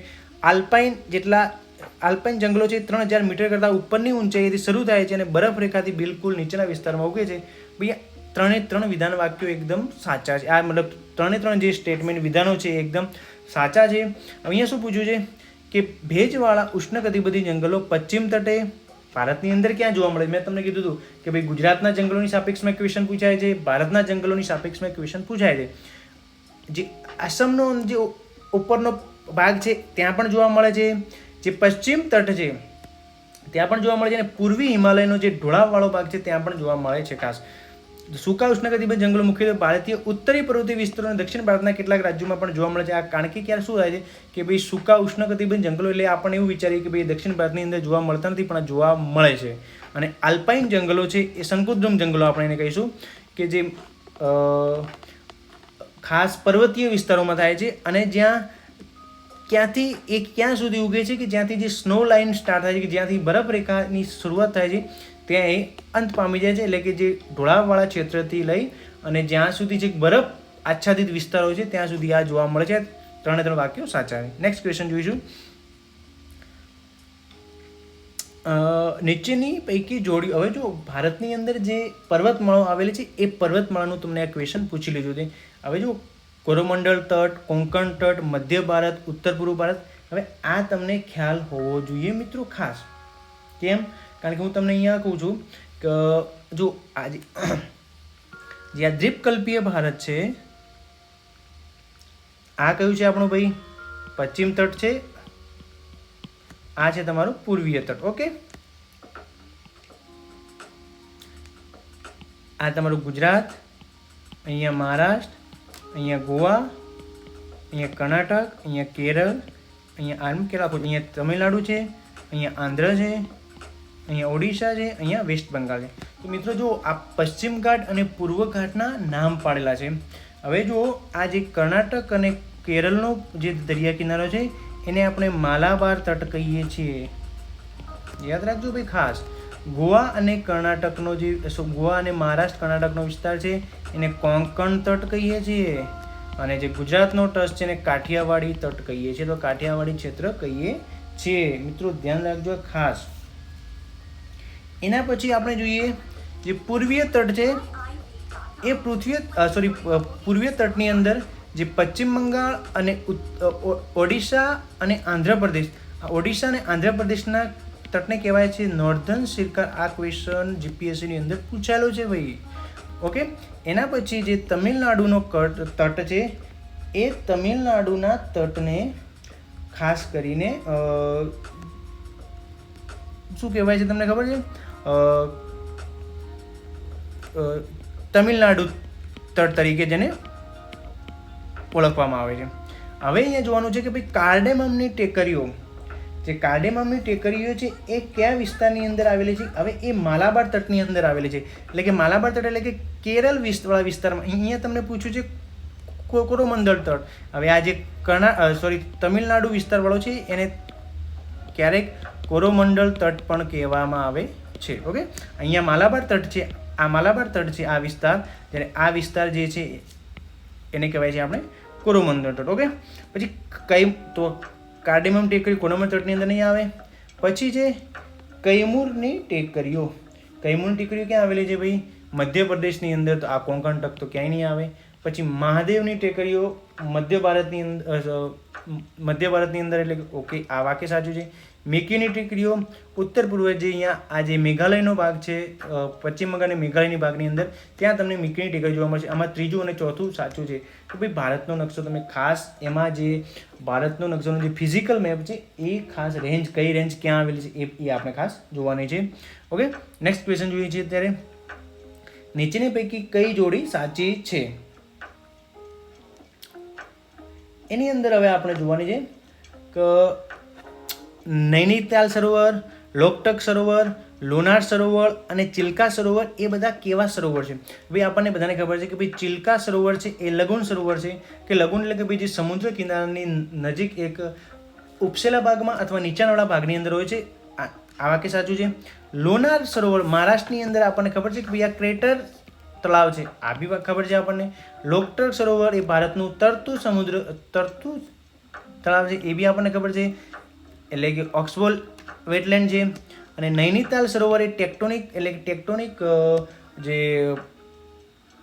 આલ્પાઇન જંગલો છે 3000 મીટર કરતાં ઉપરની ઊંચાઈથી શરૂ થાય છે અને બરફ રેખાથી બિલકુલ નીચેના વિસ્તારમાં ઉગે છે. ભાઈ 3 વિધાન વાક્યો એકદમ સાચા છે. આ મતલબ 3 જે સ્ટેટમેન્ટ વિધાનો છે એકદમ સાચા છે. અહીંયા શું પૂછ્યું છે કે ભેજવાળા ઉષ્ણકટિબંધીય જંગલો પશ્ચિમ તટે ભારતની અંદર ક્યાં જોવા મળે? મેં તમને કીધું હતું કે ભાઈ ગુજરાતના જંગલોની સાપેક્ષમાં ક્વેશ્ચન પૂછાય છે, ભારતના જંગલોની સાપેક્ષમાં ક્વેશ્ચન પૂછાય છે. જે આસામનો જે ઉપરનો ભાગ છે ત્યાં પણ જોવા મળે છે, જે પશ્ચિમ તટ છે ત્યાં પણ જોવા મળે છે, અને પૂર્વી હિમાલયનો જે ઢોળાવવાળો ભાગ છે ત્યાં પણ જોવા મળે છે. ખાસ સૂકા ઉષ્ણકટિબંધીય જંગલો મુખ્યત્વે ભારતીય ઉત્તરીય પર્વતીય વિસ્તારો અને દક્ષિણ ભારતના કેટલાક રાજ્યોમાં પણ જોવા મળે છે. આ કારણ કે ક્યારે શું થાય છે કે ભાઈ સૂકા ઉષ્ણકટિબંધીય જંગલો એટલે આપણે એવું વિચારીએ કે ભાઈ દક્ષિણ ભારતની અંદર જોવા મળતા નથી, પણ જોવા મળે છે. અને આલ્પાઇન જંગલો છે એ શંકુદ્રમ જંગલો આપણે એને કહીશું કે જે ખાસ પર્વતીય વિસ્તારોમાં થાય છે, અને જ્યાં ક્યાંથી એ ક્યાં સુધી ઉગે છે કે જ્યાંથી જે સ્નો લાઇન સ્ટાર્ટ થાય છે, કે જ્યાંથી બરફ રેખાની શરૂઆત થાય છે ત્યાં એ અંત પામી જાય છે. એટલે કે જે ઢોળાવવાળા ક્ષેત્રથી લઈ અને જ્યાં સુધી જે બરફ આચ્છાદિત વિસ્તારો છે ત્યાં સુધી આ જોવા મળે છે. 3 વાક્યો સાચા છે. નેક્સ્ટ ક્વેશ્ચન જોઈશું. નીચેની પૈકી જોડી, હવે જો ભારતની અંદર જે પર્વતમાળાઓ આવેલી છે એ પર્વતમાળાનું તમને આ ક્વેશ્ચન પૂછી લીધું છે. હવે જો કોરોમંડળ તટ, કોંકણ તટ, મધ્ય ભારત, ઉત્તર પૂર્વ ભારત, હવે આ તમને ખ્યાલ હોવો જોઈએ મિત્રો ખાસ. કેમ? કારણ કે હું તમને અહીંયા કહું છું કે જો આજે જે આ દ્વીપકલ્પીય ભારત છે, આ કયું છે આપણું ભાઈ? પશ્ચિમ તટ છે, આ છે તમારું પૂર્વીય તટ. ઓકે, આ તમારું ગુજરાત, અહીંયા મહારાષ્ટ્ર, અહીંયા ગોવા, અહીંયા કર્ણાટક, અહીંયા કેરળ, અહીંયા અહીંયા તમિલનાડુ છે, અહીંયા આંધ્ર છે, અહીંયા ઓડિશા છે, અહીંયા વેસ્ટ બંગાળ છે. તો મિત્રો જો આ પશ્ચિમ ઘાટ અને પૂર્વ ઘાટના નામ પાડેલા છે. હવે જો આ જે કર્ણાટક અને કેરળનો જે દરિયા કિનારો છે એને આપણે માલાબાર તટ કહીએ છીએ. યાદ રાખજો ભાઈ ખાસ. ગોવા અને કર્ણાટકનો જે ગોવા અને મહારાષ્ટ્ર કર્ણાટકનો વિસ્તાર છે એને કોંકણ તટ કહીએ છીએ, અને જે ગુજરાતનો તટ છે એને કાઠિયાવાડી તટ કહીએ છીએ. તો કાઠિયાવાડી ક્ષેત્ર કહીએ છીએ. મિત્રો ધ્યાન રાખજો ખાસ. એના પછી આપણે જોઈએ જે પૂર્વીય તટ છે એ પૂર્વીય તટની અંદર જે પશ્ચિમ બંગાળ અને ઓડિશા અને આંધ્રપ્રદેશ, ઓડિશા અને આંધ્રપ્રદેશના તટને કહેવાય છે નોર્ધન સિરકાર. આ ક્વેશ્ચન જીપીએસસીની અંદર પૂછાયેલો છે ભાઈ. ઓકે, એના પછી જે તમિલનાડુનો તટ છે એ તમિલનાડુના તટને ખાસ કરીને શું કહેવાય છે તમને ખબર છે? તમિલનાડુ તટ તરીકે જેને ઓળખવામાં આવે છે. હવે અહીંયા જોવાનું છે કે ભાઈ કાર્ડેમમની ટેકરીઓ, જે કાર્ડેમમની ટેકરીઓ છે એ કયા વિસ્તારની અંદર આવેલી છે? હવે એ માલાબાર તટની અંદર આવેલી છે. એટલે કે માલાબાર તટ એટલે કે કેરળ વાળા વિસ્તારમાં. અહીંયા તમને પૂછ્યું છે કોરોમંડળ તટ. હવે આ જે તમિલનાડુ વિસ્તારવાળો છે એને ક્યારેક કોરોમંડળ તટ પણ કહેવામાં આવે છે. ઓકે, અહીંયા માલાબાર તટ છે, આ માલાબાર તટ છે આ વિસ્તાર, જ્યારે આ વિસ્તાર જે છે એને કહેવાય છે આપણે કોરોમંડળ તટ. ઓકે, પછી કઈ તો કાર્ડેમમ ટેકરી કોરોમંડળ તટની અંદર નહીં આવે. પછી છે કૈમૂરની ટેકરીઓ. કૈમૂરની ટેકરીઓ ક્યાં આવેલી છે ભાઈ? મધ્યપ્રદેશની અંદર. તો આ કોંકણ તટ તો ક્યાંય નહીં આવે. પછી મહાદેવની ટેકરીઓ મધ્ય ભારતની અંદર એટલે ઓકે આ વાક્ય સાચું છે. મેકીની ટેકરીઓ ઉત્તર પૂર્વ જે અહીંયા આ જે મેઘાલયનો ભાગ છે, પશ્ચિમ બંગાળ અને મેઘાલયની ભાગની અંદર ત્યાં તમને મેકીની ટેકરી જોવા મળશે. આમાં ત્રીજું અને ચોથું સાચું છે. તો ભાઈ ભારતનો નકશો તમે ખાસ એમાં જે ભારતનો નકશોનો જે ફિઝિકલ મેપ છે એ ખાસ રેન્જ કઈ રેન્જ ક્યાં આવેલી છે એ આપણે ખાસ જોવાની છે. ઓકે, નેક્સ્ટ ક્વેશ્ચન જોઈએ છીએ ત્યારે નીચેની પૈકી કઈ જોડી સાચી છે? એની અંદર હવે આપણે જોવાની છે કે નૈનીતાલ સરોવર, લોકટક સરોવર, લોનાર સરોવર અને ચિલ્કા સરોવર એ બધા કેવા સરોવર છે? ભાઈ આપણને બધાને ખબર છે કે ભાઈ ચિલ્કા સરોવર છે એ લગુન સરોવર છે, કે લગુન એટલે કે ભાઈ જે સમુદ્ર કિનારાની નજીક એક ઉપસેલા ભાગમાં અથવા નીચાણવાળા ભાગની અંદર હોય છે. આ વાક્ય સાચું છે. લોનાર સરોવર મહારાષ્ટ્રની અંદર આપણને ખબર છે કે ભાઈ આ ક્રેટર તળાવ છે, આ બી ખબર છે આપણને. લોકટક સરોવર એ ભારતનું તરતું તળાવ છે, એ બી આપણને ખબર છે, એટલે કે ઓક્સબોલ વેટલેન્ડ છે. અને નૈનીતાલ સરોવર એ ટેક્ટોનિક જે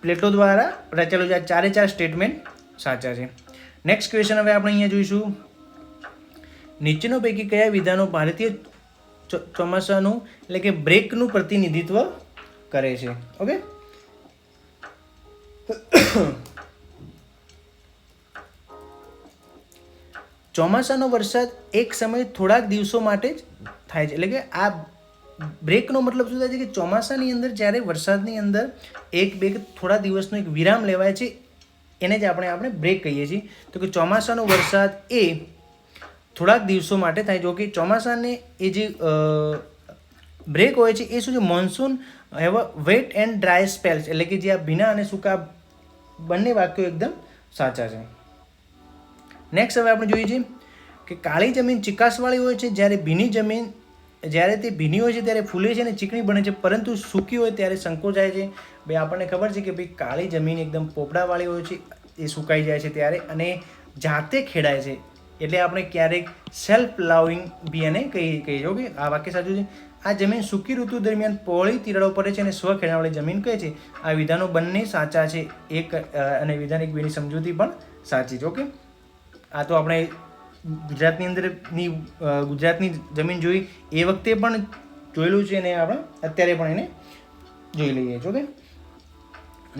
પ્લેટો દ્વારા રચાયેલું છે. આ ચારે ચાર સ્ટેટમેન્ટ સાચા છે. નેક્સ્ટ ક્વેશ્ચન હવે આપણે અહીંયા જોઈશું નીચેનો પૈકી કયા વિધાનો ભારતીય ચોમાસાનું એટલે કે બ્રેકનું પ્રતિનિધિત્વ કરે છે? ઓકે, ચોમાસાનો વરસાદ એક સમયે થોડાક દિવસો માટે જ થાય છે. એટલે કે આ બ્રેકનો મતલબ શું થાય છે કે ચોમાસાની અંદર જ્યારે વરસાદની અંદર એક બે થોડા દિવસનો એક વિરામ લેવાય છે એને જ આપણે બ્રેક કહીએ છીએ. તો કે ચોમાસાનો વરસાદ એ થોડાક દિવસો માટે થાય. જો કે ચોમાસાને એ જે બ્રેક હોય છે એ શું છે, monsoon have a wet and dry spells, એટલે કે જે આ ભીના અને સૂકા બંને વાક્યો એકદમ સાચા છે. નેક્સ્ટ હવે આપણે જોઈએ છીએ કે કાળી જમીન ચિકાસવાળી હોય છે, જ્યારે ભીની જમીન જ્યારે તે ભીની હોય છે ત્યારે ફૂલે છે અને ચીકણી બને છે, પરંતુ સૂકી હોય ત્યારે સંકોચાય છે. ભાઈ આપણને ખબર છે કે ભાઈ કાળી જમીન એકદમ પોપડાવાળી હોય છે, એ સુકાઈ જાય છે ત્યારે અને જાતે ખેડાય છે, એટલે આપણે ક્યારેક સેલ્ફ લાવિંગ બી એને કહીએ. ઓકે, આ વાક્ય સાચું છે. આ જમીન સૂકી ઋતુ દરમિયાન પહોળી તિરાડો પડે છે અને સ્વખેડાવાળી જમીન કહે છે. આ વિધાનો બંને સાચા છે. એક અને વિધાન એક બેની સમજૂતી પણ સાચી છે. ઓકે, આ તો આપણે ગુજરાતની જમીન જોઈ એ વખતે પણ જોયેલું છે અને આપણે અત્યારે પણ એને જોઈ લઈએ છીએ. ઓકે,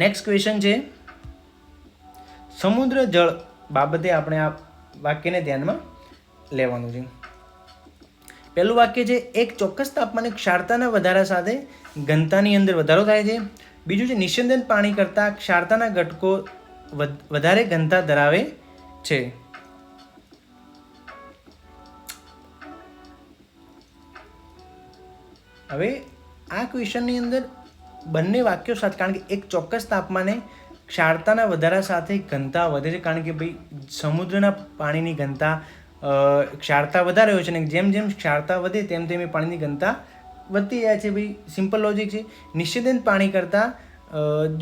નેક્સ્ટ ક્વેશ્ચન છે સમુદ્ર જળ બાબતે આપણે આ વાક્યને ધ્યાનમાં લેવાનું છે. પહેલું વાક્ય છે એક ચોક્કસ તાપમાને ક્ષારતાના વધારા સાથે ઘનતાની અંદર વધારો થાય છે. બીજું છે નિસ્યંદન પાણી કરતાં ક્ષારતાના ઘટકો વધારે ઘનતા ધરાવે છે. હવે આ ક્વેશ્ચનની અંદર બંને વાક્યો સાથે, કારણ કે એક ચોક્કસ તાપમાને ક્ષારતાના વધારા સાથે ઘનતા વધે છે, કારણ કે ભાઈ સમુદ્રના પાણીની ઘનતા ક્ષારતા વધારે હોય છે અને જેમ જેમ ક્ષારતા વધે તેમ તેમ એ પાણીની ઘનતા વધતી જાય છે. ભાઈ સિમ્પલ લોજિક છે. નિસ્યંદન પાણી કરતાં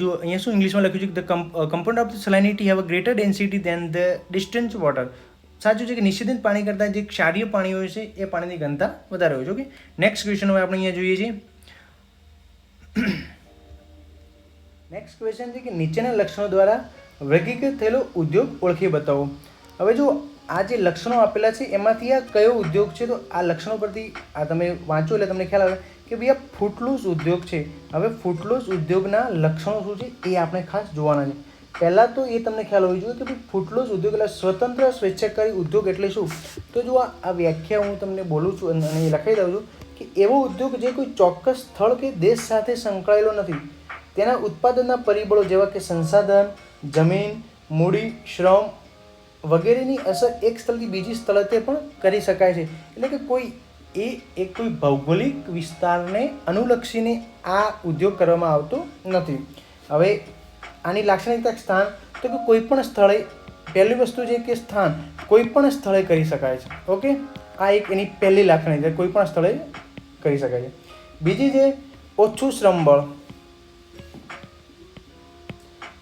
જો અહીંયા શું ઇંગ્લિશમાં લખ્યું છે, the compound of the salinity have a greater density than the distance water. સાચું છે કે નિસ્યંદન પાણી કરતાં જે ક્ષારીય પાણી હોય છે એ પાણીની ઘનતા વધારે હોય છે. ઓકે, નેક્સ્ટ ક્વેશ્ચન હવે આપણે અહીંયા જોઈએ છીએ. નેક્સ્ટ ક્વેશ્ચન છે કે નીચેના લક્ષણો દ્વારા વર્ગીકૃત થયેલો ઉદ્યોગ ઓળખી બતાવો. હવે જો આ જે લક્ષણો આપેલા છે એમાંથી આ કયો ઉદ્યોગ છે, તો આ લક્ષણો પરથી આ તમે વાંચો એટલે તમને ખ્યાલ આવે કે ભાઈ આ ફૂટલૂઝ ઉદ્યોગ છે. હવે ફૂટલૂઝ ઉદ્યોગના લક્ષણો શું છે એ આપણે ખાસ જોવાના છે. પહેલાં તો એ તમને ખ્યાલ હોવી જોઈએ કે ભાઈ ફૂટલૂઝ ઉદ્યોગ એટલે સ્વતંત્ર સ્વેચ્છાચારી ઉદ્યોગ એટલે શું. તો જો આ વ્યાખ્યા હું તમને બોલું છું અને લખાઈ દઉં છું કે એવો ઉદ્યોગ જે કોઈ ચોક્કસ સ્થળ કે દેશ સાથે સંકળાયેલો નથી, તેના ઉત્પાદનના પરિબળો જેવા કે સંસાધન, જમીન, મૂડી, શ્રમ વગેરેની અસર એક સ્થળથી બીજી સ્થળે પણ કરી શકાય છે. એટલે કે કોઈ ભૌગોલિક વિસ્તારને અનુલક્ષીને આ ઉદ્યોગ કરવામાં આવતો નથી. હવે આની લાક્ષણિકતા સ્થાન, તો કે કોઈ પણ સ્થળે, પહેલી વસ્તુ છે કે સ્થાન કોઈ પણ સ્થળે કરી શકાય છે. ઓકે, આ એક એની પહેલી લાક્ષણિકતા, કોઈ પણ સ્થળે કરી શકાય છે. બીજી છે ઓછું શ્રમબળ.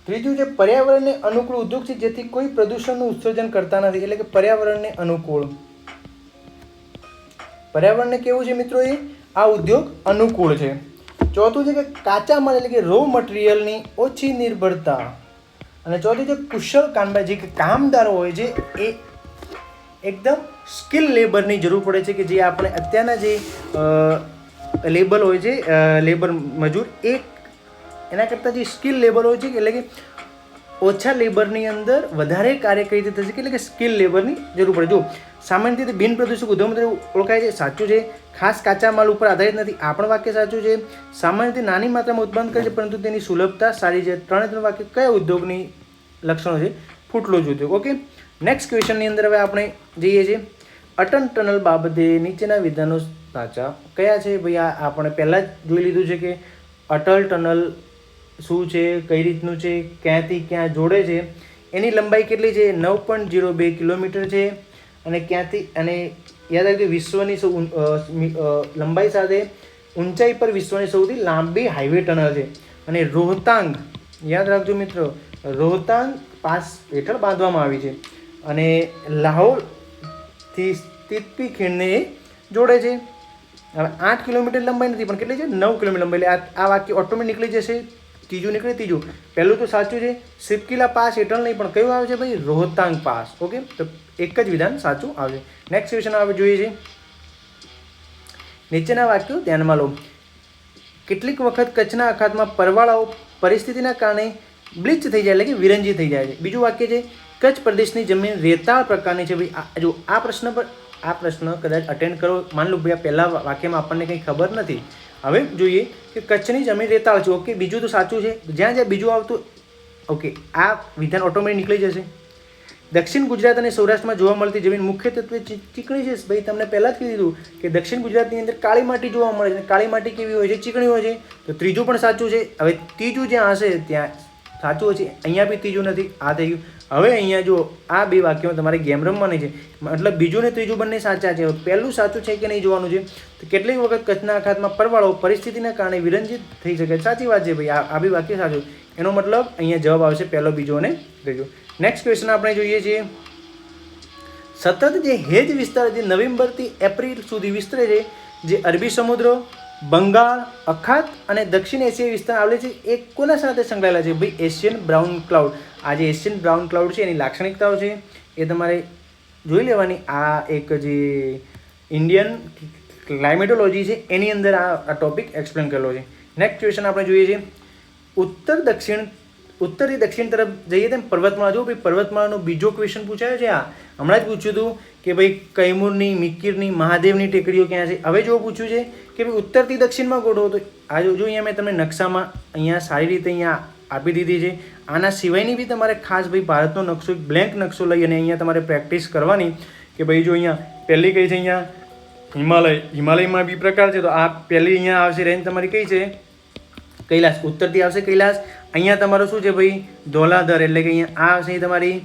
ત્રીજું છે પર્યાવરણને અનુકૂળ ઉદ્યોગ છે, જેથી કોઈ પ્રદૂષણનું ઉત્સર્જન કરતા નથી. એટલે કે પર્યાવરણને અનુકૂળ. પર્યાવરણને કેવું છે મિત્રો, એ આ ઉદ્યોગ અનુકૂળ છે. ચોથું છે કે કાચા માલ એટલે કે રો મટીરિયલની ઓછી નિર્ભરતા. અને ચોથું છે કુશળ કામદાર, જે કામદારો હોય છે એકદમ સ્કિલ લેબરની જરૂર પડે છે, કે જે આપણે અત્યારના જે લેબર હોય છે, લેબર મજૂર, એ એના કરતાં જે સ્કિલ લેબર હોય છે, એટલે કે ઓછા લેબરની અંદર વધારે કાર્ય કઈ રીતે થશે, એટલે કે સ્કિલ લેબરની જરૂર પડે. જો સામાન્ય રીતે બિન પ્રદૂષક ઉદ્યોગ તરીકે ઓળખાય છે, સાચું છે. ખાસ કાચા માલ ઉપર આધારિત નથી, આ પણ વાક્ય સાચું છે. સામાન્ય રીતે નાની માત્રામાં ઉત્પાદન કરે છે, પરંતુ તેની સુલભતા સારી છે. 3 વાક્ય કયા ઉદ્યોગની લક્ષણો છે? ફૂટલોજ ઉદ્યોગ. ઓકે, નેક્સ્ટ ક્વેશ્ચનની અંદર હવે આપણે જઈએ છીએ. અટલ ટનલ બાબતે નીચેના વિધાનો સાચા કયા છે? ભાઈ આ આપણે પહેલાં જ જોઈ લીધું છે કે અટલ ટનલ શું છે, કઈ રીતનું છે, ક્યાંથી ક્યાં જોડે છે, એની લંબાઈ કેટલી છે? 9.02 કિલોમીટર છે. અને ક્યાંથી, અને યાદ રાખજો વિશ્વની લંબાઈ સાથે ઊંચાઈ પર વિશ્વની સૌથી લાંબી હાઈવે ટનલ છે. અને રોહતાંગ, યાદ રાખજો મિત્રો, રોહતાંગ પાસ હેઠળ બાંધવામાં આવી છે. અને લાહોરથી તિતપી ખીણને જોડે છે. હવે 8 કિલોમીટર લંબાઈ નથી, પણ કેટલી છે? 9 કિલોમીટર લંબાઈ. એટલે આ વાક્ય ઓટોમેટિક નીકળી જશે. ત્રીજું નીકળે. ત્રીજું, પહેલું તો સાચું છે, સિપકીલા પાસ હેઠળ નહીં, પણ કયું આવે છે ભાઈ? રોહતાંગ પાસ. ઓકે, તો એક જ વિધાન સાચું આવશે. નેક્સ્ટ ક્વેશ્ચન આપણે જોઈએ છે. નીચેના વાક્યો ધ્યાનમાં લો. કેટલીક વખત કચ્છના અખાતમાં પરવાળાઓ પરિસ્થિતિના કારણે બ્લીચ થઈ જાય, એટલે કે વિરંજી થઈ જાય છે. બીજું વાક્ય છે, કચ્છ પ્રદેશની જમીન રેતાળ પ્રકારની છે. ભાઈ જો આ પ્રશ્ન કદાચ અટેન્ડ કરો, માન લો ભાઈ આ પહેલા વાક્યમાં આપણને કંઈ ખબર નથી. હવે જોઈએ કે કચ્છની જમીન રેતાળ છે. ઓકે, બીજું તો સાચું છે. જ્યાં જ્યાં બીજું આવતું, ઓકે, આ વિધાન ઓટોમેટિક નીકળી જશે. દક્ષિણ ગુજરાત અને સૌરાષ્ટ્રમાં જોવા મળતી જમીન મુખ્યત્વે ચીકણી છે. ભાઈ તમને પહેલાં જ કીધું કે દક્ષિણ ગુજરાતની અંદર કાળી માટી જોવા મળે છે. કાળી માટી કેવી હોય છે? ચીકણી હોય છે. તો ત્રીજું પણ સાચું છે. હવે ત્રીજું જ્યાં હશે ત્યાં સાચું હશે. અહીંયા બી ત્રીજું નથી, આ થઈ ગયું. હવે અહીંયા જો આ બે વાક્યો તમારે ગેમ રમવાની છે, મતલબ બીજું ને ત્રીજું બંને સાચા છે. પહેલું સાચું છે કે નહીં જોવાનું છે. તો કેટલીક વખત કચ્છના અખાતમાં પરવાળો પરિસ્થિતિના કારણે વિરંજિત થઈ શકે. સાચી વાત છે ભાઈ, આ બી વાક્ય સાચું. એનો મતલબ અહીંયા જવાબ આવશે પહેલો, બીજો અને ત્રીજો. નેક્સ્ટ ક્વેશ્ચન આપણે જોઈએ છીએ. સતત જે હેજ વિસ્તાર જે નવેમ્બરથી એપ્રિલ સુધી વિસ્તરે છે, જે અરબી સમુદ્ર, બંગાળ અખાત અને દક્ષિણ એશિયાઈ વિસ્તાર આવેલો છે, એ કોના સાથે સંકળાયેલા છે? ભાઈ એશિયન બ્રાઉન ક્લાઉડ. આ જે એશિયન બ્રાઉન ક્લાઉડ છે એની લાક્ષણિકતાઓ છે એ તમારે જોઈ લેવાની. આ એક જે ઇન્ડિયન ક્લાઇમેટોલોજી છે એની અંદર આ ટોપિક એક્સપ્લેન કરેલો છે. નેક્સ્ટ ક્વેશ્ચન આપણે જોઈએ છીએ. ઉત્તરથી દક્ષિણ તરફ જઈએ તેમ પર્વતમાળા. જો ભાઈ પર્વતમાળાનો બીજો ક્વેશ્ચન પૂછાયો છે. હમણાં જ પૂછ્યું હતું કે ભાઈ કૈમૂરની, મિકીરની, મહાદેવની ટેકરીઓ ક્યાં છે. હવે જો પૂછ્યું છે કે ભાઈ ઉત્તરથી દક્ષિણમાં ગોઠવો, તો આ જો અહીંયા મેં તમને નકશામાં અહીંયા સારી રીતે અહીંયા આપી દીધી છે. આના સિવાયની બી તમારે ખાસ ભાઈ ભારતનો નકશો, એક બ્લેન્ક નકશો લઈ અને અહીંયા તમારે પ્રેક્ટિસ કરવાની કે ભાઈ જો અહીંયા પહેલી કઈ છે? અહીંયા હિમાલયમાં બી પ્રકાર છે. તો આ પહેલી અહીંયા આવશે રેન્જ તમારી કઈ છે? કૈલાસ. ઉત્તરથી આવશે કૈલાસ. અહીંયા તમારું શું છે ભાઈ? ધોલાધર, એટલે કે અહીંયા આ આવશે તમારી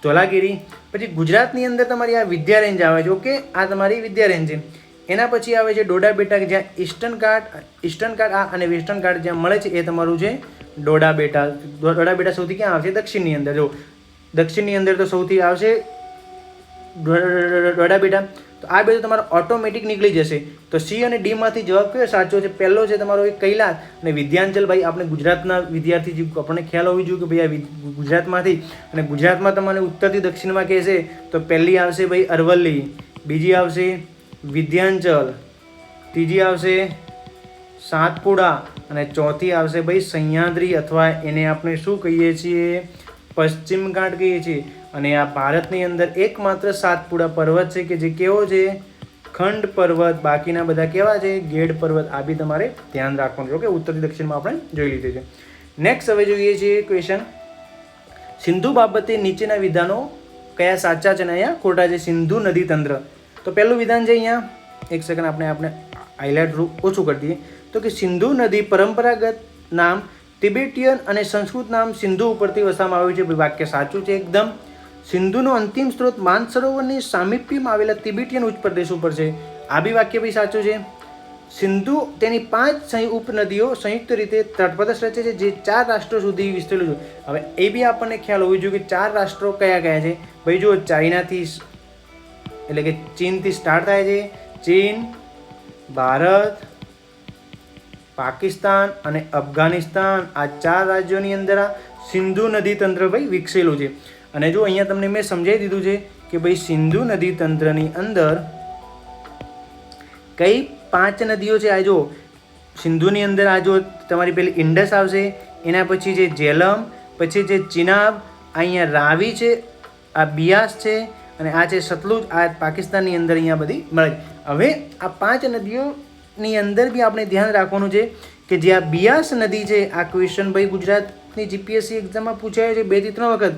ધોલાગીરી. પછી ગુજરાતની અંદર તમારી આ વિદ્યા રેન્જ આવે છે. ઓકે, આ તમારી વિદ્યા રેન્જ છે. એના પછી આવે છે ડોડા બેટા, જ્યાં ઈસ્ટર્ન ઘાટ આ અને વેસ્ટર્ન ઘાટ જ્યાં મળે છે એ તમારું છે ડોડા બેટા. ડોડા બેટા સૌથી ક્યાં આવશે? દક્ષિણની અંદર. જો દક્ષિણની અંદર તો સૌથી આવશે ડોડા બેટા. તો આ બે તો તમારો ઓટોમેટિક નીકળી જશે. તો સી અને ડીમાંથી જવાબ કયો સાચો છે? પહેલો છે તમારો એક કૈલાસ અને વિદ્યાંચલ. ભાઈ આપણે ગુજરાતના વિદ્યાર્થી, આપણને ખ્યાલ હોવી જોઈએ કે ભાઈ આ ગુજરાતમાંથી, અને ગુજરાતમાં તમારે ઉત્તરથી દક્ષિણમાં કહેશે તો પહેલી આવશે ભાઈ અરવલ્લી, બીજી આવશે વિદ્યાંચલ, ત્રીજી આવશે સાતપુડા અને ચોથી આવશે ભાઈ સહ્યાદ્રી, અથવા એને આપણે શું કહીએ છીએ? પશ્ચિમ ઘાટ કહીએ છીએ. અને આ ભારતની અંદર એકમાત્ર સાતપુડા પર્વત છે કે જે કેવો છે? ખંડ પર્વત. બાકીના બધા કેવા છે? ગેડ પર્વત. આ બી તમારે ધ્યાન રાખવાનું છે. ઓકે, ઉત્તરથી દક્ષિણમાં આપણે જોઈ લીધું છે. નેક્સ્ટ હવે જોઈએ છીએ ક્વેશ્ચન. સિંધુ બાબતે નીચેના વિધાનો કયા સાચા છે અને અહીંયા ખોટા છે? સિંધુ નદી તંત્ર. તો પહેલું વિધાન છે અહીંયા, એક સેકન્ડ આપણે હાઇલાઇટ ઓછું કરી દઈએ. તો કે સિંધુ નદી પરંપરાગત નામ તિબેટિયન અને સંસ્કૃત નામ સિંધુ ઉપરથી વસાવવામાં આવ્યું છે. વાક્ય સાચું છે એકદમ. સિંધુનો અંતિમ સ્ત્રોત માનસરોવરની સામીપ્યમાં આવેલા તિબેટિયન ઉચ્ચ પ્રદેશ ઉપર છે. આ બી વાક્ય બી સાચું છે. સિંધુ તેની 5 ઉપનદીઓ સંયુક્ત રીતે તટપ્રદેશ રચે છે, જે 4 રાષ્ટ્રો સુધી વિસ્તરેલું છે. હવે એ બી આપણને ખ્યાલ હોવી જોઈએ કે 4 રાષ્ટ્રો કયા કયા છે. ભાઈ જો ચાઇનાથી, એટલે કે ચીનથી સ્ટાર્ટ થાય છે. ચીન, ભારત, પાકિસ્તાન અને અફઘાનિસ્તાન. આ 4 રાજ્યોની અંદર આ સિંધુ નદી તંત્ર ભાઈ વિકસેલું છે. અને જો અહીંયા તમને મેં સમજાવી દીધું છે કે ભાઈ સિંધુ નદી તંત્રની અંદર કઈ 5 નદીઓ છે? આ જો સિંધુની અંદર આ જો તમારી પેલી ઇન્ડસ આવશે, એના પછી જે ઝેલમ, પછી જે ચિનાબ, અહીંયા રાવી છે, આ બિયાસ છે, અને આ છે સતલુજ. આ પાકિસ્તાનની અંદર અહીંયા બધી મળે. હવે આ 5 નદીઓની અંદર બી આપણે ધ્યાન રાખવાનું છે કે જે આ બિયાસ નદી છે, આ ક્વેશ્ચન ભાઈ ગુજરાતની જીપીએસસી એક્ઝામમાં પૂછાયો છે 2 થી 3 વખત.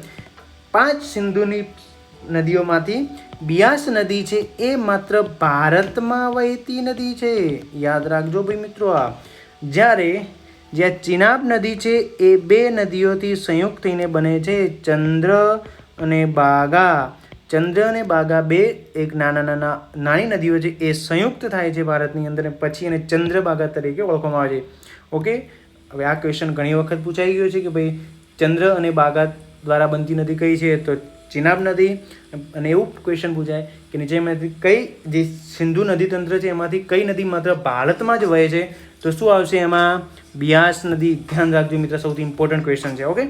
5 સિંધુની નદીઓમાંથી બિયાસ નદી છે એ માત્ર ભારતમાં વહેતી નદી છે. યાદ રાખજો ભાઈ મિત્રો. આ જ્યારે જ્યાં ચિનાબ નદી છે એ 2 નદીઓથી સંયુક્ત થઈને બને છે, ચંદ્ર અને બાગા. ચંદ્ર અને બાગા 2 એક નાની નદીઓ છે, એ સંયુક્ત થાય છે ભારતની અંદર, પછી એને ચંદ્રબાગા તરીકે ઓળખવામાં આવે છે. ઓકે, હવે આ ક્વેશ્ચન ઘણી વખત પૂછાઈ ગયો છે કે ભાઈ ચંદ્ર અને બાગા દ્વારા બનતી નદી કઈ છે? તો ચિનાબ નદી. અને એવું ક્વેશ્ચન પૂછાય કે નીચેમાંથી કઈ જે સિંધુ નદી તંત્ર છે એમાંથી કઈ નદી માત્ર ભારતમાં જ વહે છે? તો શું આવશે એમાં? બિયાસ નદી. ધ્યાન રાખજો મિત્ર, સૌથી ઇમ્પોર્ટન્ટ ક્વેશ્ચન છે. ઓકે,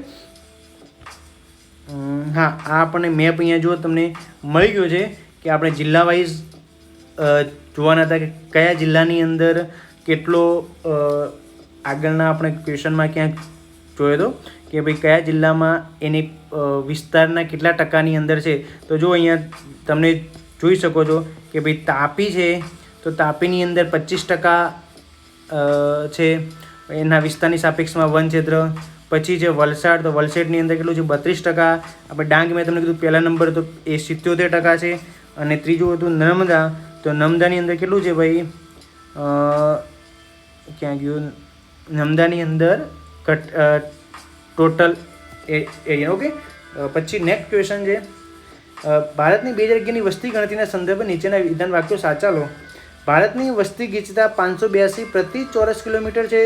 હા, આ આપણને મેપ અહીંયા જો તમને મળી ગયો છે કે આપણે જિલ્લા વાઇઝ જોવાના હતા કે કયા જિલ્લાની અંદર કેટલો આગળના આપણે ક્વેશ્ચનમાં ક્યાંક જોયો હતો કે ભાઈ કયા જિલ્લામાં એની વિસ્તારના કેટલા ટકાની અંદર છે. તો જો અહીંયા તમને જોઈ શકો છો કે ભાઈ તાપી છે, તો તાપીની અંદર 25% છે એના વિસ્તારની સાપેક્ષમાં વન ક્ષેત્ર. પછી છે વલસાડ, તો વલસાડની અંદર કેટલું છે? 32%. આપણે ડાંગ મેં તમને કીધું પહેલા નંબર તો એ 77% છે. અને ત્રીજું હતું નર્મદા, તો નર્મદાની અંદર કેટલું છે ભાઈ? ક્યાં ગયું? નર્મદાની અંદર ટોટલ એરિયા. ઓકે, પછી નેક્સ્ટ ક્વેશ્ચન છે ભારતની 2011ની વસ્તી ગણતરીના સંદર્ભે નીચેના વિધાન વાક્યો સાચા લો. ભારતની વસ્તી ગીચતા 582 પ્રતિ ચોરસ કિલોમીટર છે.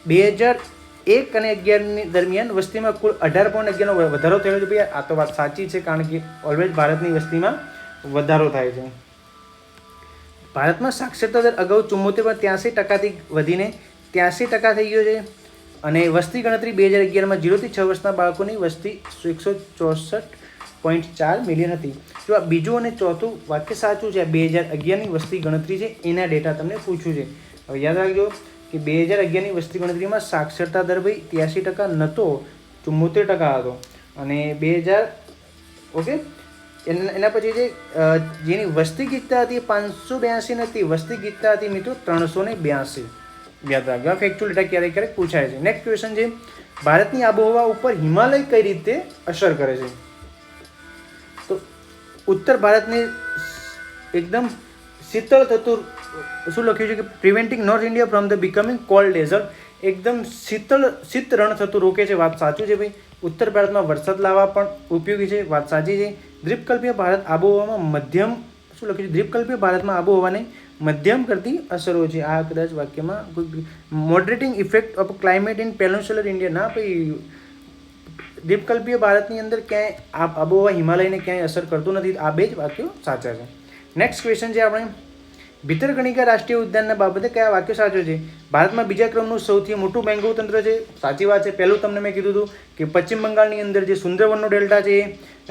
2001 અને 2011 દરમિયાન વસ્તીમાં કુલ 18.11નો વધારો થયો છે. ભાઈ આ તો વાત સાચી છે, કારણ કે ઓલવેઝ ભારતની વસ્તીમાં વધારો થાય છે. ભારતમાં સાક્ષરતા દર અગાઉ 73.83%થી વધીને 83% થઈ ગયો છે. અને વસ્તી ગણતરી 2011માં 0 થી 6 વર્ષના બાળકોની વસ્તી 164.4 મિલિયન હતી. જો આ બીજું અને ચોથું વાક્ય સાચું છે, 2011ની વસ્તી ગણતરી છે એના ડેટા તમને પૂછ્યું છે. હવે યાદ રાખજો કે 2011ની વસ્તી ગણતરીમાં સાક્ષરતા દર ભાઈ 83% નહોતો, 74% હતો. અને 2000 ઓકે, એના પછી છે જેની વસ્તી ગીચતા હતી 582 નથી, વસ્તી ગીચતા હતી મિત્રો 382. યાદ રાખજો, આ ફેક્ચ્યુઅલ ડેટા ક્યારેક પૂછાય છે. નેક્સ્ટ ક્વેશ્ચન છે ભારતની આબોહવા ઉપર હિમાલય કઈ રીતે અસર કરે છે? તો ઉત્તર ભારતને એકદમ શીતળ થતું શું લખ્યું છે કે preventing north India from the becoming cold desert. એકદમ શીત રણ થતું રોકે છે. વાત સાચું છે ભાઈ. ઉત્તર ભારતમાં વરસાદ લાવવા પણ ઉપયોગી છે. વાત સાચી છે. દ્વીપકલ્પીય ભારત આબોહવામાં મધ્યમ શું લખ્યું છે? દ્વીપકલ્પીય ભારતમાં આબોહવાને મધ્યમ કરતી અસરો છે. આ કદાચ વાક્યમાં moderating effect of climate in peninsular India. ના ભાઈ, દ્વીપકલ્પીય ભારતની અંદર ક્યાંય આબોહવા હિમાલયને ક્યાંય અસર કરતું નથી. આ 2 જ વાક્યો સાચા છે. નેક્સ્ટ ક્વેશ્ચન છે આપણે ભીતરકણિકા રાષ્ટ્રીય ઉદ્યાનના બાબતે કયા વાક્યો સાચો છે? ભારતમાં બીજા ક્રમનું સૌથી મોટું મેંગ્રોવ તંત્ર છે. સાચી વાત છે. પહેલું તમને મેં કીધું હતું કે પશ્ચિમ બંગાળની અંદર જે સુંદરવનનો ડેલ્ટા છે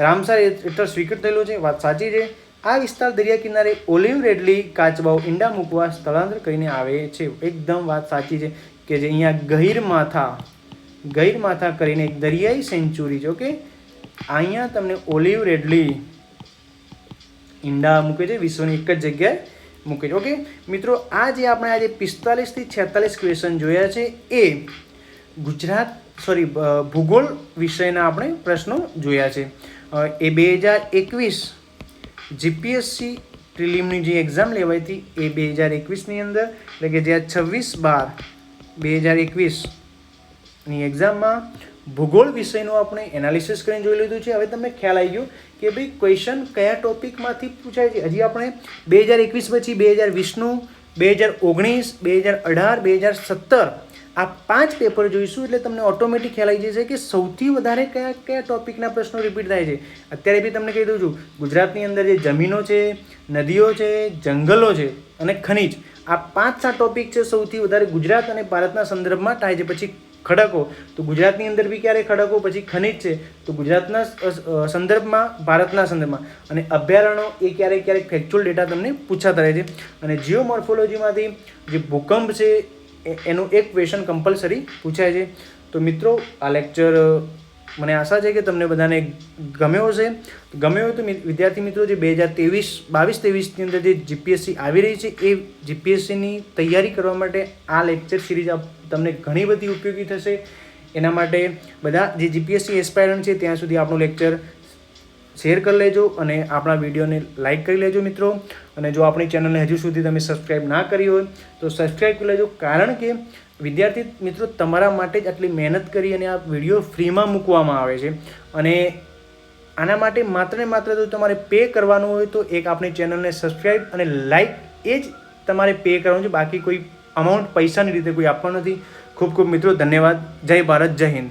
રામસર હેઠળ સ્વીકૃત થયેલો છે. વાત સાચી છે. આ વિસ્તાર દરિયા કિનારે ઓલિવ રેડલી કાચબાઓ ઈંડા મૂકવા સ્થળાંતર કરીને આવે છે. એકદમ વાત સાચી છે કે જે અહીંયા ગહીરમાથા કરીને એક દરિયાઈ સેન્ચુરી છે. ઓકે, અહીંયા તમને ઓલિવ રેડલી ઈંડા મૂકે છે, વિશ્વની એક જ જગ્યાએ મૂકે છે. ઓકે મિત્રો, આ જે આપણે આજે 45 થી 46 ક્વેશ્ચન જોયા છે એ ભૂગોળ વિષયના આપણે પ્રશ્નો જોયા છે. એ 2021 જીપીએસસી પ્રિલિમની જે એક્ઝામ લેવાઈ હતી એ 2021ની અંદર, એટલે કે જે 26/12/2021ની એક્ઝામમાં ભૂગોળ વિષયનું આપણે એનાલિસિસ કરીને જોઈ લીધું છે. હવે તમને ખ્યાલ આવી ગયો કે ભાઈ ક્વેશ્ચન કયા ટોપિકમાંથી પૂછાય છે. હજી આપણે 2021 પછી 2020નું, 2019, 2018, 2017 આ 5 પેપર જોઈશું. એટલે તમને ઓટોમેટિક ખ્યાલ આવી જશે કે સૌથી વધારે કયા ટોપિકના પ્રશ્નો રિપીટ થાય છે. અત્યારે બી તમને કહી દઉં છું, ગુજરાતની અંદર જે જમીનો છે, નદીઓ છે, જંગલો છે અને ખનિજ, આ 5-7 ટોપિક છે સૌથી વધારે ગુજરાત અને ભારતના સંદર્ભમાં થાય છે. પછી ખડકો તો ગુજરાતની અંદર બી ક્યારે ખડકો, પછી ખનિજ છે તો ગુજરાતના સંદર્ભમાં, ભારતના સંદર્ભમાં, અને અભયારણ્યો એ ક્યારેક ક્યારેક ફેક્ચ્યુઅલ ડેટા તમને પૂછાતા રહે છે. અને જીઓમોર્ફોલોજીમાંથી જે ભૂકંપ છે એનું એક ક્વેશ્ચન કમ્પલસરી પૂછાય છે. તો મિત્રો આ લેક્ચર મને આશા છે કે તમને બધાને ગમ્યો હશે. ગમ્યો હોય તો વિદ્યાર્થી મિત્રો જે 2022-23ની અંદર જે જીપીએસસી આવી રહી છે એ જીપીએસસીની તૈયારી કરવા માટે આ લેક્ચર સિરીઝ તમને ઘણી બધી ઉપયોગી થશે. એના માટે બધા જે જીપીએસસી એસ્પાયરન્ટ છે ત્યાં સુધી આપણું લેક્ચર શેર કરી લેજો અને આપણા વિડીયોને લાઇક કરી લેજો મિત્રો. અને જો આપણી ચેનલને હજુ સુધી તમે સબસ્ક્રાઈબ ના કરી હોય તો સબસ્ક્રાઈબ કરી લેજો, કારણ કે વિદ્યાર્થી મિત્રો તમારા માટે જ આટલી મહેનત કરી અને આ વિડીયો ફ્રીમાં મૂકવામાં આવે છે. અને આના માટે માત્ર ને માત્ર જો તમારે પે કરવાનું હોય તો એક આપણી ચેનલને સબસ્ક્રાઈબ અને લાઇક એ જ તમારે પે કરવાનું છે, બાકી કોઈ અમાઉન્ટ પૈસાની રીતે કોઈ આપવાનું નથી. ખૂબ ખૂબ મિત્રો ધન્યવાદ. જય ભારત, જય હિન્દ.